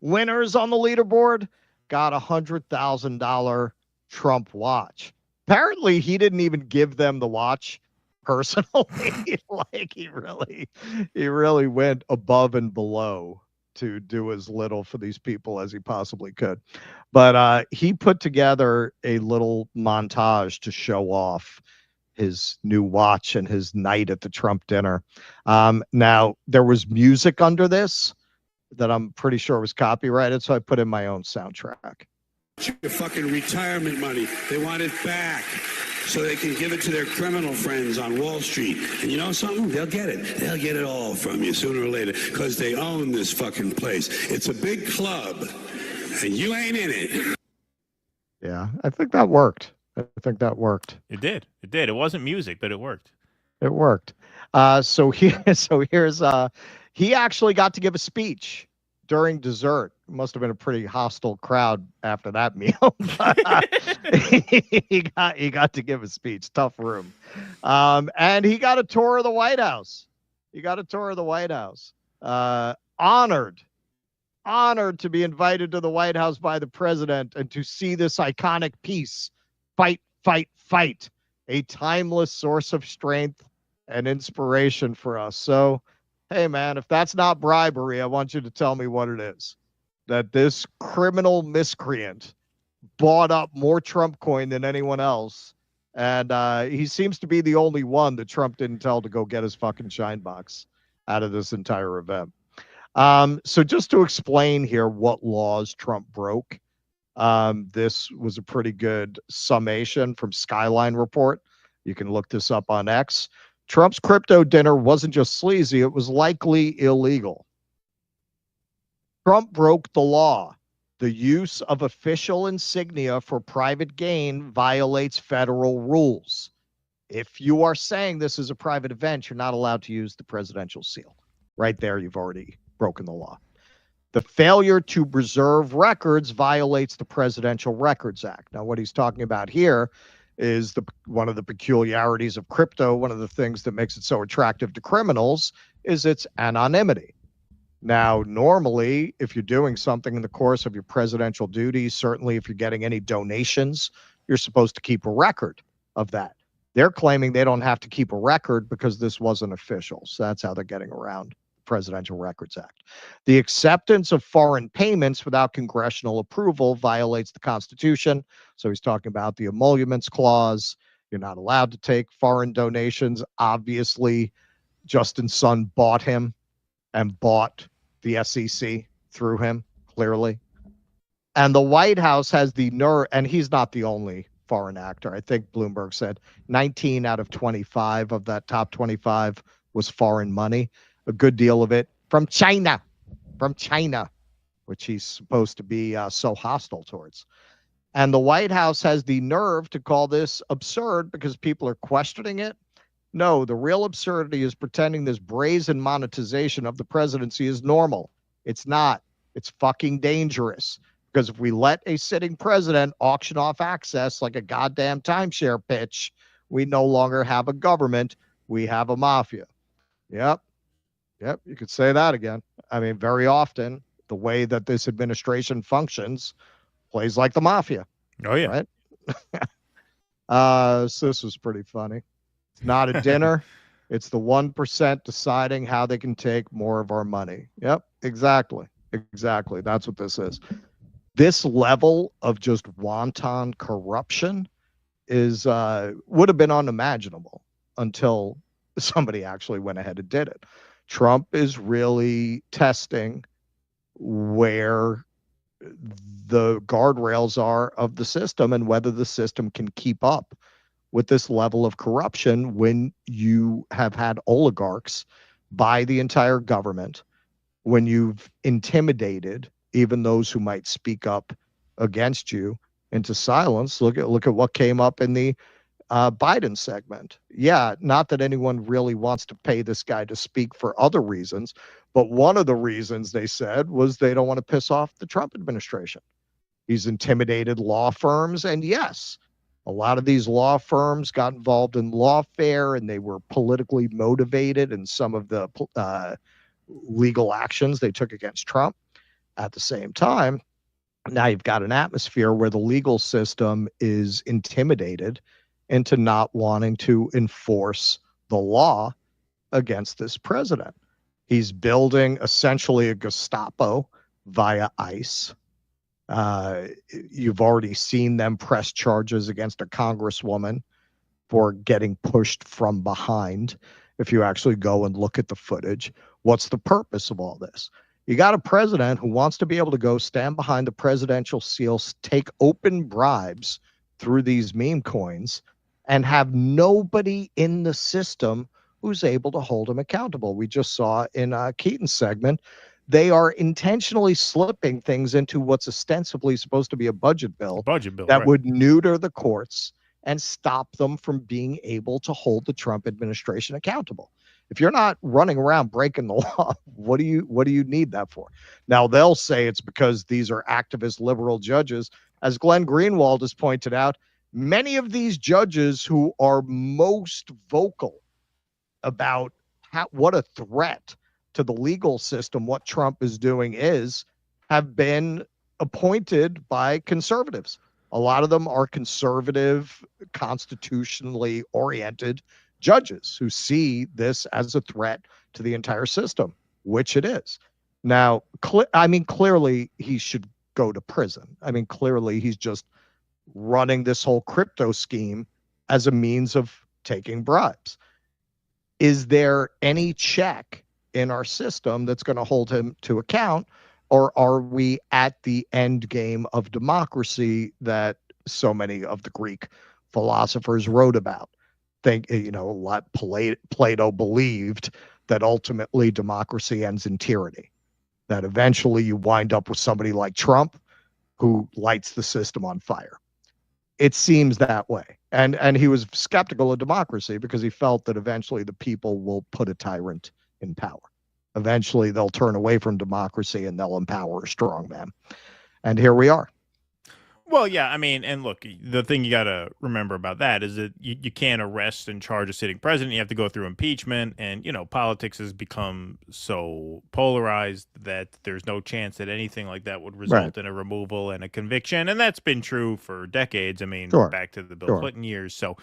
winners on the leaderboard got $100,000 Trump watch. Apparently, he didn't even give them the watch personally. Like he really went above and below to do as little for these people as he possibly could. But he put together a little montage to show off his new watch and his night at the Trump dinner. Now, there was music under this that I'm pretty sure was copyrighted, so I put in my own soundtrack. Your fucking retirement money. They want it back so they can give it to their criminal friends on Wall Street. And you know something? They'll get it. They'll get it all from you sooner or later because they own this fucking place. It's a big club, and you ain't in it. Yeah, I think that worked. It did. It wasn't music, but it worked. It worked. So here's he actually got to give a speech during dessert. Must have been a pretty hostile crowd after that meal. he got to give a speech. Tough room. And he got a tour of the White House. Honored to be invited to the White House by the president and to see this iconic piece, Fight, Fight, Fight, a timeless source of strength and inspiration for us. So, hey, man, if that's not bribery, I want you to tell me what it is. That this criminal miscreant bought up more Trump coin than anyone else. And he seems to be the only one that Trump didn't tell to go get his fucking shine box out of this entire event. So just to explain here what laws Trump broke, this was a pretty good summation from Skyline Report. You can look this up on X. Trump's crypto dinner wasn't just sleazy, it was likely illegal. Trump broke the law. The use of official insignia for private gain violates federal rules. If you are saying this is a private event, you're not allowed to use the presidential seal. Right there, you've already broken the law. The failure to preserve records violates the Presidential Records Act. Now, what he's talking about here is one of the peculiarities of crypto. One of the things that makes it so attractive to criminals is its anonymity. Now, normally, if you're doing something in the course of your presidential duties, certainly if you're getting any donations, you're supposed to keep a record of that. They're claiming they don't have to keep a record because this wasn't official. So that's how they're getting around the Presidential Records Act. The acceptance of foreign payments without congressional approval violates the Constitution. So he's talking about the emoluments clause. You're not allowed to take foreign donations. Obviously, Justin Sun bought him and bought the SEC through him, clearly. And the White House has the nerve, and he's not the only foreign actor. I think Bloomberg said 19 out of 25 of that top 25 was foreign money. a good deal of it from China, which he's supposed to be so hostile towards. And the White House has the nerve to call this absurd because people are questioning it. No, the real absurdity is pretending this brazen monetization of the presidency is normal. It's not. It's fucking dangerous. Because if we let a sitting president auction off access like a goddamn timeshare pitch, we no longer have a government. We have a mafia. Yep. You could say that again. I mean, very often, the way that this administration functions plays like the mafia. Oh, yeah. Right? So this was pretty funny. It's not a dinner. It's the 1% deciding how they can take more of our money. Yep, exactly. That's what this is. This level of just wanton corruption is would have been unimaginable until somebody actually went ahead and did it. Trump is really testing where the guardrails are of the system and whether the system can keep up with this level of corruption when you have had oligarchs buy the entire government, when you've intimidated even those who might speak up against you into silence. Look at what came up in the Biden segment. Yeah, not that anyone really wants to pay this guy to speak for other reasons, but one of the reasons they said was they don't want to piss off the Trump administration. He's intimidated law firms, and yes, a lot of these law firms got involved in lawfare, and they were politically motivated in some of the legal actions they took against Trump. At the same time, now you've got an atmosphere where the legal system is intimidated into not wanting to enforce the law against this president. He's building essentially a Gestapo via ICE. You've already seen them press charges against a congresswoman for getting pushed from behind. If you actually go and look at the footage, what's the purpose of all this? You got a president who wants to be able to go stand behind the presidential seal, take open bribes through these meme coins, and have nobody in the system who's able to hold him accountable. We just saw in Keaton's segment, they are intentionally slipping things into what's ostensibly supposed to be a budget bill that right. would neuter the courts and stop them from being able to hold the Trump administration accountable. If you're not running around breaking the law, what do you need that for? Now, they'll say it's because these are activist liberal judges. As Glenn Greenwald has pointed out, many of these judges who are most vocal about what a threat to the legal system what Trump is doing have been appointed by conservatives. A lot of them are conservative, constitutionally oriented judges who see this as a threat to the entire system, which it is. Now, clearly he should go to prison. I mean, clearly he's just running this whole crypto scheme as a means of taking bribes. Is there any check in our system that's going to hold him to account, or are we at the end game of democracy that so many of the Greek philosophers wrote about? Plato believed that ultimately democracy ends in tyranny, that eventually you wind up with somebody like Trump who lights the system on fire. It seems that way. And he was skeptical of democracy because he felt that eventually the people will put a tyrant in power. Eventually they'll turn away from democracy and they'll empower a strong man. And here we are. Well, yeah, I mean, and look, the thing you got to remember about that is that you can't arrest and charge a sitting president. You have to go through impeachment. And, politics has become so polarized that there's no chance that anything like that would result in a removal and a conviction. And that's been true for decades. I mean, back to the Bill Clinton years. So,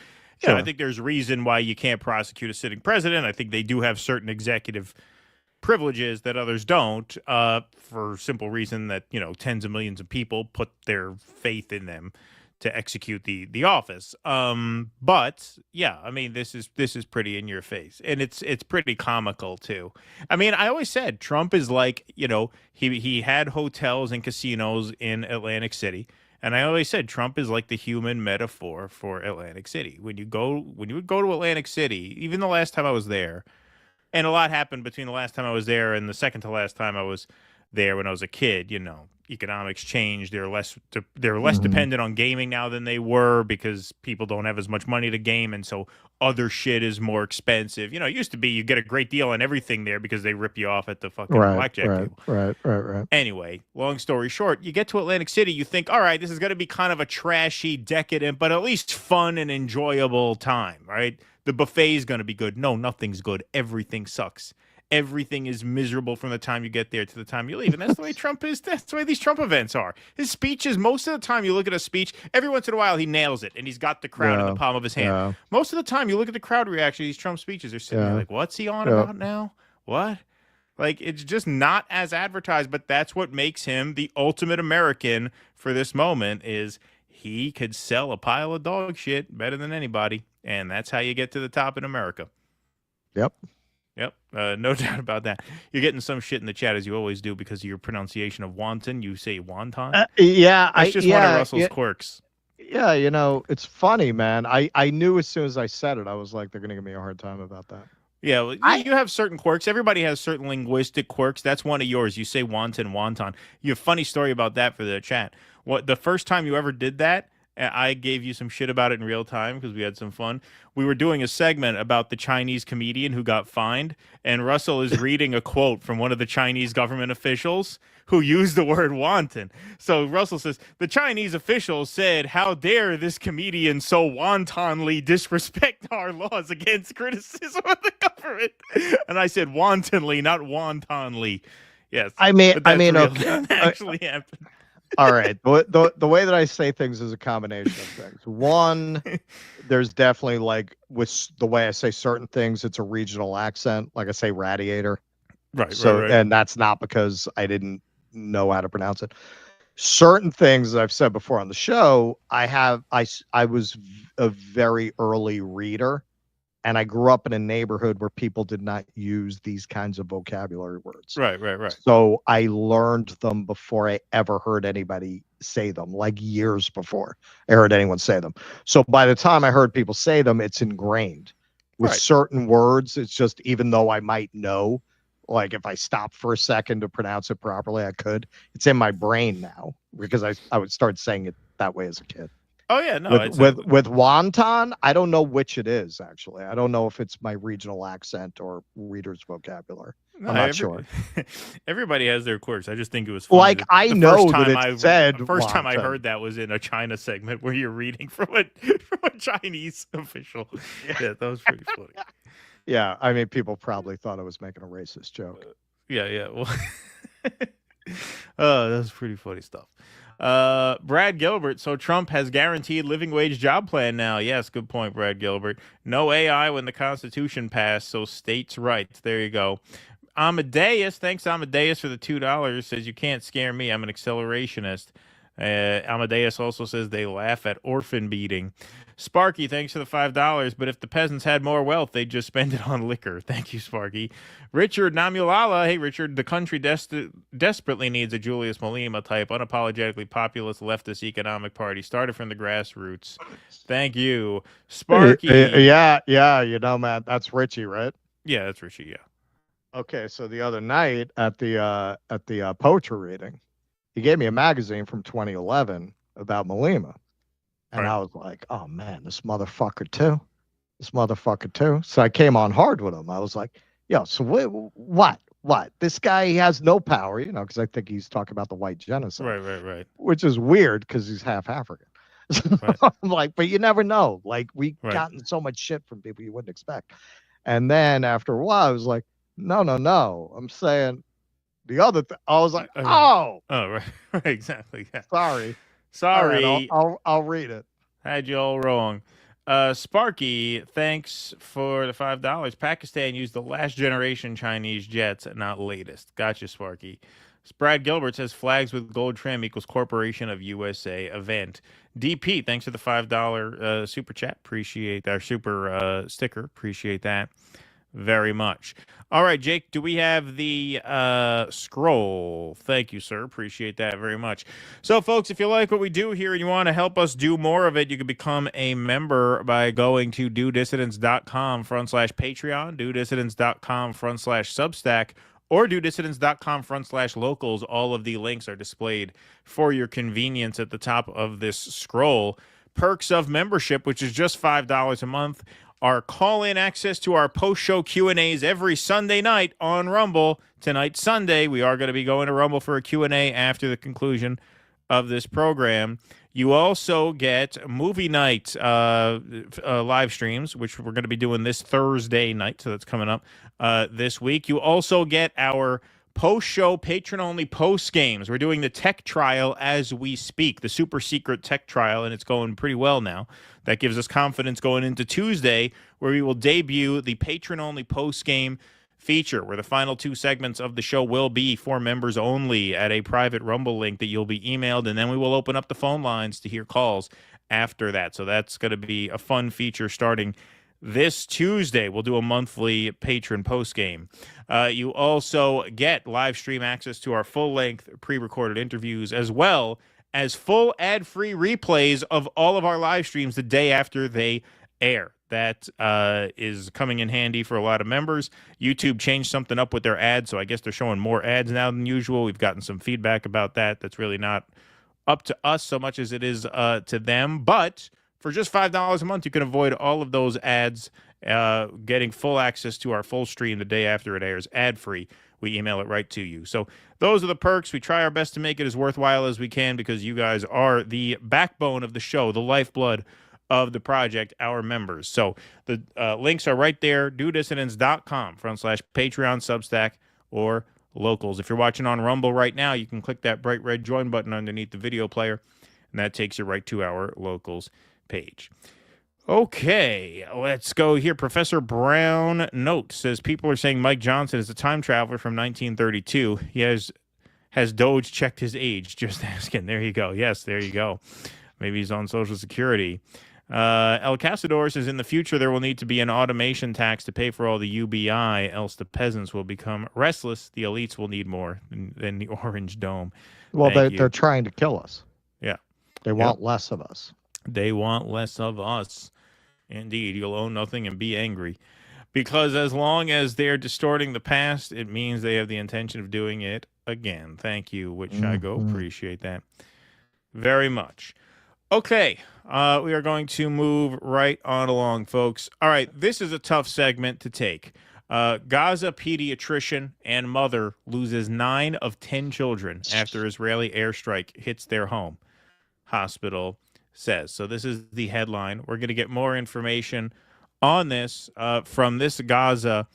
I think there's reason why you can't prosecute a sitting president. I think they do have certain executive privileges that others don't, for simple reason that tens of millions of people put their faith in them to execute the office. But yeah, I mean, this is pretty in your face, and it's pretty comical too. I mean, I always said Trump is like, he had hotels and casinos in Atlantic City. And I always said Trump is like the human metaphor for Atlantic City. When you would go to Atlantic City, even the last time I was there, And a lot happened between the last time I was there and the second to last time I was there when I was a kid. Economics changed. They're less dependent on gaming now than they were because people don't have as much money to game, and so other shit is more expensive. It used to be you get a great deal on everything there because they rip you off at the fucking blackjack table. Right. Anyway, long story short, you get to Atlantic City, you think, all right, this is going to be kind of a trashy, decadent, but at least fun and enjoyable time, right? The buffet is going to be good. No, nothing's good. Everything sucks. Everything is miserable from the time you get there to the time you leave. And that's the way Trump is. That's the way these Trump events are. His speeches, most of the time you look at a speech, every once in a while he nails it and he's got the crowd in the palm of his hand. Yeah. Most of the time you look at the crowd reaction to these Trump speeches, they're sitting there like, what's he on about now? What? Like, it's just not as advertised, but that's what makes him the ultimate American for this moment is he could sell a pile of dog shit better than anybody. And that's how you get to the top in America. Yep. No doubt about that. You're getting some shit in the chat as you always do because of your pronunciation of wanton. You say wonton. That's just one of Russell's quirks. Yeah, it's funny, man. I knew as soon as I said it, I was like, they're gonna give me a hard time about that. Yeah, well, you have certain quirks. Everybody has certain linguistic quirks. That's one of yours. You say wanton, wonton. You have a funny story about that for the chat. The first time you ever did that, I gave you some shit about it in real time because we had some fun. We were doing a segment about the Chinese comedian who got fined, and Russell is reading a quote from one of the Chinese government officials who used the word wanton. So Russell says, the Chinese official said, how dare this comedian so wantonly disrespect our laws against criticism of the government? And I said wantonly, not wantonly. Yes. Okay. That actually happened. All right. The way that I say things is a combination of things. One, there's definitely like with the way I say certain things, it's a regional accent. Like I say radiator. Right. And that's not because I didn't know how to pronounce it. Certain things that I've said before on the show, I was a very early reader. And I grew up in a neighborhood where people did not use these kinds of vocabulary words. Right. So I learned them before I ever heard anybody say them, like years before I heard anyone say them. So by the time I heard people say them, it's ingrained. With certain words, it's just, even though I might know, like if I stopped for a second to pronounce it properly, I could. It's in my brain now because I would start saying it that way as a kid. Oh yeah, no. With wonton, I don't know which it is actually. I don't know if it's my regional accent or reader's vocabulary. I'm not sure. Everybody has their quirks. I just think it was funny. Like I know that it said. The first time I heard that was in a China segment where you're reading from a Chinese official. Yeah, that was pretty funny. Yeah, I mean, people probably thought I was making a racist joke. Yeah. Well, that was pretty funny stuff. Brad Gilbert, so Trump has guaranteed living wage job plan now. Yes, good point, Brad Gilbert. No AI when the Constitution passed, so states' rights. There you go. Amadeus, thanks Amadeus for the $2, says you can't scare me. I'm an accelerationist. Amadeus also says they laugh at orphan beating. Sparky, thanks for the $5. But if the peasants had more wealth, they'd just spend it on liquor. Thank you, Sparky. Richard Namulala. Hey, Richard, the country desperately needs a Julius Malema type, unapologetically populist leftist economic party started from the grassroots. Thank you, Sparky. Yeah, man, that's Richie, right? Yeah, that's Richie. Yeah. Okay, so the other night at the poetry reading, he gave me a magazine from 2011 about Malema. And I was like, oh, man, this motherfucker too. So I came on hard with him. I was like, yo, so what? This guy, he has no power, because I think he's talking about the white genocide. Right. Which is weird because he's half African. I'm like, but you never know. Like, we've gotten so much shit from people you wouldn't expect. And then after a while, I was like, no. I'm saying the other thing. I was like, oh. Oh, right. Exactly. Yeah. Sorry. Right, I'll read it. Had you all wrong. Sparky, thanks for the $5. Pakistan used the last generation Chinese jets, not latest. Gotcha, Sparky. Brad Gilbert says flags with gold trim equals Corporation of USA event. DP, thanks for the $5 super chat. Appreciate that. Super sticker. Appreciate that. very much. All right, Jake, do we have the scroll? Thank you, sir. Appreciate that very much. So, folks, if you like what we do here and you want to help us do more of it, you can become a member by going to dudissidents.com/Patreon, dudissidents.com/Substack, or dudissidents.com/locals. All of the links are displayed for your convenience at the top of this scroll. Perks of membership, which is just $5 a month, our call-in access to our post-show Q&As every Sunday night on Rumble. Tonight, Sunday, we are going to be going to Rumble for a Q&A after the conclusion of this program. You also get movie night live streams, which we're going to be doing this Thursday night, so that's coming up this week. You also get our post-show patron-only post-games. We're doing the tech trial as we speak, the super secret tech trial, and it's going pretty well now. That gives us confidence going into Tuesday, where we will debut the patron-only post-game feature, where the final 2 segments of the show will be for members only at a private Rumble link that you'll be emailed, and then we will open up the phone lines to hear calls after that. So that's going to be a fun feature starting this Tuesday. We'll do a monthly patron post-game. You also get live stream access to our full-length pre-recorded interviews, as well as full ad-free replays of all of our live streams the day after they air. That is coming in handy for a lot of members. YouTube changed something up with their ads, so I guess they're showing more ads now than usual. We've gotten some feedback about that. That's really not up to us so much as it is to them. But for just $5 a month, you can avoid all of those ads, getting full access to our full stream the day after it airs, ad-free. We email it right to you. So those are the perks. We try our best to make it as worthwhile as we can because you guys are the backbone of the show, the lifeblood of the project, our members. So the links are right there, dudissidents.com/Patreon, Substack, or locals. If you're watching on Rumble right now, you can click that bright red join button underneath the video player, and that takes you right to our locals page. Okay, let's go here. Professor Brown Note says people are saying Mike Johnson is a time traveler from 1932. He has Doge checked his age? Just asking. There you go. Yes, there you go. Maybe he's on Social Security. El Casador says in the future there will need to be an automation tax to pay for all the UBI, else the peasants will become restless. The elites will need more than the Orange Dome. Well, they're trying to kill us. Yeah. They want less of us. They want less of us. Indeed, you'll own nothing and be angry. Because as long as they're distorting the past, it means they have the intention of doing it again. Thank you, Which I go. Appreciate that very much. Okay, we are going to move right on along, folks. All right, this is a tough segment to take. Gaza pediatrician and mother loses 9 of 10 children after Israeli airstrike hits their home, hospital says. So this is the headline. We're going to get more information on this from this Gaza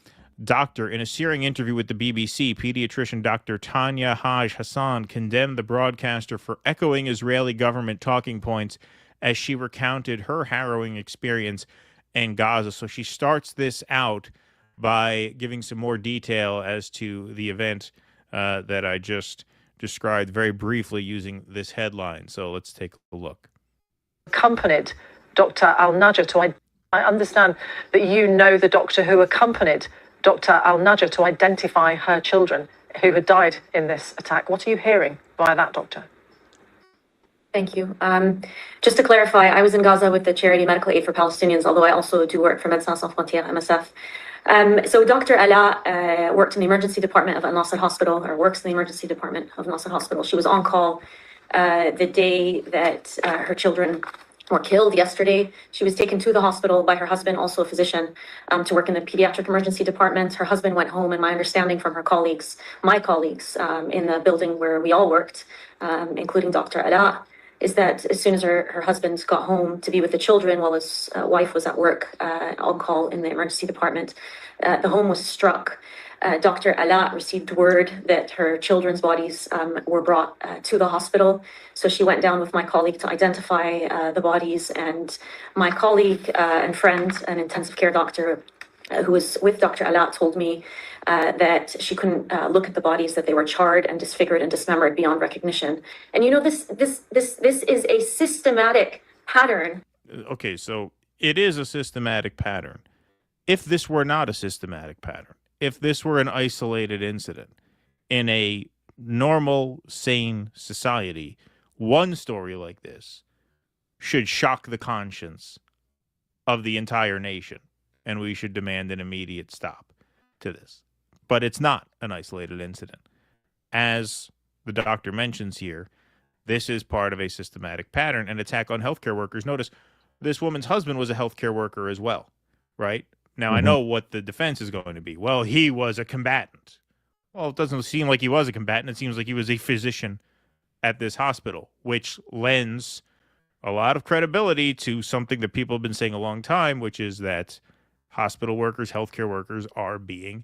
doctor. In a searing interview with the BBC, pediatrician Dr. Tanya Haj Hassan condemned the broadcaster for echoing Israeli government talking points as she recounted her harrowing experience in Gaza. So she starts this out by giving some more detail as to the event that I just described very briefly using this headline. So let's take a look. Accompanied Dr. Al-Najjar to I understand that you know the doctor who accompanied Dr. Al-Najjar to identify her children who had died in this attack. What are you hearing via that doctor? Thank you. Just to clarify, I was in Gaza with the charity Medical Aid for Palestinians, although I also do work for Médecins Sans Frontières, MSF. So Dr. Ala worked in the emergency department of Al-Nasser Hospital, or works in the emergency department of Nasser Hospital. She was on call the day that her children were killed yesterday. She was taken to the hospital by her husband, also a physician, to work in the pediatric emergency department. Her husband went home, and my understanding from her colleagues, my colleagues in the building where we all worked, including Dr. Ala, is that as soon as her husband got home to be with the children while his wife was at work on call in the emergency department, the home was struck. Dr. Ala received word that her children's bodies were brought to the hospital. So she went down with my colleague to identify the bodies, and my colleague and friend, an intensive care doctor who was with Dr. Ala, told me that she couldn't look at the bodies, that they were charred and disfigured and dismembered beyond recognition. And you know, this is a systematic pattern. Okay, so it is a systematic pattern. if this were not a systematic pattern, if this were an isolated incident in a normal, sane society, one story like this should shock the conscience of the entire nation, and we should demand an immediate stop to this. But it's not an isolated incident. As the doctor mentions here, this is part of a systematic pattern, an attack on healthcare workers. Notice this woman's husband was a healthcare worker as well, right? Now, I know what the defense is going to be. Well, he was a combatant. Well, it doesn't seem like he was a combatant. It seems like he was a physician at this hospital, which lends a lot of credibility to something that people have been saying a long time, which is that hospital workers, healthcare workers are being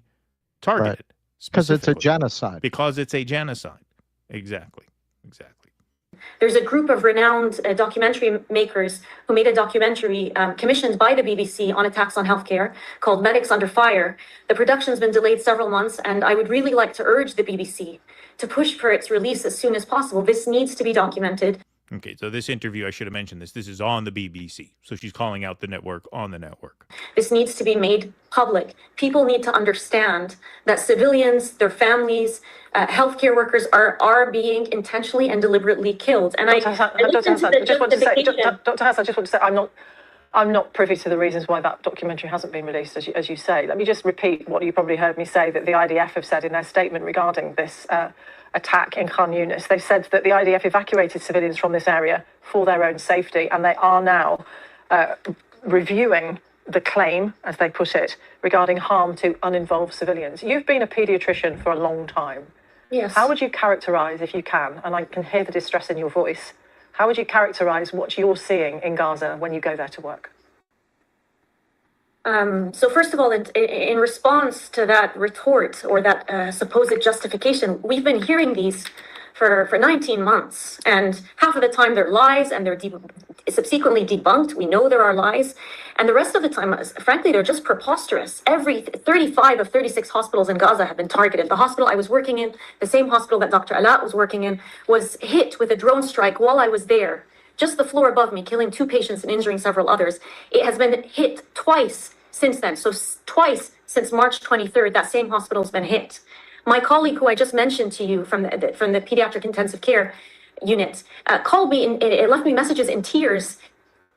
targeted. Because it's a genocide. Because it's a genocide. Exactly. There's a group of renowned documentary makers who made a documentary commissioned by the BBC on attacks on healthcare called Medics Under Fire. The production's been delayed several months, and I would really like to urge the BBC to push for its release as soon as possible. This needs to be documented. Okay, so this interview, I should have mentioned this. This is on the BBC. So she's calling out the network on the network. This needs to be made public. People need to understand that civilians, their families, healthcare workers are being intentionally and deliberately killed. And Dr. Hassan, I just want to say, I'm not privy to the reasons why that documentary hasn't been released, as you say. Let me just repeat what you probably heard me say, that the IDF have said in their statement regarding this attack in Khan Yunis. They've said that the IDF evacuated civilians from this area for their own safety, and they are now reviewing the claim, as they put it, regarding harm to uninvolved civilians. You've been a pediatrician for a long time. Yes. How would you characterise, if you can, and I can hear the distress in your voice, how would you characterise what you're seeing in Gaza when you go there to work? So first of all, in response to that retort or that supposed justification, we've been hearing these for 19 months, and half of the time they're lies and they're subsequently debunked. We know there are lies, and the rest of the time, frankly, they're just preposterous. 35 of 36 hospitals in Gaza have been targeted. The hospital I was working in, the same hospital that Dr. Alaa was working in, was hit with a drone strike while I was there. Just the floor above me, killing 2 patients and injuring several others. It has been hit twice since then. So twice since March 23rd, that same hospital has been hit. My colleague, who I just mentioned to you from the pediatric intensive care unit, called me and it left me messages in tears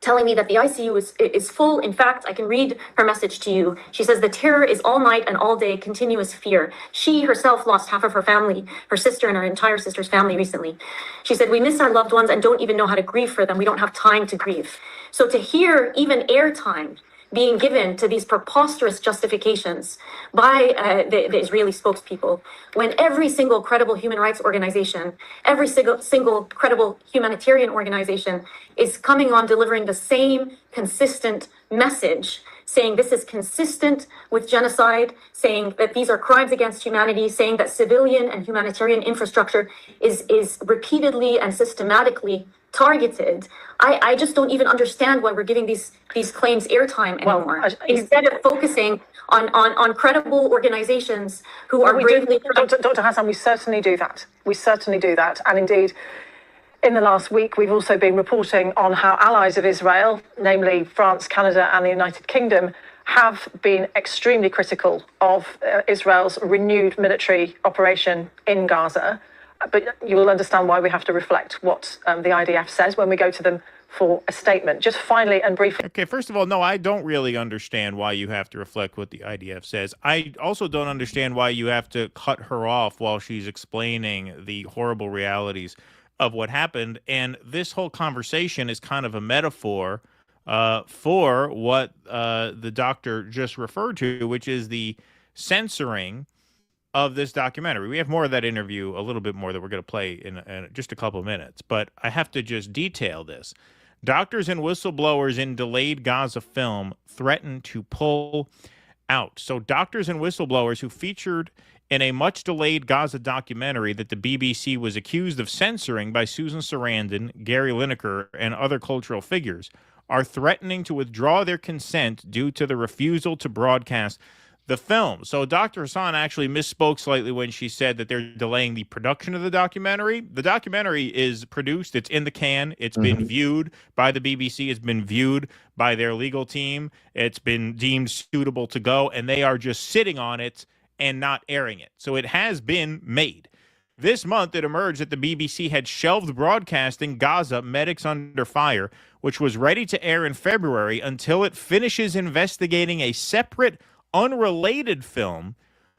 telling me that the ICU is full. In fact, I can read her message to you. She says, the terror is all night and all day, continuous fear. She herself lost half of her family, her sister and her entire sister's family recently. She said, we miss our loved ones and don't even know how to grieve for them. We don't have time to grieve. So to hear even airtime being given to these preposterous justifications by the Israeli spokespeople, when every single credible human rights organization, every single credible humanitarian organization is coming on delivering the same consistent message, saying this is consistent with genocide, saying that these are crimes against humanity, saying that civilian and humanitarian infrastructure is repeatedly and systematically targeted. I just don't even understand why we're giving these claims airtime anymore. Instead of focusing on credible organizations who are bravely... Dr. Hassan, we certainly do that. We certainly do that. And indeed, in the last week, we've also been reporting on how allies of Israel, namely France, Canada and the United Kingdom, have been extremely critical of Israel's renewed military operation in Gaza. But you will understand why we have to reflect what the IDF says when we go to them for a statement. Just finally and briefly. Okay, first of all, no, I don't really understand why you have to reflect what the IDF says. I also don't understand why you have to cut her off while she's explaining the horrible realities of what happened. And this whole conversation is kind of a metaphor for what the doctor just referred to, which is the censoring of this documentary. We have more of that interview, a little bit more, that we're going to play in just a couple of minutes, but I have to just detail this. Doctors and whistleblowers in delayed Gaza film threaten to pull out. So doctors and whistleblowers who featured in a much delayed Gaza documentary that the BBC was accused of censoring by Susan Sarandon, Gary Lineker, and other cultural figures are threatening to withdraw their consent due to the refusal to broadcast the film. So Dr. Hassan actually misspoke slightly when she said that they're delaying the production of the documentary. The documentary is produced. It's in the can. It's been viewed by the BBC. It's been viewed by their legal team. It's been deemed suitable to go, and they are just sitting on it and not airing it. So it has been made. This month, it emerged that the BBC had shelved broadcasting Gaza Medics Under Fire, which was ready to air in February, until it finishes investigating a separate, unrelated film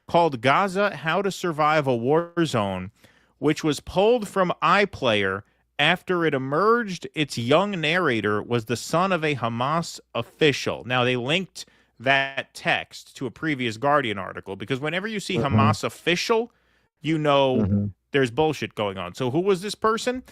called Gaza: How to Survive a War Zone, which was pulled from iPlayer after it emerged its young narrator was the son of a Hamas official. Now, they linked that text to a previous Guardian article, because whenever you see Hamas official, you know there's bullshit going on. So who was this person?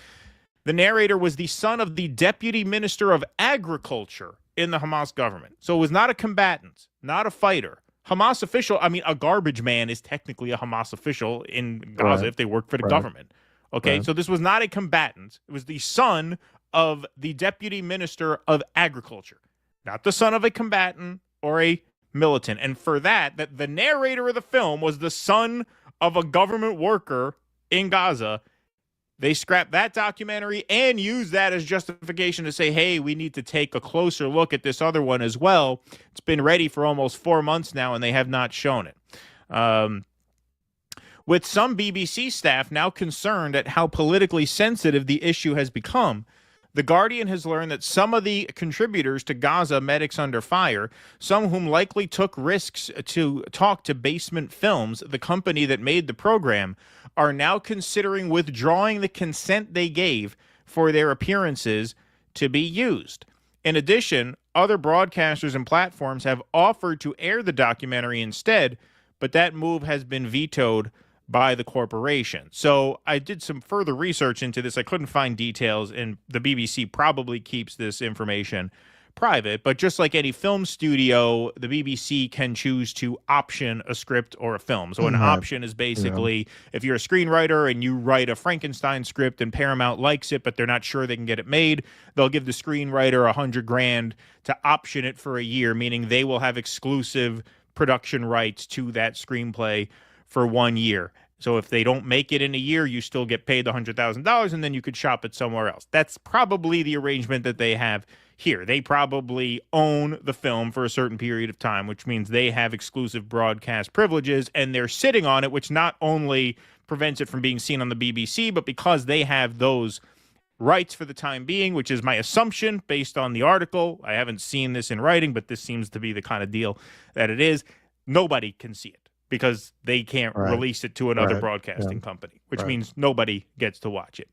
The narrator was the son of the deputy minister of agriculture in the Hamas government. So it was not a combatant, not a fighter. Hamas official, I mean, a garbage man is technically a Hamas official in Gaza if they work for the government. Okay, so this was not a combatant. It was the son of the deputy minister of agriculture, not the son of a combatant or a militant. And for that the narrator of the film was the son of a government worker in Gaza, they scrapped that documentary and used that as justification to say, hey, we need to take a closer look at this other one as well. It's been ready for almost 4 months now, and they have not shown it. With some BBC staff now concerned at how politically sensitive the issue has become, The Guardian has learned that some of the contributors to Gaza Medics Under Fire, some whom likely took risks to talk to Basement Films, the company that made the program, are now considering withdrawing the consent they gave for their appearances to be used. In addition, other broadcasters and platforms have offered to air the documentary instead, but that move has been vetoed by the corporation. So I did some further research into this. I couldn't find details, and the BBC probably keeps this information private. But just like any film studio, the BBC can choose to option a script or a film. So an option is basically if you're a screenwriter and you write a Frankenstein script and Paramount likes it, but they're not sure they can get it made, they'll give the screenwriter $100,000 to option it for a year, meaning they will have exclusive production rights to that screenplay for 1 year. So if they don't make it in a year, you still get paid the $100,000, and then you could shop it somewhere else. That's probably the arrangement that they have here. They probably own the film for a certain period of time, which means they have exclusive broadcast privileges, and they're sitting on it, which not only prevents it from being seen on the BBC, but because they have those rights for the time being, which is my assumption based on the article. I haven't seen this in writing, but this seems to be the kind of deal that it is. Nobody can see it, because they can't release it to another broadcasting company, which means nobody gets to watch it.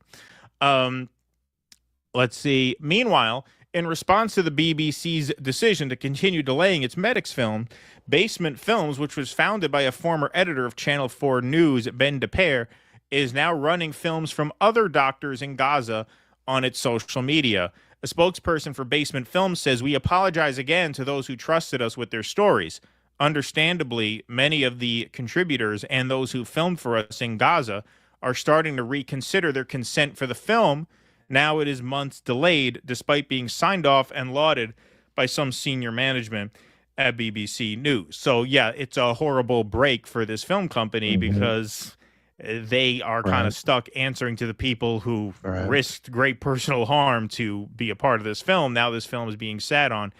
Let's see. Meanwhile, in response to the BBC's decision to continue delaying its Medics film, Basement Films, which was founded by a former editor of Channel 4 News, Ben DePere, is now running films from other doctors in Gaza on its social media. A spokesperson for Basement Films says, "We apologize again to those who trusted us with their stories. Understandably, many of the contributors and those who filmed for us in Gaza are starting to reconsider their consent for the film. Now it is months delayed, despite being signed off and lauded by some senior management at BBC News." So, yeah, it's a horrible break for this film company because they are kind of stuck answering to the people who risked great personal harm to be a part of this film. Now this film is being sat on,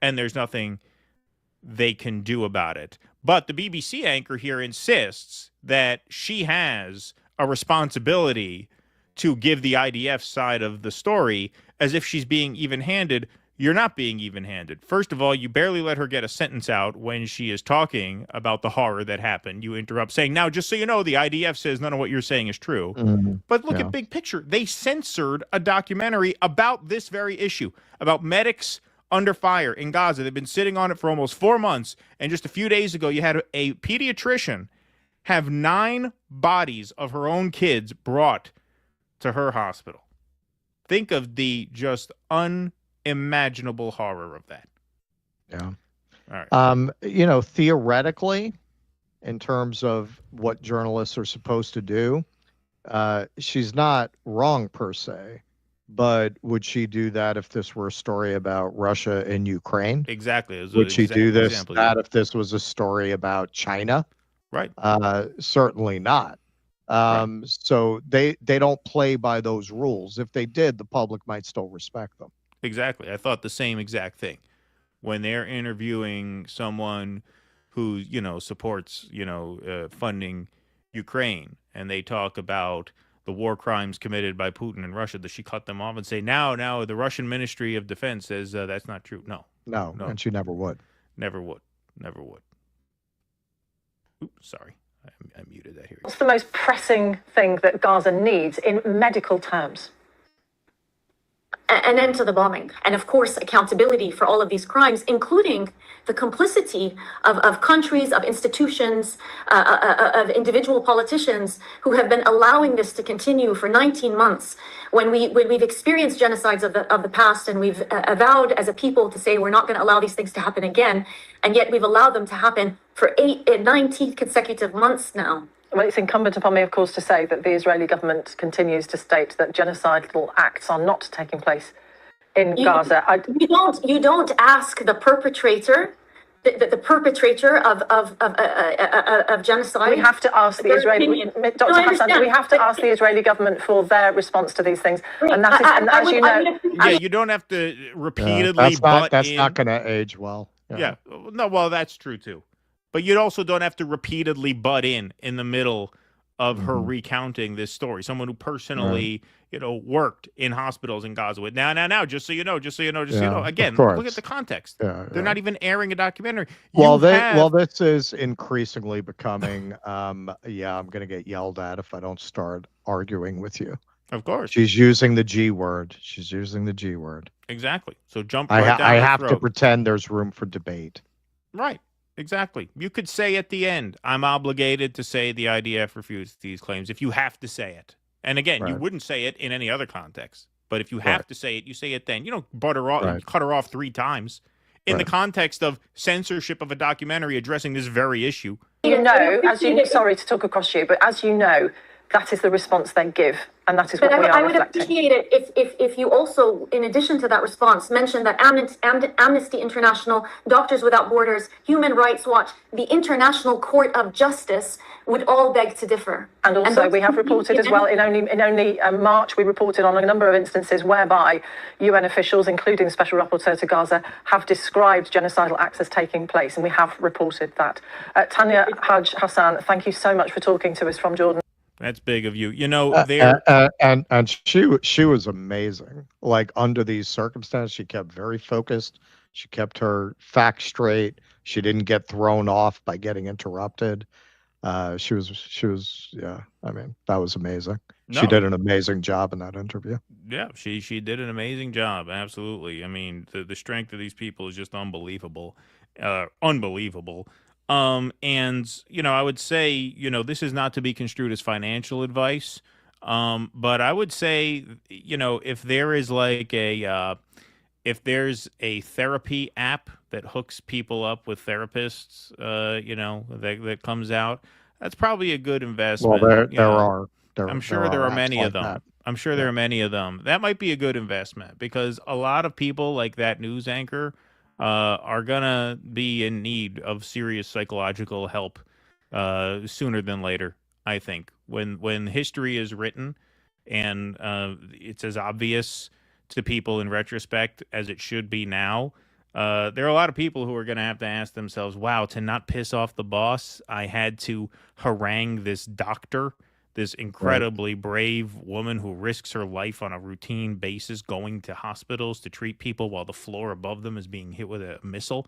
and there's nothing they can do about it. But the BBC anchor here insists that she has a responsibility to give the IDF side of the story, as if she's being even-handed. You're not being even-handed. First of all, you barely let her get a sentence out when she is talking about the horror that happened. You interrupt saying, "Now, just so you know, the IDF says none of what you're saying is true." But look at big picture. They censored a documentary about this very issue, about medics under fire in Gaza. They've been sitting on it for almost 4 months. And just a few days ago, you had a pediatrician have 9 bodies of her own kids brought to her hospital. Think of the just unimaginable horror of that. Yeah. All right. You know, theoretically, in terms of what journalists are supposed to do, she's not wrong per se. but would she do that if this were a story about Russia and Ukraine? Exactly. Would she do that if this was a story about China? Right. Certainly not. So they don't play by those rules. If they did, the public might still respect them. Exactly. I thought the same exact thing. When they're interviewing someone who, you know, supports, you know, funding Ukraine, and they talk about the war crimes committed by Putin in Russia, does she cut them off and say, now the Russian Ministry of Defense says that's not true? No, and she never would. Never would. Oops, sorry. I muted that here. What's the most pressing thing that Gaza needs in medical terms? An end to the bombing, and of course accountability for all of these crimes, including the complicity of countries, of institutions, of individual politicians who have been allowing this to continue for 19 months. When we've experienced genocides of the past, and we've avowed as a people to say we're not going to allow these things to happen again, and yet we've allowed them to happen for 19 consecutive months now. Well, it's incumbent upon me, of course, to say that the Israeli government continues to state that genocidal acts are not taking place in Gaza. You don't ask the perpetrator, the perpetrator of genocide. We have to ask the Israeli, Dr. Hassan, we have to ask the Israeli government for their response to these things. And that is, as you know, you don't have to repeatedly that's not going to age well. Yeah. No, well, that's true too. But you also don't have to repeatedly butt in the middle of her recounting this story. Someone who personally, you know, worked in hospitals in Gaza with now, just so you know. Again, look at the context. They're not even airing a documentary. This is increasingly becoming, I'm going to get yelled at if I don't start arguing with you. Of course. She's using the G word. Exactly. So jump right down I her have throat. to pretend there's room for debate. Right. Exactly. You could say at the end, I'm obligated to say the IDF refutes these claims if you have to say it. And again, you wouldn't say it in any other context. But if you have to say it, you say it then. You don't cut her off 3 times in the context of censorship of a documentary addressing this very issue. Sorry to talk across you, but as you know, that is the response they give, and that is what we are I would reflecting. appreciate it if you also, in addition to that response, mentioned that Amnesty International, Doctors Without Borders, Human Rights Watch, the International Court of Justice would all beg to differ. And also, we have reported as well, in only March, we reported on a number of instances whereby UN officials, including the Special Rapporteur to Gaza, have described genocidal acts as taking place, and we have reported that. Tanya Haj Hassan, thank you so much for talking to us from Jordan. That's big of you. You know, there and she was amazing. Like under these circumstances, she kept very focused. She kept her facts straight. She didn't get thrown off by getting interrupted. She was I mean, that was amazing. She did an amazing job in that interview. Yeah, she did an amazing job. Absolutely. I mean, the strength of these people is just unbelievable. Unbelievable. And, you know, I would say, you know, this is not to be construed as financial advice. But I would say, you know, if there is like if there's a therapy app that hooks people up with therapists, you know, that comes out, that's probably a good investment. Well, there are. I'm sure there are many of them. I'm sure there are many of them. That might be a good investment because a lot of people like that news anchor are gonna be in need of serious psychological help sooner than later. I think when history is written and it's as obvious to people in retrospect as it should be now, there are a lot of people who are going to have to ask themselves, wow, to not piss off the boss, I had to harangue this doctor, this incredibly brave woman who risks her life on a routine basis going to hospitals to treat people while the floor above them is being hit with a missile.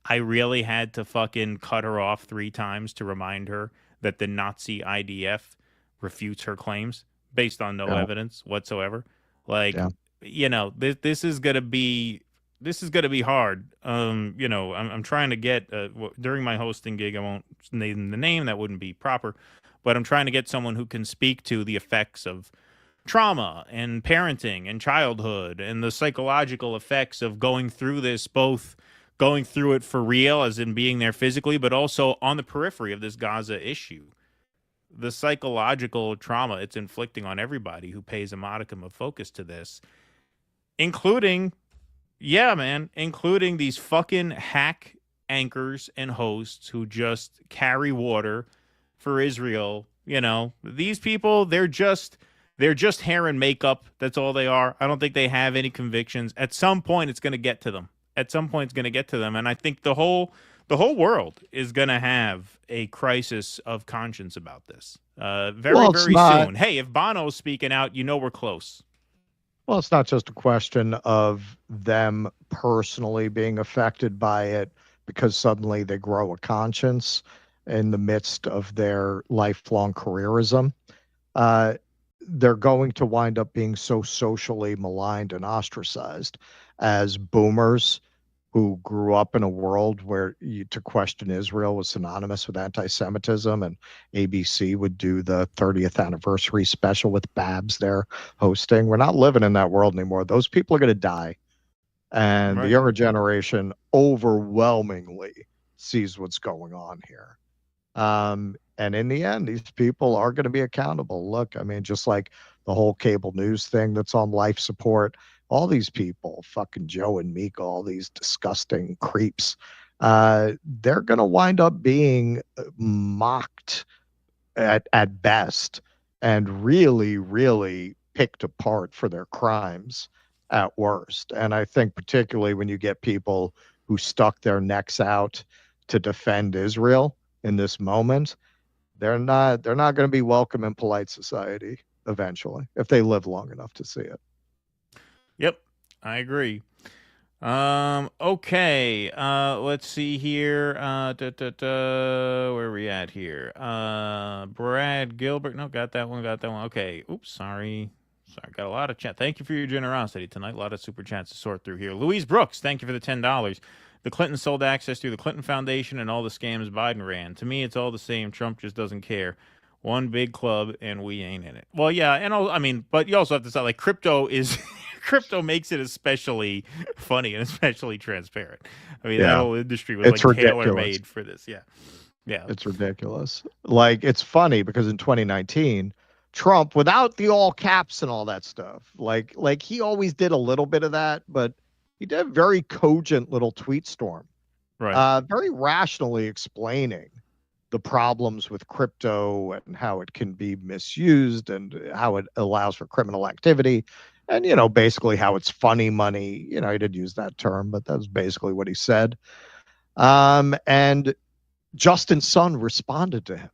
I really had to fucking cut her off 3 times to remind her that the Nazi IDF refutes her claims based on no evidence whatsoever. Like, you know, this is gonna be hard. You know, I'm trying to get during my hosting gig, I won't name the name, that wouldn't be proper, but I'm trying to get someone who can speak to the effects of trauma and parenting and childhood and the psychological effects of going through this, both going through it for real, as in being there physically, but also on the periphery of this Gaza issue. the psychological trauma it's inflicting on everybody who pays a modicum of focus to this, including these fucking hack anchors and hosts who just carry water for Israel. You know, these people, they're just hair and makeup. That's all they are. I don't think they have any convictions. At some point, it's going to get to them. And I think the whole world is going to have a crisis of conscience about this very soon. Hey, if Bono's speaking out, we're close. Well, it's not just a question of them personally being affected by it because suddenly they grow a conscience in the midst of their lifelong careerism. They're going to wind up being so socially maligned and ostracized as boomers who grew up in a world where to question Israel was synonymous with anti-Semitism, and ABC would do the 30th anniversary special with Babs there hosting. We're not living in that world anymore. Those people are going to die. And the younger generation overwhelmingly sees what's going on here. And in the end, these people are going to be accountable. Look, I mean, just like the whole cable news thing that's on life support, all these people, fucking Joe and Mika, all these disgusting creeps, they're going to wind up being mocked at best and really, really picked apart for their crimes at worst. And I think particularly when you get people who stuck their necks out to defend Israel in this moment, they're not going to be welcome in polite society eventually if they live long enough to see it. Yep, I agree. Okay, let's see here. Where are we at here? Brad Gilbert. No, got that one. Okay. Oops, sorry. Got a lot of chat. Thank you for your generosity tonight. A lot of super chats to sort through here. Louise Brooks, thank you for the $10. The Clintons sold access through the Clinton Foundation and all the scams Biden ran. To me, it's all the same. Trump just doesn't care. One big club, and we ain't in it. Well, yeah, and but you also have to say, like, crypto makes it especially funny and especially transparent. I mean, that whole industry was tailor-made for this. Yeah. It's ridiculous. Like, it's funny because in 2019, Trump, without the all caps and all that stuff, like he always did a little bit of that, but he did a very cogent little tweet storm, very rationally explaining the problems with crypto and how it can be misused and how it allows for criminal activity. And, basically how it's funny money. He didn't use that term, but that's basically what he said. And Justin Sun responded to him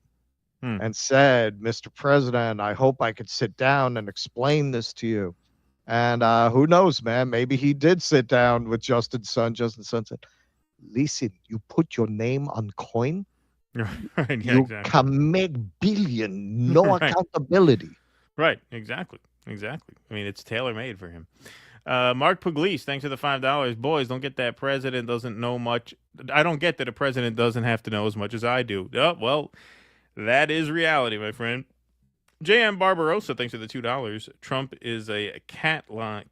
and said, Mr. President, I hope I could sit down and explain this to you. And who knows, man, maybe he did sit down with Justin Sun. Justin Sun said, listen, you put your name on coin, you can make billion, no accountability. Right, exactly. I mean, it's tailor-made for him. Mark Pugliese, thanks for the $5. Boys, don't get that president doesn't know much. I don't get that a president doesn't have to know as much as I do. Oh, well, that is reality, my friend. J.M. Barbarossa, thanks for the $2. Trump is a Cataline.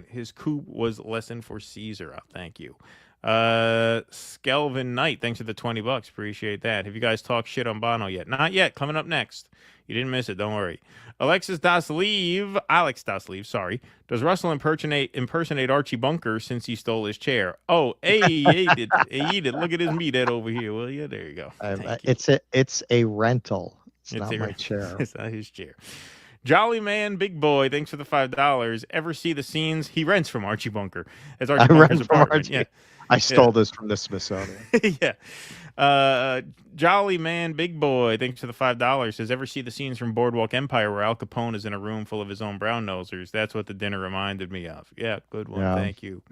His coup was lesson for Caesar. Oh, thank you. Skelvin Knight, thanks for the $20. Appreciate that. Have you guys talked shit on Bono yet? Not yet. Coming up next. You didn't miss it. Don't worry. Alex Dasleave, sorry. Does Russell impersonate Archie Bunker since he stole his chair? Oh, hey, eat it. Look at his meathead over here. Well, yeah, there you go. It's a rental. It's not my chair. It's not his chair. Jolly Man, Big Boy, thanks for the $5. Ever see the scenes he rents from Archie Bunker? As Archie Bunker's apartment. Yeah. I stole this from the Smithsonian. Yeah. Jolly Man, Big Boy, thanks for the $5. Says, ever see the scenes from Boardwalk Empire where Al Capone is in a room full of his own brown nosers? That's what the dinner reminded me of. Yeah, good one. Thank you.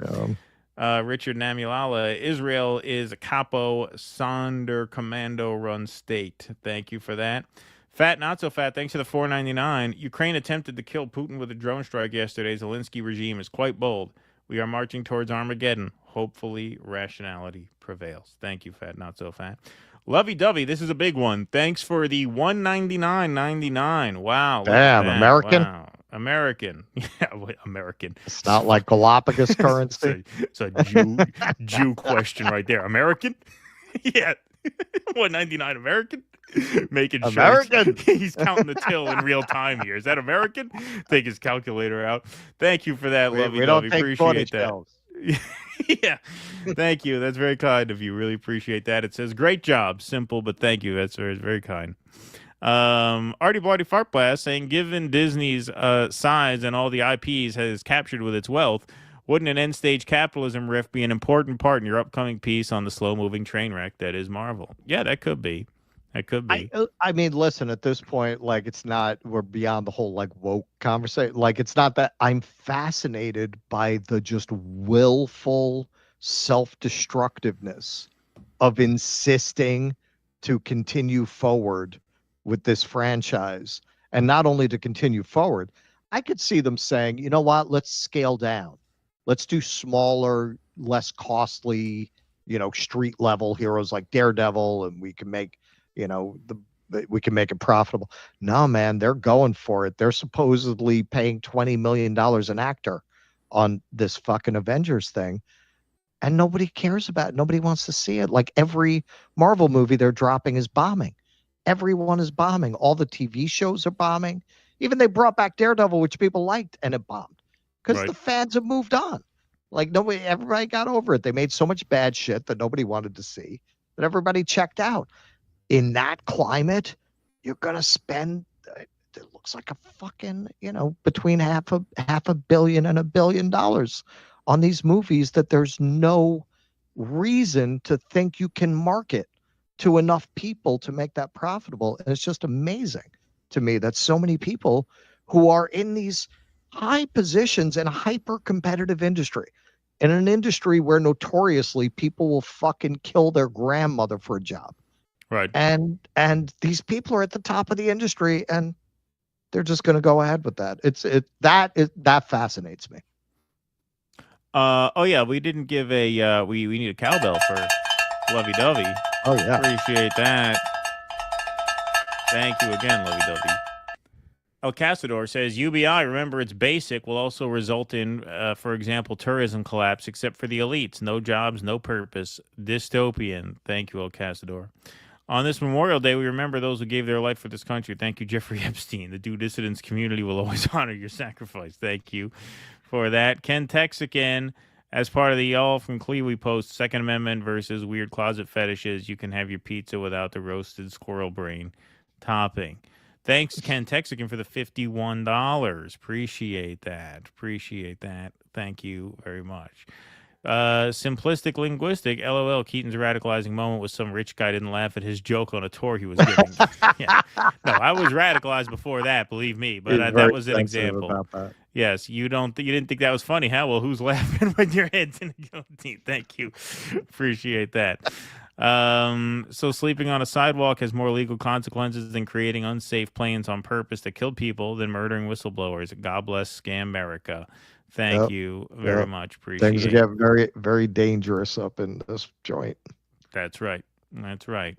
Richard Namulala, Israel is a capo Sonder commando run state. Thank you for that. Fat, not so fat, thanks to the $4.99. Ukraine attempted to kill Putin with a drone strike yesterday. Zelensky regime is quite bold. We are marching towards Armageddon. Hopefully, rationality prevails. Thank you, Fat, not so fat. Lovey-dovey, this is a big one. Thanks for the $199.99. Wow. Damn, American? Wow. American. Yeah, American. It's not like Galapagos currency. It's a Jew question right there. American? Yeah. 199 American? Making sure American. he's counting the till in real time here. Is that American? Take his calculator out. Thank you for that, We don't take Appreciate that. shells. Yeah. Thank you. That's very kind of you. Really appreciate that. It says, great job. Simple, but thank you. That's very, very kind. Artie Bloody Fart Blast saying, given Disney's size and all the IPs has captured with its wealth, wouldn't an end-stage capitalism riff be an important part in your upcoming piece on the slow-moving train wreck that is Marvel? Yeah, that could be. That could be. I mean, listen, at this point, like, it's not, we're beyond the whole, like, woke conversation. Like, it's not that. I'm fascinated by the just willful self-destructiveness of insisting to continue forward with this franchise. And not only to continue forward, I could see them saying, you know what, let's scale down. Let's do smaller, less costly, street level heroes like Daredevil, and we can make, we can make it profitable. No, man, they're going for it. They're supposedly paying $20 million an actor on this fucking Avengers thing. And nobody cares about it. Nobody wants to see it. Like, every Marvel movie they're dropping is bombing. Everyone is bombing. All the TV shows are bombing. Even they brought back Daredevil, which people liked, and it bombed. Because the fans have moved on. Like, everybody got over it. They made so much bad shit that nobody wanted to see that everybody checked out. In that climate, you're going to spend, it looks like a fucking, between half a billion and $1 billion on these movies that there's no reason to think you can market to enough people to make that profitable. And it's just amazing to me that so many people who are in these high positions in a hyper competitive industry, in an industry where notoriously people will fucking kill their grandmother for a job. Right. And these people are at the top of the industry, and they're just going to go ahead with that. That fascinates me. Oh yeah, we didn't give a we need a cowbell for Lovey Dovey. Oh yeah. Appreciate that. Thank you again, Lovey Dovey. El Casador says, UBI, remember it's basic, will also result in, for example, tourism collapse, except for the elites. No jobs, no purpose. Dystopian. Thank you, El Casador. On this Memorial Day, we remember those who gave their life for this country. Thank you, Jeffrey Epstein. The Due Dissidents community will always honor your sacrifice. Thank you for that. Ken Texican, as part of the Y'all from Cleveland post, Second Amendment versus weird closet fetishes, you can have your pizza without the roasted squirrel brain topping. Thanks, Ken Texican, for the $51. Appreciate that. Appreciate that. Thank you very much. Simplistic Linguistic, LOL, Keaton's radicalizing moment was some rich guy didn't laugh at his joke on a tour he was giving. Yeah. No, I was radicalized before that, believe me, but that was an example. Yes, you didn't think that was funny, huh? Well, who's laughing when your head's in the guillotine? Thank you. Appreciate that. So sleeping on a sidewalk has more legal consequences than creating unsafe planes on purpose that killed people than murdering whistleblowers. God bless Scam America. Thank you very much. Appreciate it. Things get very, very dangerous up in this joint. That's right. That's right.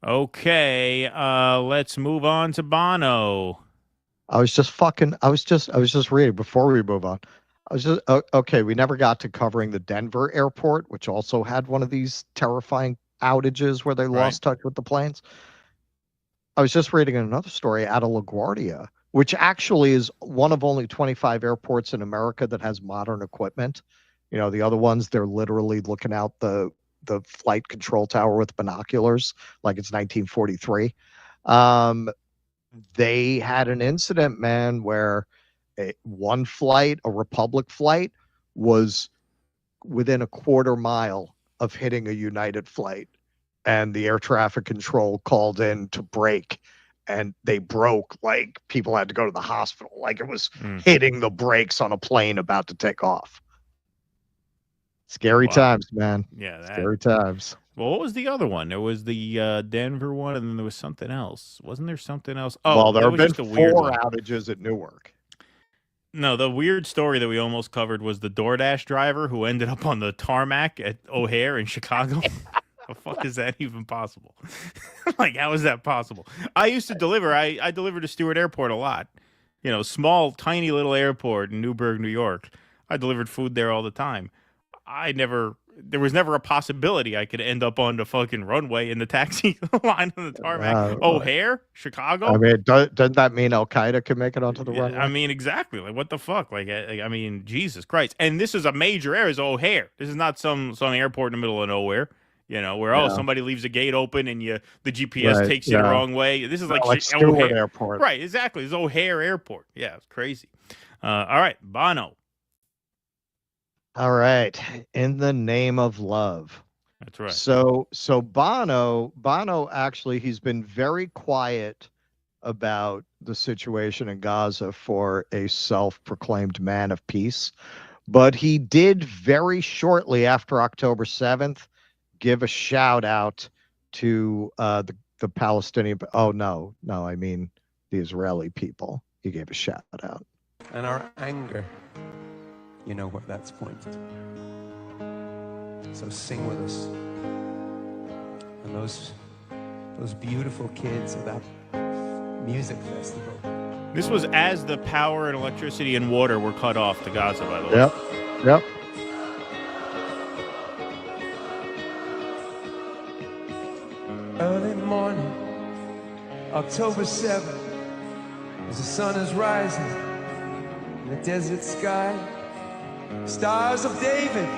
Okay, let's move on to Bono. I was just reading before we move on. Okay, we never got to covering the Denver airport, which also had one of these terrifying outages where they lost touch with the planes. I was just reading another story out of LaGuardia, which actually is one of only 25 airports in America that has modern equipment. The other ones, they're literally looking out the flight control tower with binoculars like it's 1943. They had an incident, man, where one flight, a Republic flight, was within a quarter mile of hitting a United flight, and the air traffic control called in to brake, and they broke. Like, people had to go to the hospital. Like, it was hitting the brakes on a plane about to take off. Scary times, man. Yeah, scary times. Well, what was the other one? There was the Denver one, and then there was something else. Wasn't there something else? Oh, well, there have been just a weird 4 outages at Newark. No, the weird story that we almost covered was the DoorDash driver who ended up on the tarmac at O'Hare in Chicago. How the fuck is that even possible? Like, how is that possible? I used to deliver. I delivered to Stewart Airport a lot. Small, tiny little airport in Newburgh, New York. I delivered food there all the time. I never there was never a possibility I could end up on the fucking runway in the taxi line on the tarmac. O'Hare, Chicago. I mean, doesn't that mean Al Qaeda can make it onto the runway? I mean, exactly. Like, what the fuck? Like, I mean, Jesus Christ. And this is a major area. It's O'Hare. This is not some airport in the middle of nowhere. You know, where somebody leaves a gate open and the GPS takes you the wrong way. This is like Stewart Airport. Right, exactly. It's O'Hare Airport. Yeah, it's crazy. All right, Bono. All right, In the Name of Love. That's right. So Bono actually, he's been very quiet about the situation in Gaza for a self-proclaimed man of peace, but he did very shortly after October 7th give a shout out to the Palestinian. Oh no, I mean the Israeli people. He gave a shout out. And our anger, you know where that's pointed. So sing with us. And those beautiful kids at that music festival. This was as the power and electricity and water were cut off to Gaza, by the way. Yep. Early morning, October 7th, as the sun is rising in the desert sky, stars of David,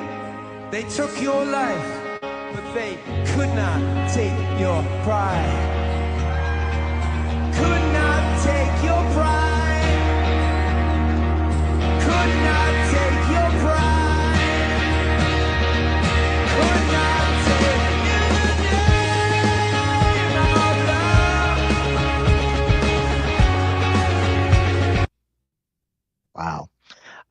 they took your life, but they could not take your pride. Could not take your pride. Could not take your pride. Could not take Wow.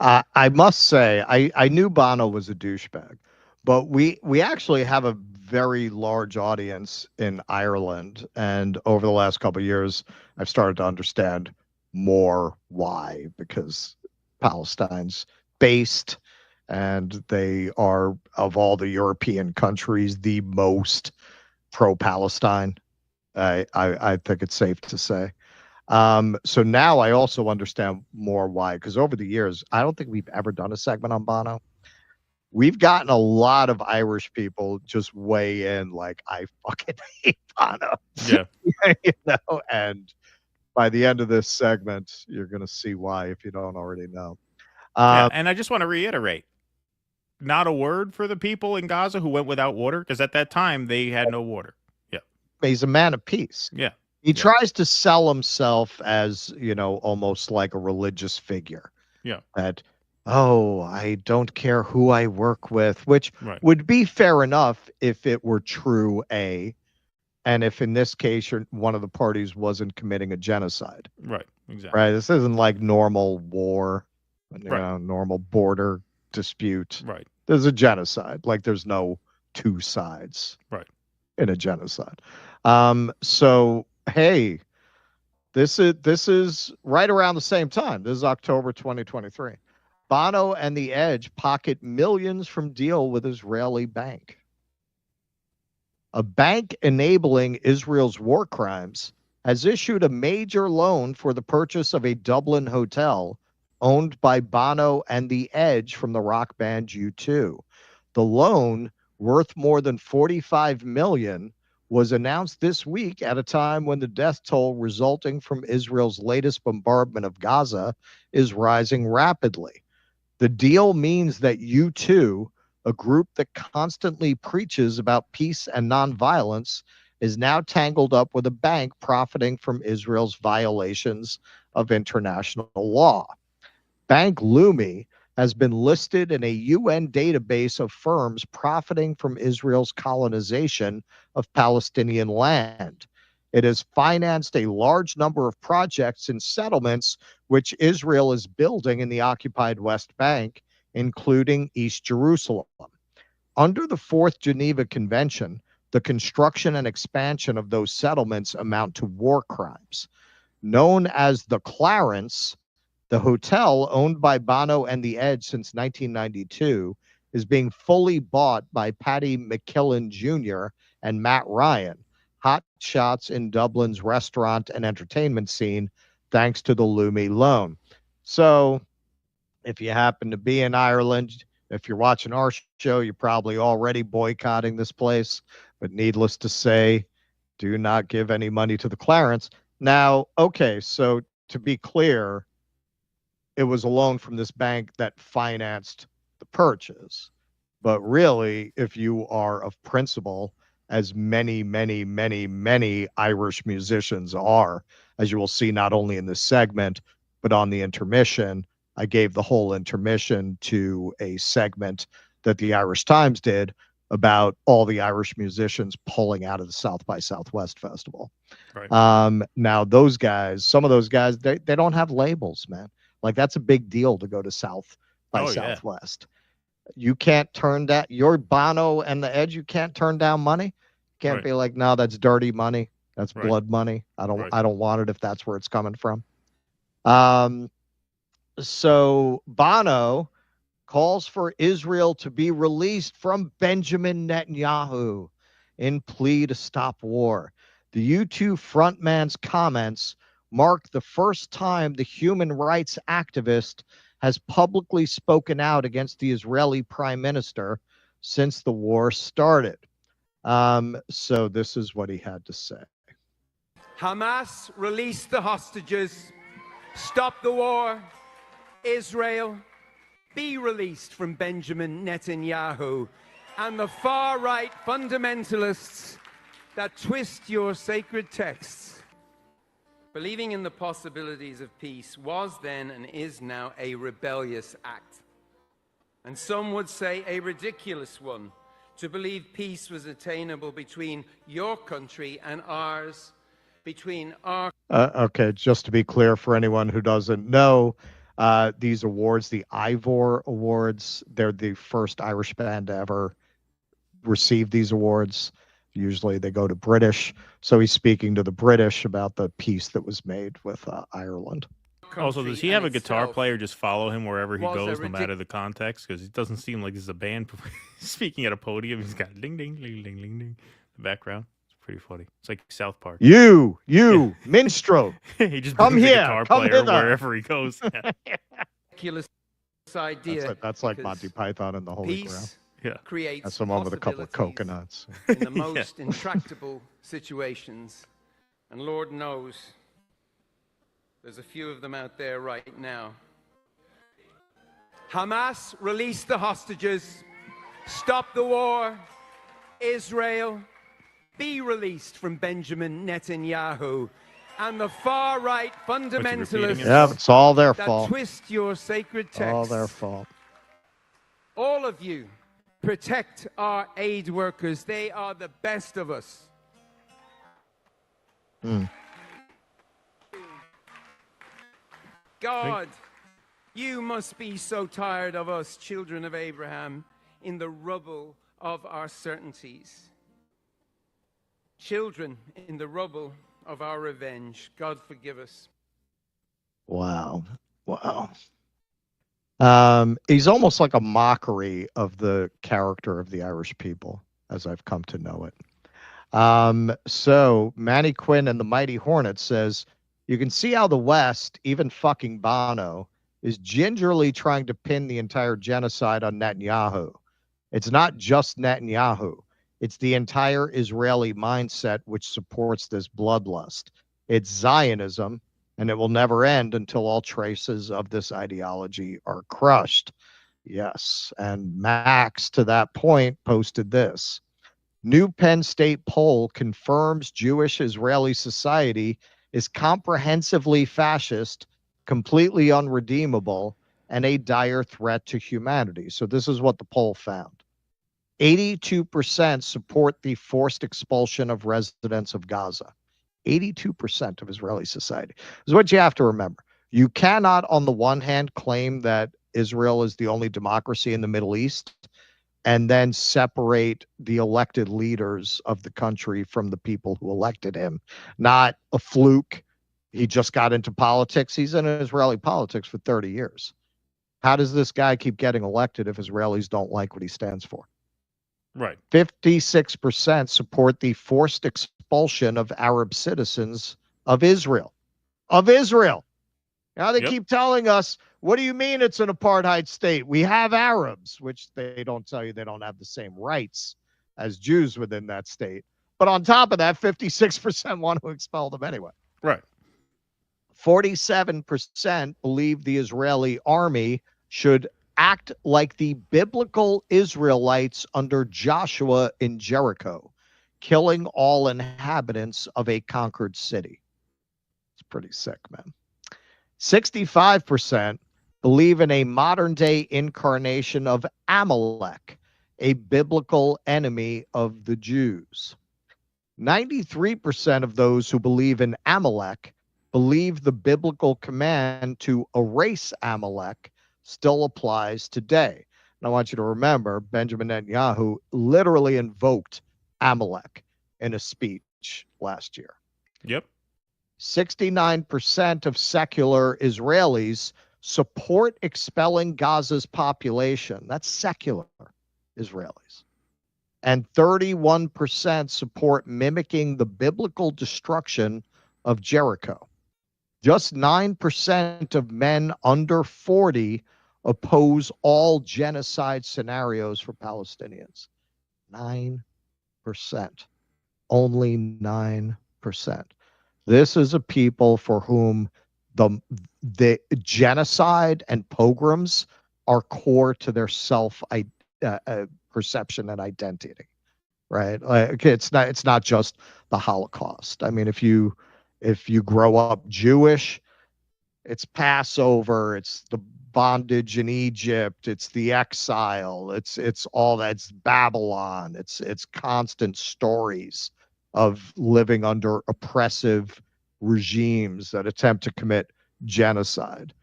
I must say, I knew Bono was a douchebag, but we actually have a very large audience in Ireland. And over the last couple of years, I've started to understand more why, because Palestine's based and they are, of all the European countries, the most pro-Palestine. I think it's safe to say. So now I also understand more why, because over the years, I don't think we've ever done a segment on Bono. We've gotten a lot of Irish people just weigh in like, I fucking hate Bono. Yeah. You know, and by the end of this segment, you're going to see why if you don't already know. Yeah, and I just want to reiterate, not a word for the people in Gaza who went without water, because at that time they had no water. Yeah. He's a man of peace. Yeah. He tries to sell himself as, you know, almost like a religious figure. Yeah. That, oh, I don't care who I work with, which would be fair enough if it were true, and if in this case one of the parties wasn't committing a genocide. Right, exactly. Right. This isn't like normal war, you know, normal border dispute. Right. There's a genocide. Like there's no two sides. Right. In a genocide. So hey, this is right around the same time. This is October 2023. Bono and The Edge pocket millions from deal with Israeli bank. A bank enabling Israel's war crimes has issued a major loan for the purchase of a Dublin hotel owned by Bono and The Edge from the rock band U2. The loan, worth more than $45 million, was announced this week at a time when the death toll resulting from Israel's latest bombardment of Gaza is rising rapidly. The deal means that U2, a group that constantly preaches about peace and nonviolence, is now tangled up with a bank profiting from Israel's violations of international law. Bank Leumi has been listed in a UN database of firms profiting from Israel's colonization of Palestinian land. It has financed a large number of projects and settlements which Israel is building in the occupied West Bank, including East Jerusalem. Under the Fourth Geneva Convention, the construction and expansion of those settlements amount to war crimes. Known as the Clarence, the hotel, owned by Bono and The Edge since 1992, is being fully bought by Paddy McKillen Jr. and Matt Ryan, hot shots in Dublin's restaurant and entertainment scene, thanks to the Leumi loan. So if you happen to be in Ireland, If you're watching our show, you're probably already boycotting this place. But needless to say, do not give any money to the Clarence. Now, okay, so to be clear, it was a loan from this bank that financed the purchase. But really, if you are of principle, as many, many, many, many Irish musicians are, as you will see not only in this segment, but on the intermission, I gave the whole intermission to a segment that the Irish Times did about all the Irish musicians pulling out of the South by Southwest Festival. Right. Now, those guys, some of those guys, they don't have labels, man. Like, that's a big deal to go to South by Southwest. You can't turn down your Bono and the Edge. You can't turn down money. Can't be like, no, that's dirty money. That's blood money. I don't want it if that's where it's coming from. So Bono calls for Israel to be released from Benjamin Netanyahu in plea to stop war. The U2 frontman's comments mark the first time the human rights activist has publicly spoken out against the Israeli prime minister since the war started. So this is what he had to say. Hamas, release the hostages. Stop the war. Israel, be released from Benjamin Netanyahu and the far-right fundamentalists that twist your sacred texts. Believing in the possibilities of peace was then and is now a rebellious act. And some would say a ridiculous one, to believe peace was attainable between your country and ours, between our... Okay, just to be clear for anyone who doesn't know, these awards, the Ivor Awards, they're the first Irish band to ever receive these awards. Usually they go to British. So he's speaking to the British about the peace that was made with Ireland. Also, does he have a guitar player just follow him wherever he goes, no matter the context? Because it doesn't seem like this is a band speaking at a podium. He's got ding, ding, ding, ding, ding, ding in the background. It's pretty funny. It's like South Park. You, minstrel. He just come brings here, a guitar come player hither. wherever he goes. ridiculous idea. That's like Monty Python and the Holy Grail. Yeah, creates that's someone with a couple of coconuts. In the most intractable situations, and Lord knows there's a few of them out there right now. Hamas, release the hostages. Stop the war. Israel, be released from Benjamin Netanyahu and the far-right fundamentalists yeah, it's all their that fault. twist your sacred texts. All their fault. All of you, protect our aid workers. They are the best of us. God, you must be so tired of us, children of Abraham, in the rubble of our certainties. Children in the rubble of our revenge. God forgive us. Wow. He's almost like a mockery of the character of the Irish people, as I've come to know it. So Manny Quinn and the Mighty Hornet says, you can see how the West, even fucking Bono, is gingerly trying to pin the entire genocide on Netanyahu. It's not just Netanyahu. It's the entire Israeli mindset which supports this bloodlust. It's Zionism, and it will never end until all traces of this ideology are crushed. Yes, and Max, to that point, posted this. New Penn State poll confirms Jewish Israeli society is comprehensively fascist, completely unredeemable, and a dire threat to humanity. So this is what the poll found. 82% support the forced expulsion of residents of Gaza. 82% of Israeli society. This is what you have to remember. You cannot, on the one hand, claim that Israel is the only democracy in the Middle East and then separate the elected leaders of the country from the people who elected him. Not a fluke. He just got into politics. He's in Israeli politics for 30 years. How does this guy keep getting elected if Israelis don't like what he stands for? Right. 56% support the forced expulsion of Arab citizens of Israel. Of Israel. Now they keep telling us What do you mean it's an apartheid state? We have Arabs, which they don't tell you they don't have the same rights as Jews within that state. But on top of that, 56% want to expel them anyway. Right. 47% believe the Israeli army should act like the biblical Israelites under Joshua in Jericho, killing all inhabitants of a conquered city. It's pretty sick, man. 65% believe in a modern-day incarnation of Amalek, a biblical enemy of the Jews. 93% of those who believe in Amalek believe the biblical command to erase Amalek still applies today. And I want you to remember, Benjamin Netanyahu literally invoked Amalek in a speech last year. Yep. 69% of secular Israelis support expelling Gaza's population. That's secular Israelis. And 31% support mimicking the biblical destruction of Jericho. Just 9% of men under 40 oppose all genocide scenarios for Palestinians. 9%. Only 9%. This is a people for whom the genocide and pogroms are core to their self perception and identity, right? Like, it's not just the Holocaust. I mean, if you grow up Jewish, it's Passover, it's the bondage in Egypt, it's the exile, it's all that, it's Babylon, it's constant stories of living under oppressive regimes that attempt to commit genocide.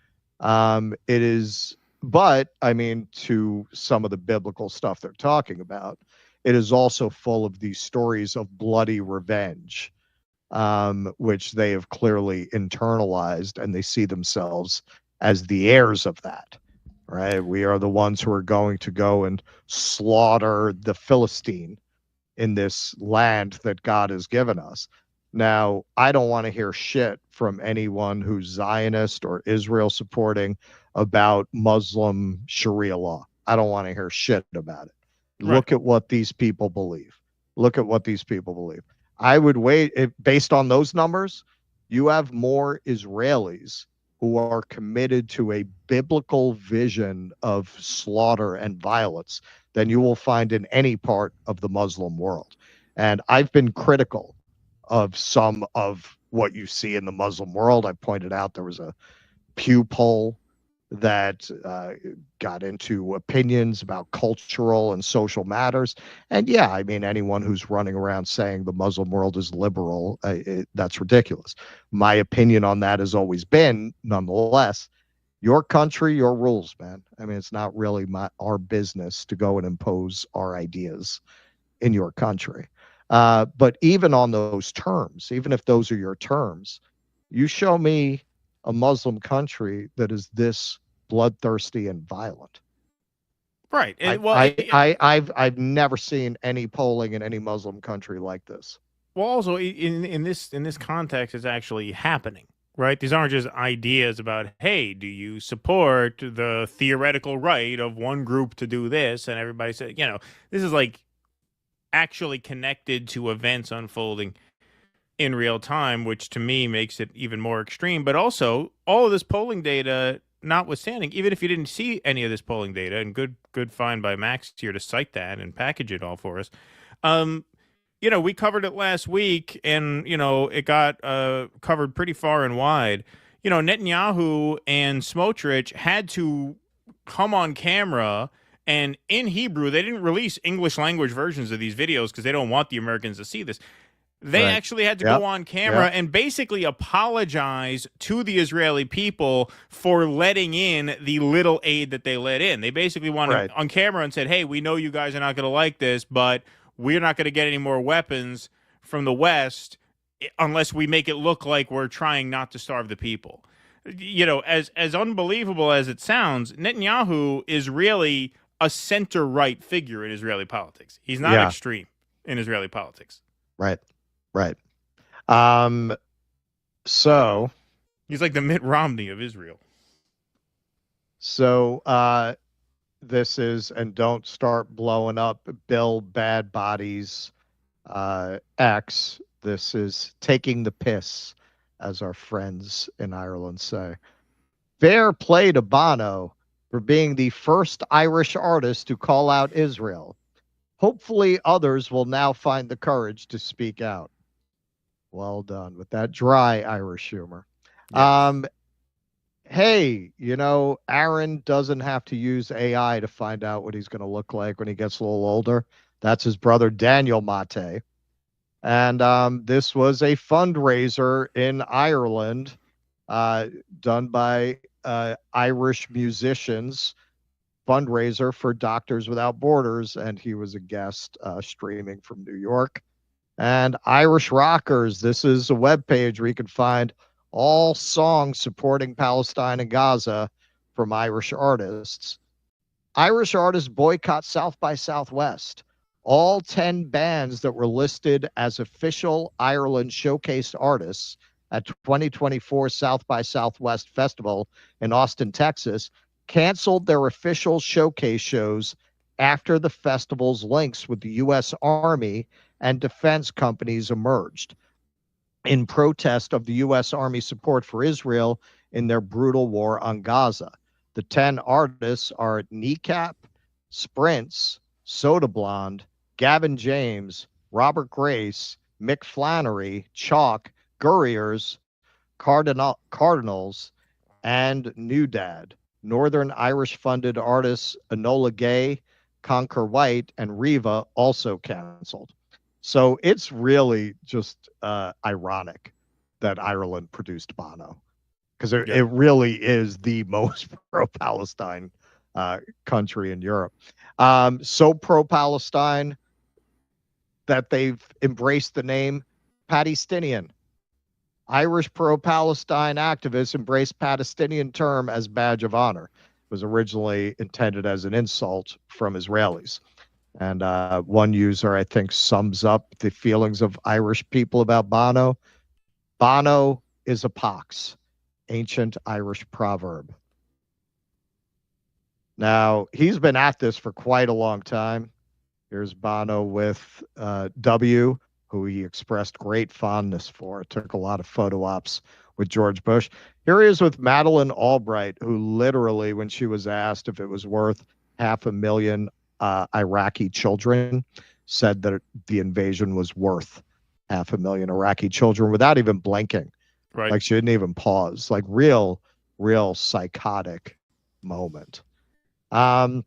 It is, but I mean, to some of the biblical stuff they're talking about, it is also full of these stories of bloody revenge, which they have clearly internalized, and they see themselves as the heirs of that, right? We are the ones who are going to go and slaughter the Philistine in this land that God has given us. Now, I don't want to hear shit from anyone who's Zionist or Israel supporting about Muslim Sharia law. I don't want to hear shit about it. Right. Look at what these people believe. Look at what these people believe. I would wait, based on those numbers, you have more Israelis who are committed to a biblical vision of slaughter and violence than you will find in any part of the Muslim world. And I've been critical of some of what you see in the Muslim world. I pointed out there was a Pew poll that got into opinions about cultural and social matters. And yeah, I mean, anyone who's running around saying the Muslim world is liberal, that's ridiculous. My opinion on that has always been, nonetheless, your country, your rules, man. I mean, it's not really our business to go and impose our ideas in your country. But even on those terms, even if those are your terms, you show me a Muslim country that is this bloodthirsty and violent. Right. I've never seen any polling in any Muslim country like this. Well, also in this context, it's actually happening, right? These aren't just ideas about, hey, do you support the theoretical right of one group to do this? And everybody said, this is like actually connected to events unfolding in real time, which to me makes it even more extreme. But also, all of this polling data notwithstanding, even if you didn't see any of this polling data, and good find by Max here to cite that and package it all for us. We covered it last week, and it got covered pretty far and wide. Netanyahu and Smotrich had to come on camera, and in Hebrew, they didn't release English language versions of these videos because they don't want the Americans to see this. They actually had to go on camera and basically apologize to the Israeli people for letting in the little aid that they let in. They basically wanted on camera and said, hey, we know you guys are not going to like this, but we're not going to get any more weapons from the West unless we make it look like we're trying not to starve the people. As unbelievable as it sounds, Netanyahu is really a center-right figure in Israeli politics. He's not extreme in Israeli politics. Right. So he's like the Mitt Romney of Israel. So this is, and don't start blowing up Bill Bad Body's X. This is taking the piss, as our friends in Ireland say. Fair play to Bono for being the first Irish artist to call out Israel. Hopefully others will now find the courage to speak out. Well done with that dry Irish humor. Yes. Hey, Aaron doesn't have to use AI to find out what he's going to look like when he gets a little older. That's his brother Daniel Mate. And this was a fundraiser in Ireland done by Irish musicians, fundraiser for Doctors Without Borders, and he was a guest streaming from New York. And Irish Rockers, this is a webpage where you can find all songs supporting Palestine and Gaza from Irish artists. Irish artists boycott South by Southwest. All 10 bands that were listed as official Ireland showcased artists at 2024 South by Southwest Festival in Austin, Texas, canceled their official showcase shows after the festival's links with the U.S. Army and defense companies emerged in protest of the U.S. Army support for Israel in their brutal war on Gaza. The 10 artists are Kneecap, Sprints, Soda Blonde, Gavin James, Robert Grace, Mick Flannery, Chalk, Gurriers, Cardinals, and New Dad. Northern Irish-funded artists Enola Gay, Conquer White, and Riva also canceled. So it's really just ironic that Ireland produced Bono, because it really is the most pro-Palestine country in Europe. So pro-Palestine that they've embraced the name Palestinian. Irish pro-Palestine activists embraced Palestinian term as badge of honor. It was originally intended as an insult from Israelis. And one user, I think, sums up the feelings of Irish people about Bono. Bono is a pox, ancient Irish proverb. Now, he's been at this for quite a long time. Here's Bono with W, who he expressed great fondness for. It took a lot of photo ops with George Bush. Here he is with Madeleine Albright, who literally, when she was asked if it was worth $500,000 Iraqi children, said that the invasion was worth $500,000 Iraqi children without even blinking. Right. Like she didn't even pause. Like real psychotic moment. And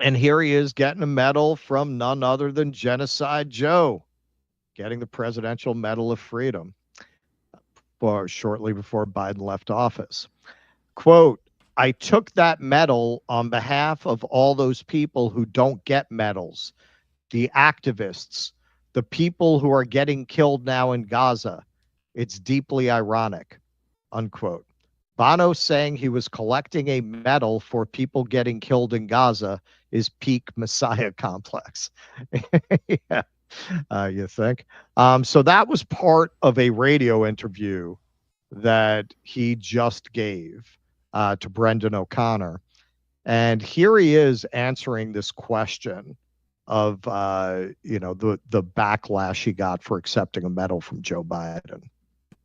here he is getting a medal from none other than Genocide Joe, getting the Presidential Medal of Freedom shortly before Biden left office. Quote, I took that medal on behalf of all those people who don't get medals, the activists, the people who are getting killed now in Gaza. It's deeply ironic, unquote. Bono saying he was collecting a medal for people getting killed in Gaza is peak Messiah complex. Yeah. You think? So that was part of a radio interview that he just gave to Brendan O'Connor. And here he is answering this question of, the backlash he got for accepting a medal from Joe Biden.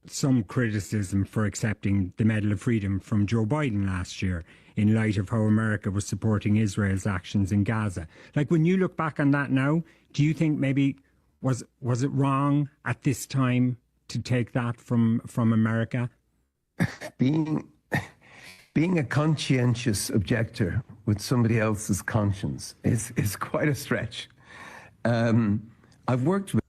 Some criticism for accepting the Medal of Freedom from Joe Biden last year in light of how America was supporting Israel's actions in Gaza. Like, when you look back on that now, do you think maybe was it wrong at this time to take that from America? Being a conscientious objector with somebody else's conscience is quite a stretch. I've worked with.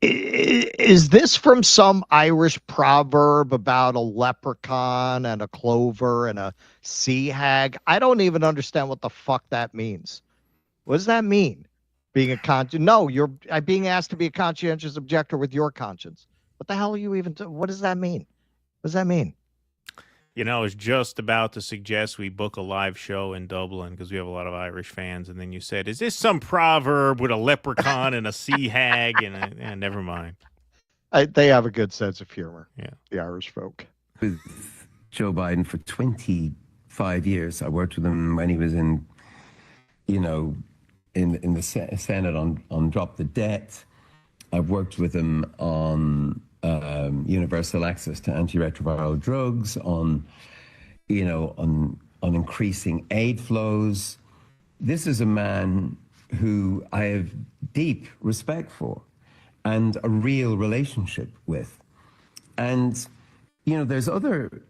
Is this from some Irish proverb about a leprechaun and a clover and a sea hag? I don't even understand what the fuck that means. What does that mean? Being a No, you're being asked to be a conscientious objector with your conscience. What the hell are you even? What does that mean? What does that mean? I was just about to suggest we book a live show in Dublin because we have a lot of Irish fans. And then you said, is this some proverb with a leprechaun and a sea hag? And never mind. They have a good sense of humor. Yeah. The Irish folk. With Joe Biden for 25 years. I worked with him when he was in the Senate on Drop the Debt. I've worked with him on universal access to antiretroviral drugs, on increasing aid flows. This is a man who I have deep respect for and a real relationship with. And, there's other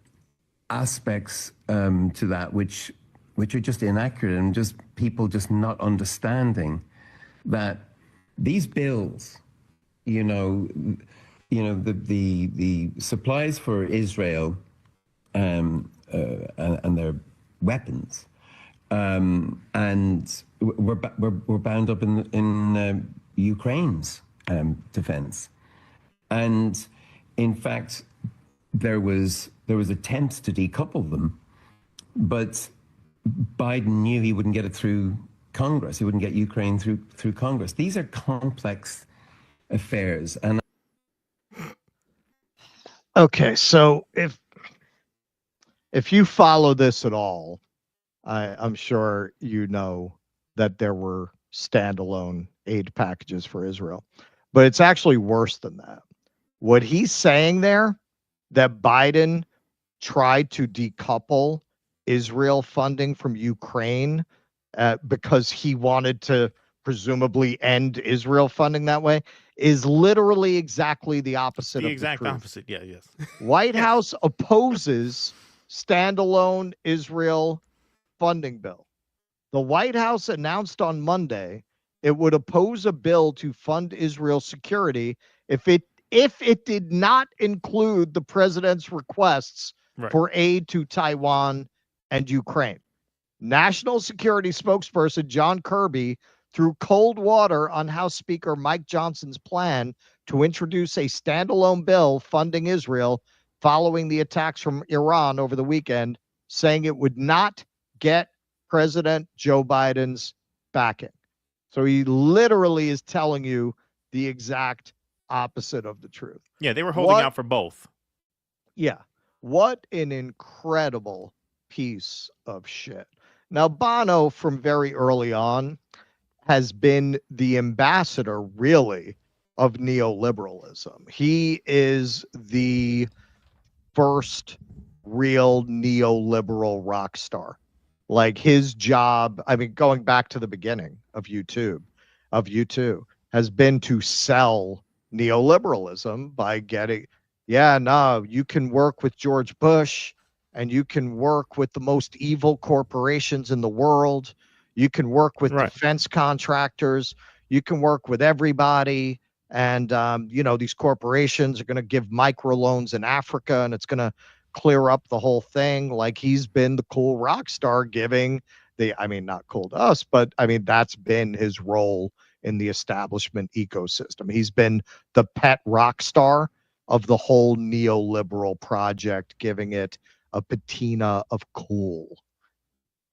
aspects to that which are just inaccurate and just people just not understanding that these bills, the supplies for Israel and their weapons, and we're bound up in Ukraine's defense, and in fact there was attempts to decouple them, but Biden knew he wouldn't get it through Congress. He wouldn't get Ukraine through Congress. These are complex affairs, and okay, so if you follow this at all, I'm sure you know that there were standalone aid packages for Israel, but it's actually worse than that. What he's saying there, that Biden tried to decouple Israel funding from Ukraine because he wanted to presumably end Israel funding that way, is literally exactly the opposite of the exact truth. opposite. Yeah, yes. White House opposes standalone Israel funding bill. The White House announced on Monday it would oppose a bill to fund Israel's security if it did not include the president's requests for aid to Taiwan and Ukraine. National Security spokesperson John Kirby threw cold water on House Speaker Mike Johnson's plan to introduce a standalone bill funding Israel following the attacks from Iran over the weekend, saying it would not get President Joe Biden's backing. So he literally is telling you the exact opposite of the truth. Yeah, they were holding out for both. Yeah. What an incredible piece of shit. Now, Bono, from very early on, has been the ambassador, really, of neoliberalism. He is the first real neoliberal rock star. Like, his job, I mean, going back to the beginning of U2, has been to sell neoliberalism by getting, you can work with George Bush and you can work with the most evil corporations in the world. You can work with defense contractors. You can work with everybody. And, these corporations are going to give microloans in Africa and it's going to clear up the whole thing. Like, he's been the cool rock star giving not cool to us, but that's been his role in the establishment ecosystem. He's been the pet rock star of the whole neoliberal project, giving it a patina of cool.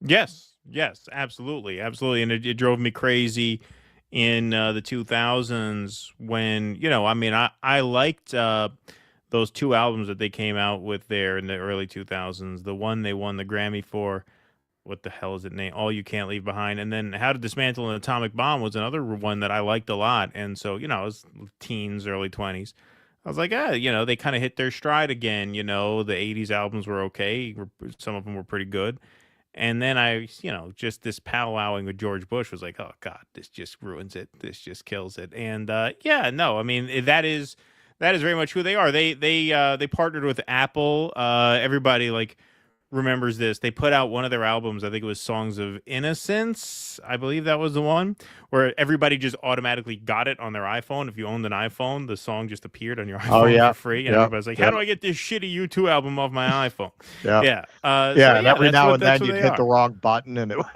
Yes, absolutely. And it drove me crazy in the 2000s when, I liked those two albums that they came out with there in the early 2000s. The one they won the Grammy for, what the hell is it named? All You Can't Leave Behind. And then How to Dismantle an Atomic Bomb was another one that I liked a lot. And so, I was teens, early 20s. I was like, they kind of hit their stride again. The 80s albums were okay. Some of them were pretty good. And then I, just this powwowing with George Bush was like, oh God, this just ruins it. This just kills it. And that is very much who they are. They partnered with Apple. Everybody remembers this. They put out one of their albums, I think it was Songs of Innocence, I believe that was the one, where everybody just automatically got it on their iPhone. If you owned an iPhone, the song just appeared on your iPhone for free, and everybody's like, how do I get this shitty U2 album off my iPhone? And every now and then you'd hit the wrong button and it would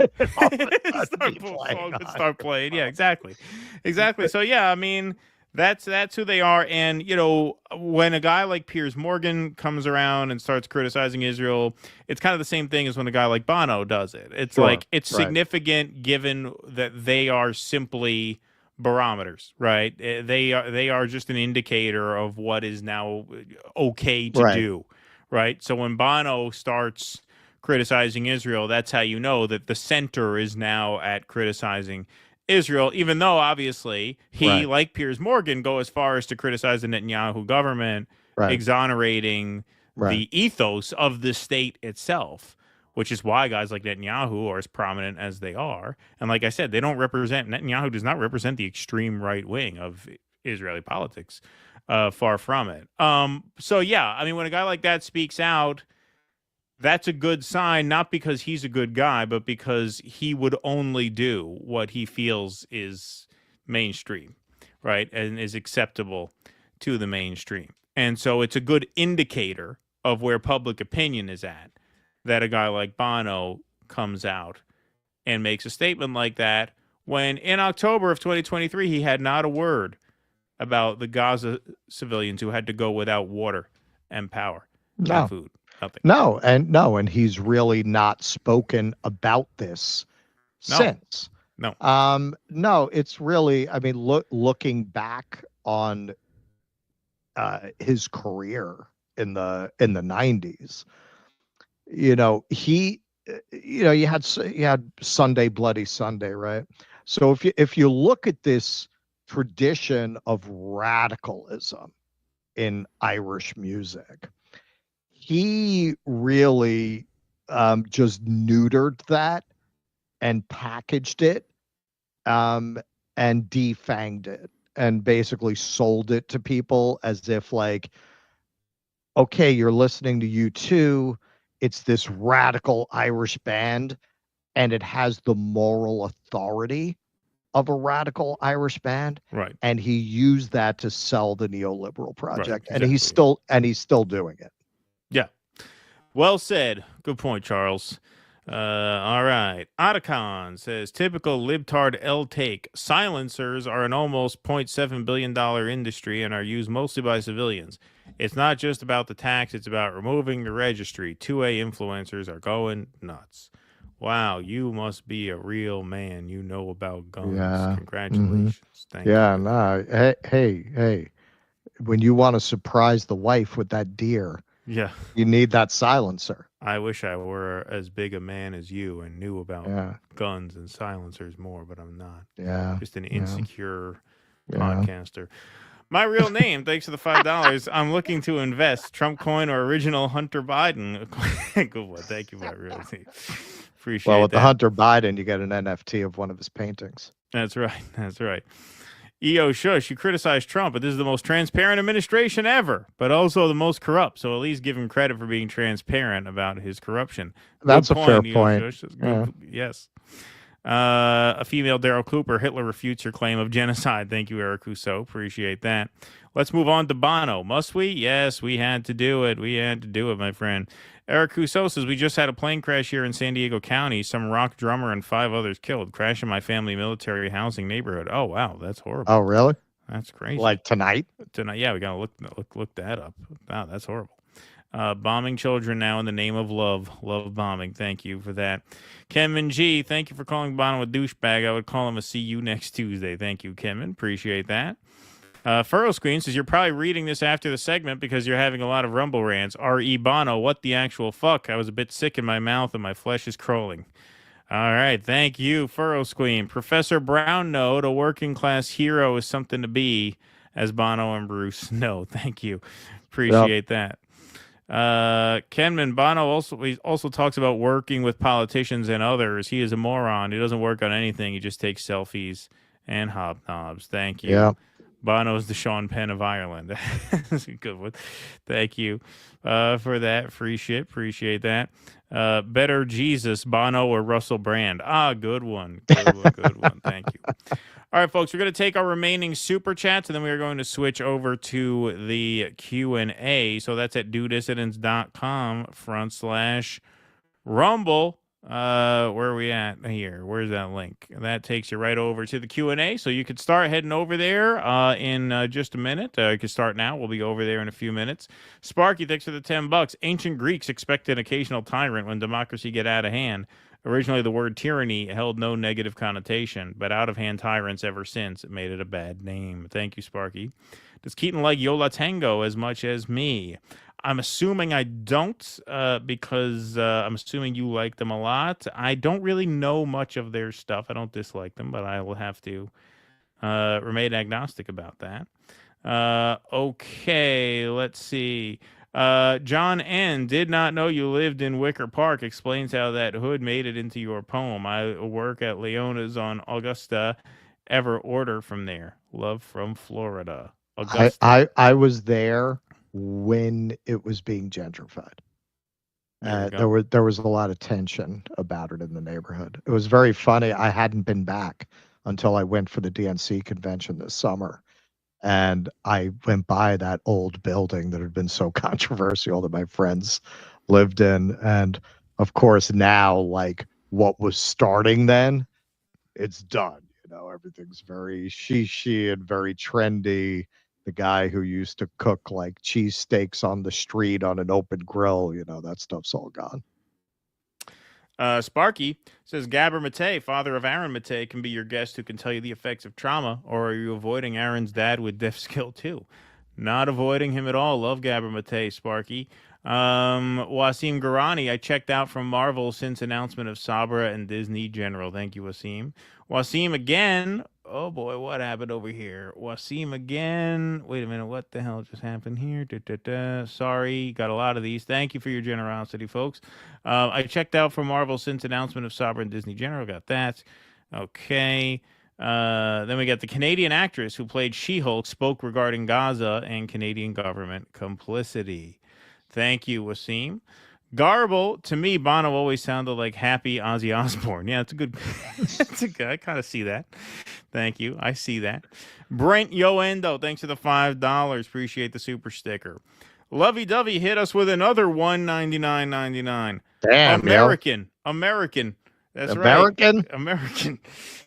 start playing. Yeah, exactly. So that's who they are. And, when a guy like Piers Morgan comes around and starts criticizing Israel, it's kind of the same thing as when a guy like Bono does it. It's significant given that they are simply barometers, right? They are just an indicator of what is now okay to do, right? So when Bono starts criticizing Israel, that's how you know that the center is now at criticizing Israel, even though obviously he, like Piers Morgan, go as far as to criticize the Netanyahu government, exonerating the ethos of the state itself, which is why guys like Netanyahu are as prominent as they are. And like I said, Netanyahu does not represent the extreme right wing of Israeli politics. Far from it. So yeah, I mean, when a guy like that speaks out, that's a good sign, not because he's a good guy, but because he would only do what he feels is mainstream, right? And is acceptable to the mainstream. And so it's a good indicator of where public opinion is at that a guy like Bono comes out and makes a statement like that when in October of 2023, he had not a word about the Gaza civilians who had to go without water and power and food. Nothing. And he's really not spoken about this since. No, it's really, I mean, looking back on his career in the 90s, you had Sunday Bloody Sunday, right? So if you look at this tradition of radicalism in Irish music, he really just neutered that and packaged it and defanged it and basically sold it to people as if like, okay, you're listening to U2, it's this radical Irish band and it has the moral authority of a radical Irish band, right? And he used that to sell the neoliberal project, right, exactly. and he's still doing it. Yeah, well said. Good point, Charles. All right, Otacon says typical libtard L take. Silencers are an almost $0.7 billion industry and are used mostly by civilians. It's not just about the tax; it's about removing the registry. 2A influencers are going nuts. Wow, you must be a real man. You know about guns. Yeah. Congratulations. Thank you. No. Hey. When you want to surprise the wife with that deer, you need that silencer. I wish I were as big a man as you and knew about guns and silencers more, but I'm not. Yeah. Just an insecure podcaster. My real name, thanks for the $5. I'm looking to invest. Trump coin or original Hunter Biden. Good one. Thank you, my real name. Appreciate well, with that. the Hunter Biden, you get an NFT of one of his paintings. That's right. EO Shush, you criticize Trump, but this is the most transparent administration ever, but also the most corrupt. So at least give him credit for being transparent about his corruption. That's a fair point. Shush. Yes. A female Daryl Cooper, Hitler refutes your claim of genocide. Thank you, Eric Rousseau. Appreciate that. Let's move on to Bono. Must we? Yes, we had to do it. My friend. Eric Rousseau says, we just had a plane crash here in San Diego County. Some rock drummer and 5 others killed. Crash in my family military housing neighborhood. Oh, wow. That's horrible. Oh, really? That's crazy. Like tonight? Yeah, we got to look that up. Wow, that's horrible. Bombing children now in the name of love. Love bombing. Thank you for that. Kenman G, thank you for calling Bono a douchebag. I would call him a see you next Tuesday. Thank you, Kenman. Appreciate that. Furrow Screen says, you're probably reading this after the segment because you're having a lot of Rumble rants. R.E. Bono, what the actual fuck? I was a bit sick in my mouth and my flesh is crawling. All right, thank you, Furrow Screen. Professor Brown note, a working class hero is something to be, as Bono and Bruce know. Thank you. Appreciate that. Kenman, Bono also talks about working with politicians and others. He is a moron. He doesn't work on anything. He just takes selfies and hobnobs. Thank you. Yeah. Bono's the Sean Penn of Ireland. That's a good one. Thank you for that. Free shit. Appreciate that. Better Jesus, Bono or Russell Brand? Good one. Good one. Thank you. All right, folks, we're going to take our remaining super chats, and then we are going to switch over to the Q&A. So that's at dudissidents.com/Rumble. Where are we at here? Where's that link? That takes you right over to the Q&A. So you could start heading over there in just a minute. You can start now. We'll be over there in a few minutes. Sparky, thanks for the $10. Ancient Greeks expected an occasional tyrant when democracy get out of hand. Originally, the word tyranny held no negative connotation, but out-of-hand tyrants ever since it made it a bad name. Thank you, Sparky. Does Keaton like Yola Tango as much as me? I'm assuming I don't, because I'm assuming you like them a lot. I don't really know much of their stuff. I don't dislike them, but I will have to remain agnostic about that. Okay, let's see. John N. did not know you lived in Wicker Park. Explains how that hood made it into your poem. I work at Leona's on Augusta. Ever order from there? Love from Florida. Augusta. I was there when it was being gentrified. There was a lot of tension about it in the neighborhood. It was very funny. I hadn't been back until I went for the DNC convention this summer. And I went by that old building that had been so controversial that my friends lived in. And of course, now, like, what was starting then, it's done. You know, everything's very shishi and very trendy. The guy who used to cook like cheesesteaks on the street on an open grill, you know, that stuff's all gone. Sparky says, Gabor Mate, father of Aaron Mate, can be your guest who can tell you the effects of trauma, or are you avoiding Aaron's dad with deaf skill too? Not avoiding him at all. Love Gabor Mate, Sparky. Wasim Garani, I checked out from Marvel since announcement of Sabra and Disney General. Thank you, Wasim. Wasim again. Oh boy, what happened over here? Wasim again. Wait a minute, what the hell just happened here? Sorry, got a lot of these. Thank you for your generosity, folks. I checked out from Marvel since announcement of Sabra and Disney General. Got that. Okay. Then we got the Canadian actress who played She-Hulk spoke regarding Gaza and Canadian government complicity. Thank you, Wasim. Garble, to me, Bono always sounded like happy Ozzy Osbourne. Yeah, it's a good. I kind of see that. Thank you. I see that. Brent Yoendo, thanks for the $5. Appreciate the super sticker. Lovey Dovey hit us with another $199.99. Damn, American. That's American? right. American.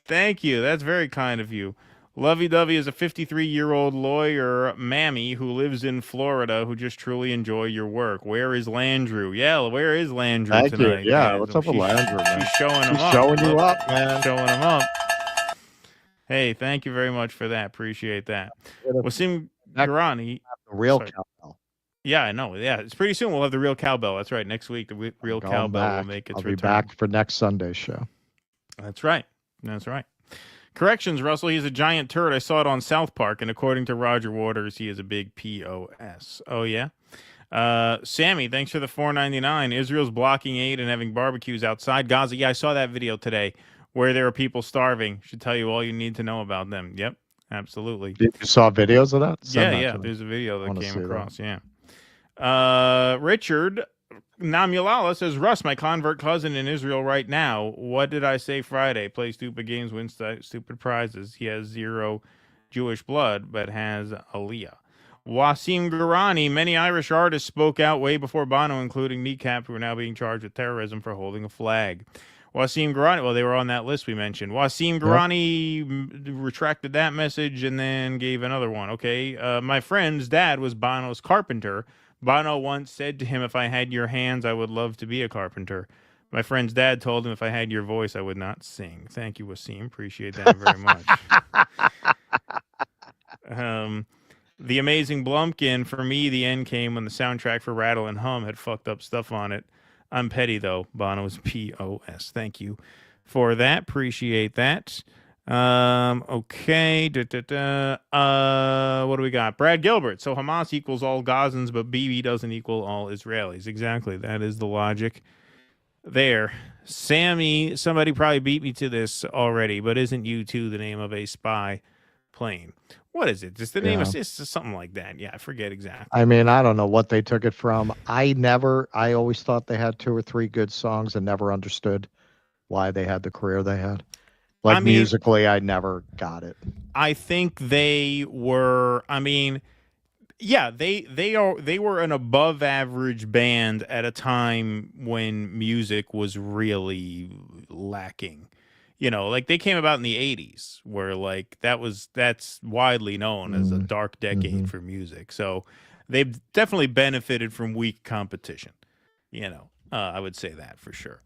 Thank you. That's very kind of you. Lovey Dovey is a 53-year-old lawyer, mammy, who lives in Florida, who just truly enjoy your work. Where is Landrew? Yeah, where is Landrew Thank tonight? you. Yeah, man? what's up with Landrew, man? She's showing him up. Showing you up, man. Showing him up. Hey, thank you very much for that. Appreciate that. Wasim Garani. The real cowbell. Yeah, I know. Yeah, it's pretty soon we'll have the real cowbell. That's right. Next week, the real cowbell will make its I'll return. be back for next Sunday's show. That's right. That's right. Corrections, Russell. He's a giant turd. I saw it on South Park, and according to Roger Waters, he is a big POS. Oh, yeah? Sammy, thanks for the $4.99. Israel's blocking aid and having barbecues outside Gaza. Yeah, I saw that video today where there are people starving. Should tell you all you need to know about them. Yep, absolutely. You saw videos of that? Yeah. There's a video that came across. Yeah. Richard Namulala says, Russ, my convert cousin in Israel right now. What did I say Friday? Play stupid games, win stupid prizes. He has zero Jewish blood, but has Aliyah. Wasim Garani, many Irish artists spoke out way before Bono, including Kneecap, who are now being charged with terrorism for holding a flag. Wasim Garani, well, they were on that list we mentioned. Wasim Garani retracted that message and then gave another one. Okay, my friend's dad was Bono's carpenter. Bono once said to him, if I had your hands, I would love to be a carpenter. My friend's dad told him, if I had your voice, I would not sing. Thank you, Wasim. Appreciate that very much. The Amazing Blumpkin, for me, the end came when the soundtrack for Rattle and Hum had fucked up stuff on it. I'm petty, though. Bono's POS. Thank you for that. Appreciate that. Okay. What do we got? Brad Gilbert. So Hamas equals all Gazans, but Bibi doesn't equal all Israelis. Exactly. That is the logic there. Sammy, somebody probably beat me to this already, but isn't U2 the name of a spy plane? What is it? Just the name of it's something like that. Yeah, I forget exactly. I mean, I don't know what they took it from. I always thought they had 2 or 3 good songs and never understood why they had the career they had. Like, I mean, musically, I never got it. I think they were. I mean, yeah, they were an above average band at a time when music was really lacking. You know, like they came about in the 80s, where like that's widely known as a dark decade for music. So they've definitely benefited from weak competition. You know, I would say that for sure.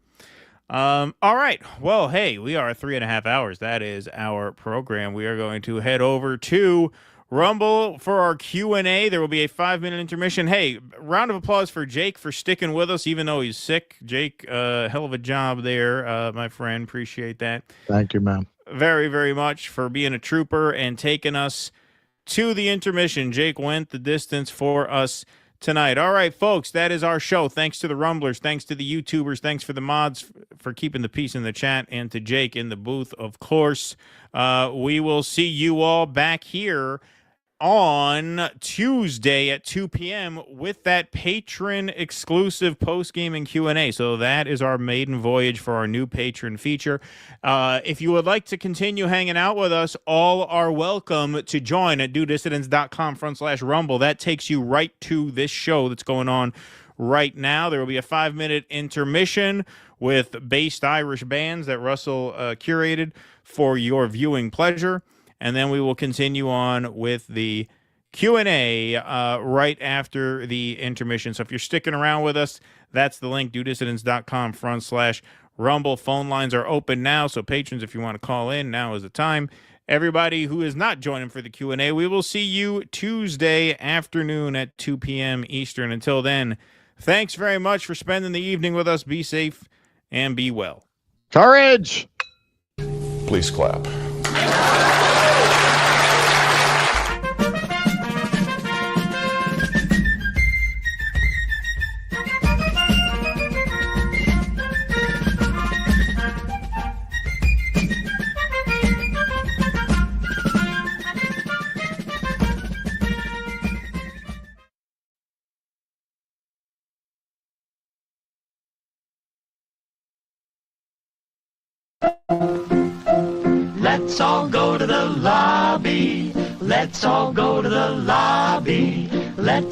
All right. Well, hey, we are 3.5 hours. That is our program. We are going to head over to Rumble for our Q&A. There will be a 5-minute intermission. Hey, round of applause for Jake for sticking with us, even though he's sick. Jake, hell of a job there, my friend. Appreciate that. Thank you, man. Very, very much for being a trooper and taking us to the intermission. Jake went the distance for us tonight. All right, folks, that is our show. Thanks to the Rumblers. Thanks to the YouTubers. Thanks for the mods for keeping the peace in the chat, and to Jake in the booth, of course. We will see you all back here on Tuesday at 2 p.m. with that patron exclusive post-game and Q&A. So that is our maiden voyage for our new patron feature. If you would like to continue hanging out with us, all are welcome to join at dudissidents.com/rumble. That takes you right to this show that's going on right now. There will be a 5-minute intermission with based Irish bands that Russell curated for your viewing pleasure. And then we will continue on with the Q&A right after the intermission. So if you're sticking around with us, that's the link, dudissidents.com/rumble. Phone lines are open now, so patrons, if you want to call in, now is the time. Everybody who is not joining for the Q&A, we will see you Tuesday afternoon at 2 p.m. Eastern. Until then, thanks very much for spending the evening with us. Be safe and be well. Courage! Please clap. Let's all go to the lobby. Let's all go to the lobby. Let's all